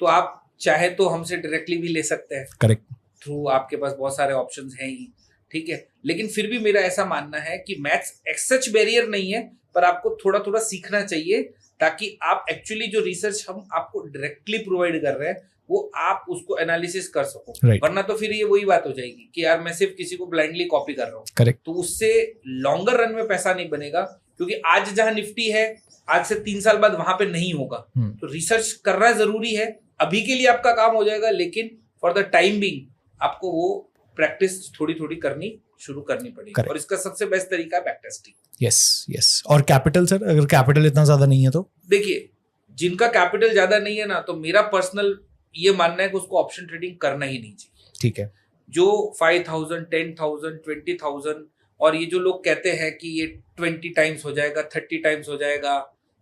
तो आप चाहे तो हमसे डायरेक्टली भी ले सकते हैं.
करेक्ट.
थ्रू आपके पास बहुत सारे ऑप्शंस हैं ही. ठीक है. लेकिन फिर भी मेरा ऐसा मानना है कि मैथ्स एक्स सच बैरियर नहीं है, पर आपको थोड़ा थोड़ा सीखना चाहिए ताकि आप एक्चुअली जो रिसर्च हम आपको डायरेक्टली प्रोवाइड कर रहे हैं वो आप उसको एनालिसिस कर सको.
Right.
वरना तो फिर ये वही बात हो जाएगी कि यार मैं सिर्फ किसी को ब्लाइंडली कॉपी कर रहा हूँ.
करेक्ट.
तो उससे लॉन्गर रन में पैसा नहीं बनेगा, क्योंकि आज जहां निफ्टी है आज से 3 साल बाद वहां पे नहीं होगा. तो रिसर्च करना जरूरी है. अभी के लिए आपका काम हो जाएगा, लेकिन फॉर द टाइम बीइंग आपको वो प्रैक्टिस थोड़ी थोड़ी करनी शुरू करनी पड़ेगी. और इसका सबसे बेस्ट तरीका है बैक टेस्टिंग.
यस. और कैपिटल सर, अगर कैपिटल इतना ज्यादा नहीं है तो?
देखिए, जिनका कैपिटल ज्यादा नहीं है ना, तो मेरा पर्सनल ये मानना है कि उसको ऑप्शन ट्रेडिंग करना ही नहीं चाहिए.
ठीक है. जो
5,000, 10,000, 20,000 और ये जो लोग कहते हैं कि ये 20 टाइम्स हो जाएगा, 30 टाइम्स हो जाएगा,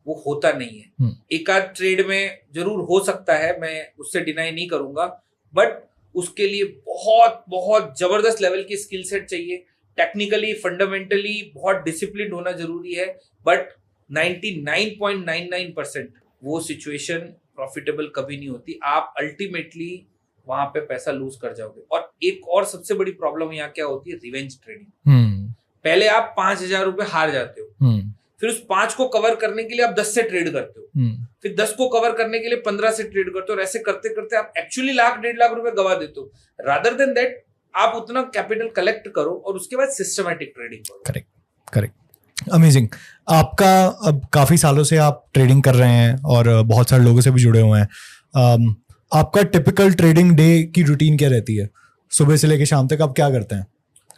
वो होता नहीं है. एक आध ट्रेड में जरूर हो सकता है, मैं उससे डिनाई नहीं करूंगा, बट उसके लिए बहुत बहुत जबरदस्त लेवल की स्किल सेट चाहिए. टेक्निकली, फंडामेंटली बहुत डिसिप्लिन होना जरूरी है. बट 99.99% वो सिचुएशन प्रॉफिटेबल कभी नहीं होती. आप अल्टीमेटली वहां पे पैसा लूज कर जाओगे. और एक और सबसे बड़ी प्रॉब्लम यहाँ क्या होती है, रिवेंज ट्रेडिंग. पहले आप 5,000 रुपए हार जाते हो, फिर उस 5 को कवर करने के लिए आप 10 से ट्रेड करते हो, फिर 10 को कवर करने के लिए 15 से ट्रेड करते हो, और ऐसे करते करते आप एक्चुअली 1,00,000-1.5 लाख रुपए गवा देते हो. रादर देन दैट आप उतना कैपिटल कलेक्ट करो और उसके बाद सिस्टमैटिक ट्रेडिंग करो.
करेक्ट. अमेजिंग. आपका अब काफी सालों से आप ट्रेडिंग कर रहे हैं और बहुत सारे लोगों से भी जुड़े हुए हैं. आपका टिपिकल ट्रेडिंग डे की रूटीन क्या रहती है? सुबह से लेकर शाम तक आप क्या करते हैं?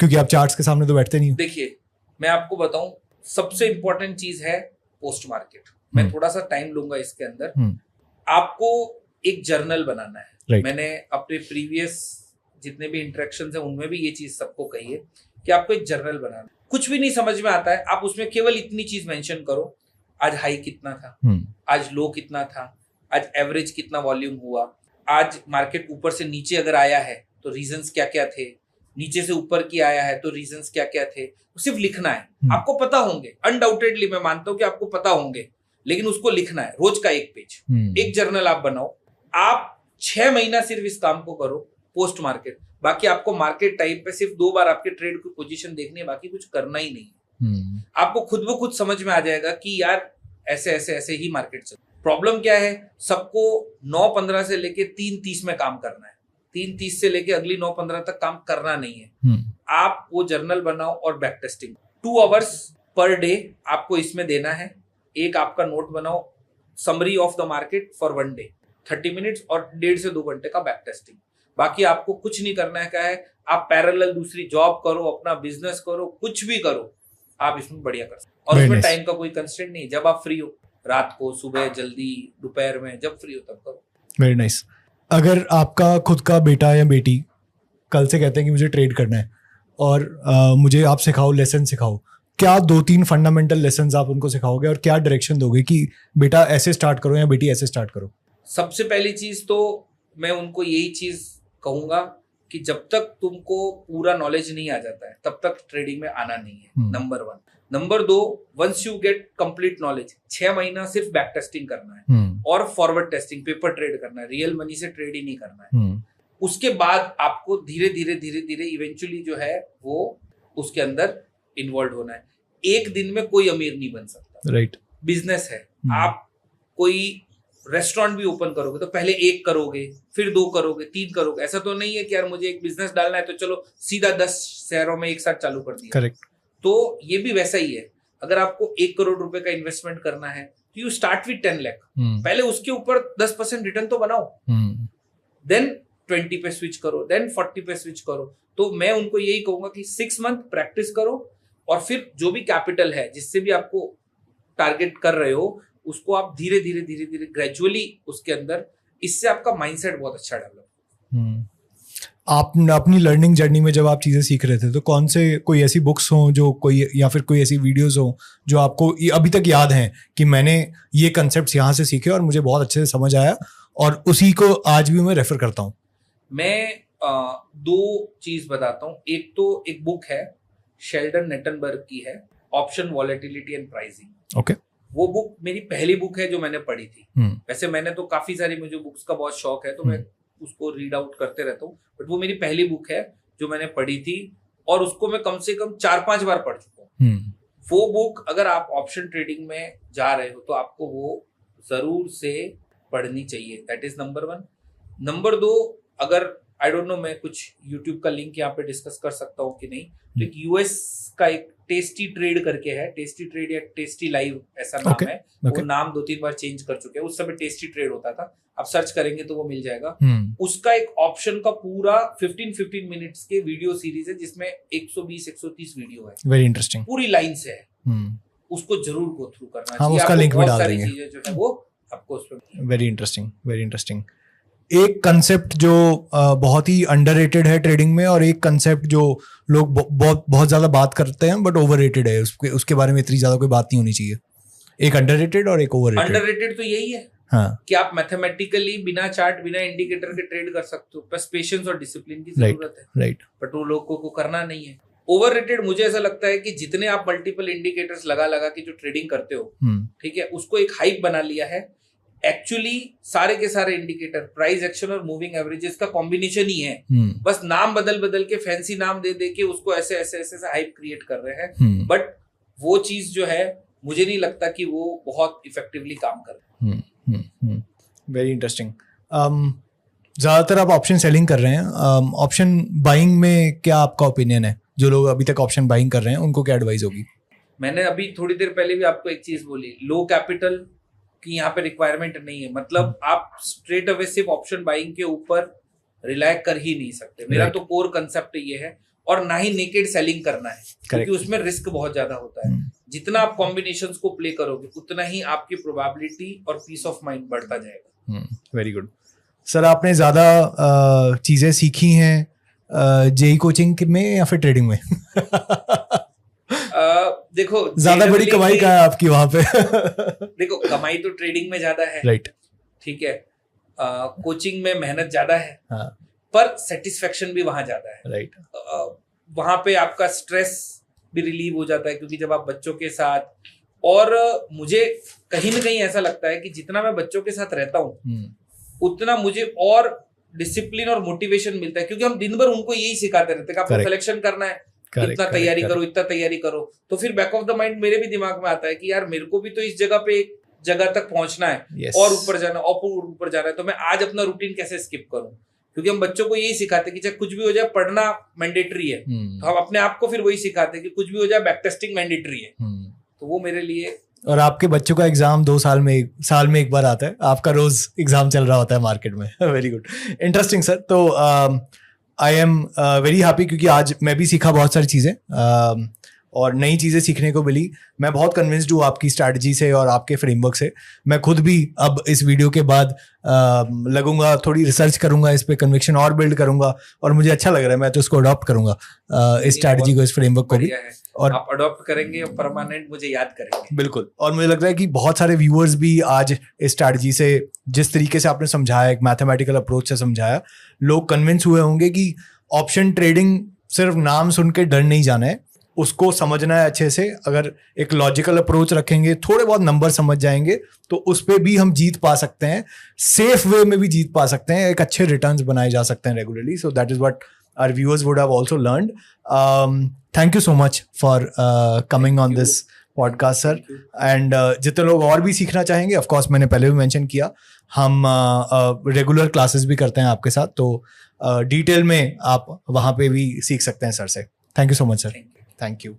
क्योंकि आप चार्ट्स के सामने तो बैठते नहीं हो.
देखिए, मैं आपको बताऊं, सबसे इंपॉर्टेंट चीज है पोस्ट मार्केट. मैं थोड़ा सा टाइम लूंगा इसके अंदर. आपको एक जर्नल बनाना है.
Right.
मैंने अपने प्रीवियस जितने भी इंटरेक्शन है उनमें भी ये चीज सबको कही है कि आपको एक जर्नल बनाना. कुछ भी नहीं समझ में आता है, आप उसमें केवल इतनी चीज मेंशन करो, आज हाई कितना था, आज लो कितना था, आज एवरेज कितना वॉल्यूम हुआ, आज मार्केट ऊपर से नीचे अगर आया है तो रीजंस क्या क्या थे, नीचे से ऊपर की आया है तो रीजंस क्या क्या थे. सिर्फ लिखना है. आपको पता होंगे, अनडाउटेडली मैं मानता हूं कि आपको पता होंगे, लेकिन उसको लिखना है. रोज का एक पेज, एक जर्नल आप बनाओ. आप 6 महीना सिर्फ इस काम को करो, पोस्ट मार्केट. बाकी आपको मार्केट टाइम पे सिर्फ 2 बार आपके ट्रेड की पोजीशन देखनी है, बाकी कुछ करना ही नहीं है. आपको खुद ब खुद समझ में आ जाएगा कि यार ऐसे ऐसे ऐसे ही मार्केट चल. प्रॉब्लम क्या है, सबको 9:15 से लेके 3:30 में काम करना है. 3:30 से लेके अगली 9:15 तक काम करना नहीं है. आप वो जर्नल बनाओ और back testing 2 hours per day आपको इसमें देना है। एक आपका नोट बनाओ, summary of the market for 1 day, 30 minutes और 1.5 से 2 घंटे का बैक टेस्टिंग। बाकी आपको कुछ नहीं करना है। क्या है, आप पैरेलल दूसरी जॉब करो, अपना बिजनेस करो, कुछ भी करो, आप इसमें बढ़िया कर सकते हो। और उसमें टाइम का कोई कंस्ट्रेंट नहीं, जब आप फ्री हो, रात को, सुबह, जल्दी, दोपहर में, जब फ्री हो तब करो।
Very nice. अगर आपका खुद का बेटा या बेटी कल से कहते हैं कि मुझे ट्रेड करना है और मुझे आप सिखाओ, लेसन सिखाओ, क्या 2-3 फंडामेंटल लेसन्स आप उनको सिखाओगे और क्या डायरेक्शन दोगे कि बेटा ऐसे स्टार्ट करो या बेटी ऐसे स्टार्ट करो?
सबसे पहली चीज तो मैं उनको यही चीज कहूंगा कि जब तक तुमको पूरा नॉलेज नहीं आ जाता है तब तक ट्रेडिंग में आना नहीं है, number 1। Number 2, once you get complete knowledge, 6 महीना सिर्फ बैक टेस्टिंग करना है और फॉरवर्ड टेस्टिंग, पेपर ट्रेड करना है, रियल मनी से ट्रेड ही नहीं करना है। उसके बाद आपको धीरे धीरे इवेंचुअली जो है वो उसके अंदर इन्वॉल्व होना है। एक दिन में कोई अमीर नहीं बन सकता, राइट? बिजनेस है, आप कोई रेस्टोरेंट भी ओपन करोगे तो पहले 1 करोगे, फिर 2 करोगे, 3 करोगे। ऐसा तो नहीं है कि यार मुझे एक बिजनेस डालना है तो चलो सीधा 10 शहरों में एक साथ चालू कर दिया। करेक्ट। तो ये भी वैसा ही है, अगर आपको 1 करोड़ रुपए का इन्वेस्टमेंट करना है तो यू स्टार्ट विद 10 लाख। पहले उसके ऊपर 10% रिटर्न तो बनाओ, देन 20 पे स्विच करो, देन 40 पे स्विच करो। तो मैं उनको यही कहूंगा कि 6 मंथ प्रैक्टिस करो और फिर जो भी कैपिटल है जिससे भी आपको टारगेट कर रहे हो उसको आप धीरे धीरे ग्रेजुअली उसके अंदर, इससे आपका माइंडसेट बहुत अच्छा डेवलप।
आप अपनी लर्निंग जर्नी में जब आप चीज़ें सीख रहे थे तो कौन से कोई ऐसी बुक्स हों जो कोई, या फिर कोई ऐसी वीडियोस हो जो आपको अभी तक याद हैं कि मैंने ये कंसेप्ट्स यहाँ से सीखे और मुझे बहुत अच्छे से समझ आया और उसी को आज भी मैं रेफर करता हूँ?
मैं 2 चीज बताता हूँ। एक तो एक बुक है शेल्डन नेटनबर्ग की है, option volatility and pricing.
Okay.
वो बुक मेरी पहली बुक है जो मैंने पढ़ी थी। वैसे मैंने तो काफी सारी, मुझे बुक्स का बहुत शौक है तो मैं उसको रीड आउट करते रहता हूँ, बट वो मेरी पहली बुक है जो मैंने पढ़ी थी और उसको मैं कम से कम 4-5 बार पढ़ चुका हूँ। वो बुक अगर आप ऑप्शन ट्रेडिंग में जा रहे हो तो आपको वो जरूर से पढ़नी चाहिए। That is number 1। नंबर 2, अगर आई डोंट नो मैं कुछ यूट्यूब का लिंक यहाँ पे डिस्कस कर सकता हूँ कि नहीं, तो एक यूएस का एक टेस्टी ट्रेड करके है, टेस्टी ट्रेड या टेस्टी लाइव ऐसा नाम है। वो नाम 2-3 बार चेंज कर चुके हैं, उस समय टेस्टी ट्रेड होता था, आप सर्च करेंगे तो वो मिल जाएगा। उसका एक ऑप्शन का पूरा 15 मिनट्स के वीडियो सीरीज है जिसमें 120-130 वीडियो है। वेरी इंटरेस्टिंग, पूरी लाइन से है। उसको जरूर गो थ्रू करना चाहिए।
उसका लिंक भी डाल देंगे।
चीजें जो है वो आपको उसमें।
Very interesting. एक कंसेप्ट जो बहुत ही अंडररेटेड है ट्रेडिंग में और एक कंसेप्ट जो लोग बहुत ज्यादा बात करते हैं बट ओवररेटेड है, उसके बारे में इतनी ज्यादा कोई बात नहीं होनी चाहिए। एक अंडररेटेड और एक ओवररेटेड।
अंडररेटेड तो यही है, हाँ, कि आप मैथमेटिकली बिना चार्ट बिना इंडिकेटर के ट्रेड कर सकते हो, बस पेशेंस और डिसिप्लिन की जरूरत है, राइट? बट वो लोगों को करना नहीं है। ओवररेटेड मुझे ऐसा लगता है कि जितने आप मल्टीपल इंडिकेटर्स लगा के जो ट्रेडिंग करते हो, ठीक है, उसको एक हाइप बना लिया है। एक्चुअली सारे के सारे इंडिकेटर प्राइस एक्शन और मूविंग एवरेजेस का कॉम्बिनेशन ही है। बस नाम बदल के फैंसी नाम दे के उसको ऐसे हाइप क्रिएट कर रहे हैं, बट वो चीज जो है मुझे नहीं लगता कि वो बहुत इफेक्टिवली काम कर रहे हैं।
Very interesting. ज्यादातर आप ऑप्शन सेलिंग कर रहे हैं, ऑप्शन बाइंग में क्या आपका ओपिनियन है? जो लोग अभी तक ऑप्शन बाइंग कर रहे हैं उनको क्या एडवाइस होगी?
मैंने अभी थोड़ी देर पहले भी आपको एक चीज बोली, लो कैपिटल की यहाँ पे रिक्वायरमेंट नहीं है। मतलब आप स्ट्रेट अवे सिर्फ ऑप्शन बाइंग के ऊपर रिलाय कर ही नहीं सकते। मेरा तो कोर कंसेप्ट ये है, और ना ही नेकेड सेलिंग करना है, क्योंकि उसमें रिस्क बहुत ज्यादा होता है। जितना आप कॉम्बिनेशंस को प्ले करोगे उतना ही आपकी प्रोबेबिलिटी और पीस ऑफ माइंड बढ़ता जाएगा।
Very good sir. आपने ज्यादा चीजें सीखी हैं जेई कोचिंग में या फिर ट्रेडिंग में?
देखो
ज्यादा बड़ी कमाई क्या है आपकी वहां पे?
देखो कमाई तो ट्रेडिंग में ज्यादा है,
राइट?
ठीक है। कोचिंग में मेहनत ज्यादा है,
हाँ,
पर सेटिस्फेक्शन भी वहां ज्यादा है,
राइट?
वहां पे आपका स्ट्रेस भी रिलीव हो जाता है, क्योंकि जब आप बच्चों के साथ, और मुझे कहीं ना कहीं ऐसा लगता है कि जितना मैं बच्चों के साथ रहता हूँ उतना मुझे और डिसिप्लिन और मोटिवेशन मिलता है, क्योंकि हम दिन भर उनको यही सिखाते रहते हैं कि आपको सिलेक्शन करना है, इतना तैयारी करो, इतना तैयारी करो। तो फिर बैक ऑफ द माइंड मेरे भी दिमाग में आता है कि यार मेरे को भी तो इस जगह पे एक जगह तक पहुंचना है, और ऊपर जाना, और ऊपर जाना है, तो मैं आज अपना रूटीन कैसे स्किप करूं? क्योंकि हम बच्चों को यही सिखाते हैं कि चाहे कुछ भी हो जाए पढ़ना मैंडेटरी है, तो हम अपने आप को फिर वही सिखाते हैं कि कुछ भी हो जाए बैक टेस्टिंग मैंडेटरी है। तो वो मेरे लिए।
और आपके बच्चों का एग्जाम 2 साल में एक बार आता है, आपका रोज एग्जाम चल रहा होता है मार्केट में। Very good, interesting sir. तो आई एम वेरी हैप्पी क्योंकि आज मैं भी सीखा बहुत सारी चीज़ें और नई चीज़ें सीखने को मिली। मैं बहुत कन्विंस्ड हूँ आपकी स्ट्रैटेजी से और आपके फ्रेमवर्क से। मैं खुद भी अब इस वीडियो के बाद लगूंगा, थोड़ी रिसर्च करूंगा इस पे, कन्विक्शन और बिल्ड करूंगा और मुझे अच्छा लग रहा है। मैं तो इसको अडॉप्ट करूंगा, इस स्ट्रैटेजी को, इस फ्रेमवर्क को भी।
और आप अडॉप्ट करेंगे और परमानेंट मुझे याद करेंगे।
बिल्कुल। और मुझे लग रहा है कि बहुत सारे व्यूअर्स भी आज इस स्ट्रैटेजी से, जिस तरीके से आपने समझाया, एक मैथमेटिकल अप्रोच से समझाया, लोग कन्विंस हुए होंगे कि ऑप्शन ट्रेडिंग सिर्फ नाम सुन के डर नहीं जाना है, उसको समझना है अच्छे से। अगर एक लॉजिकल अप्रोच रखेंगे, थोड़े बहुत नंबर समझ जाएंगे, तो उस पर भी हम जीत पा सकते हैं, सेफ वे में भी जीत पा सकते हैं, एक अच्छे रिटर्न्स बनाए जा सकते हैं regularly. So that is what our viewers would have also learned. Thank you so much for coming on this podcast, sir. And जितने लोग और भी सीखना चाहेंगे, of course मैंने पहले भी मेंशन किया, हम रेगुलर क्लासेस भी करते हैं आपके साथ, तो डिटेल में आप वहाँ पे भी सीख सकते हैं सर से। Thank you so much sir. Thank you.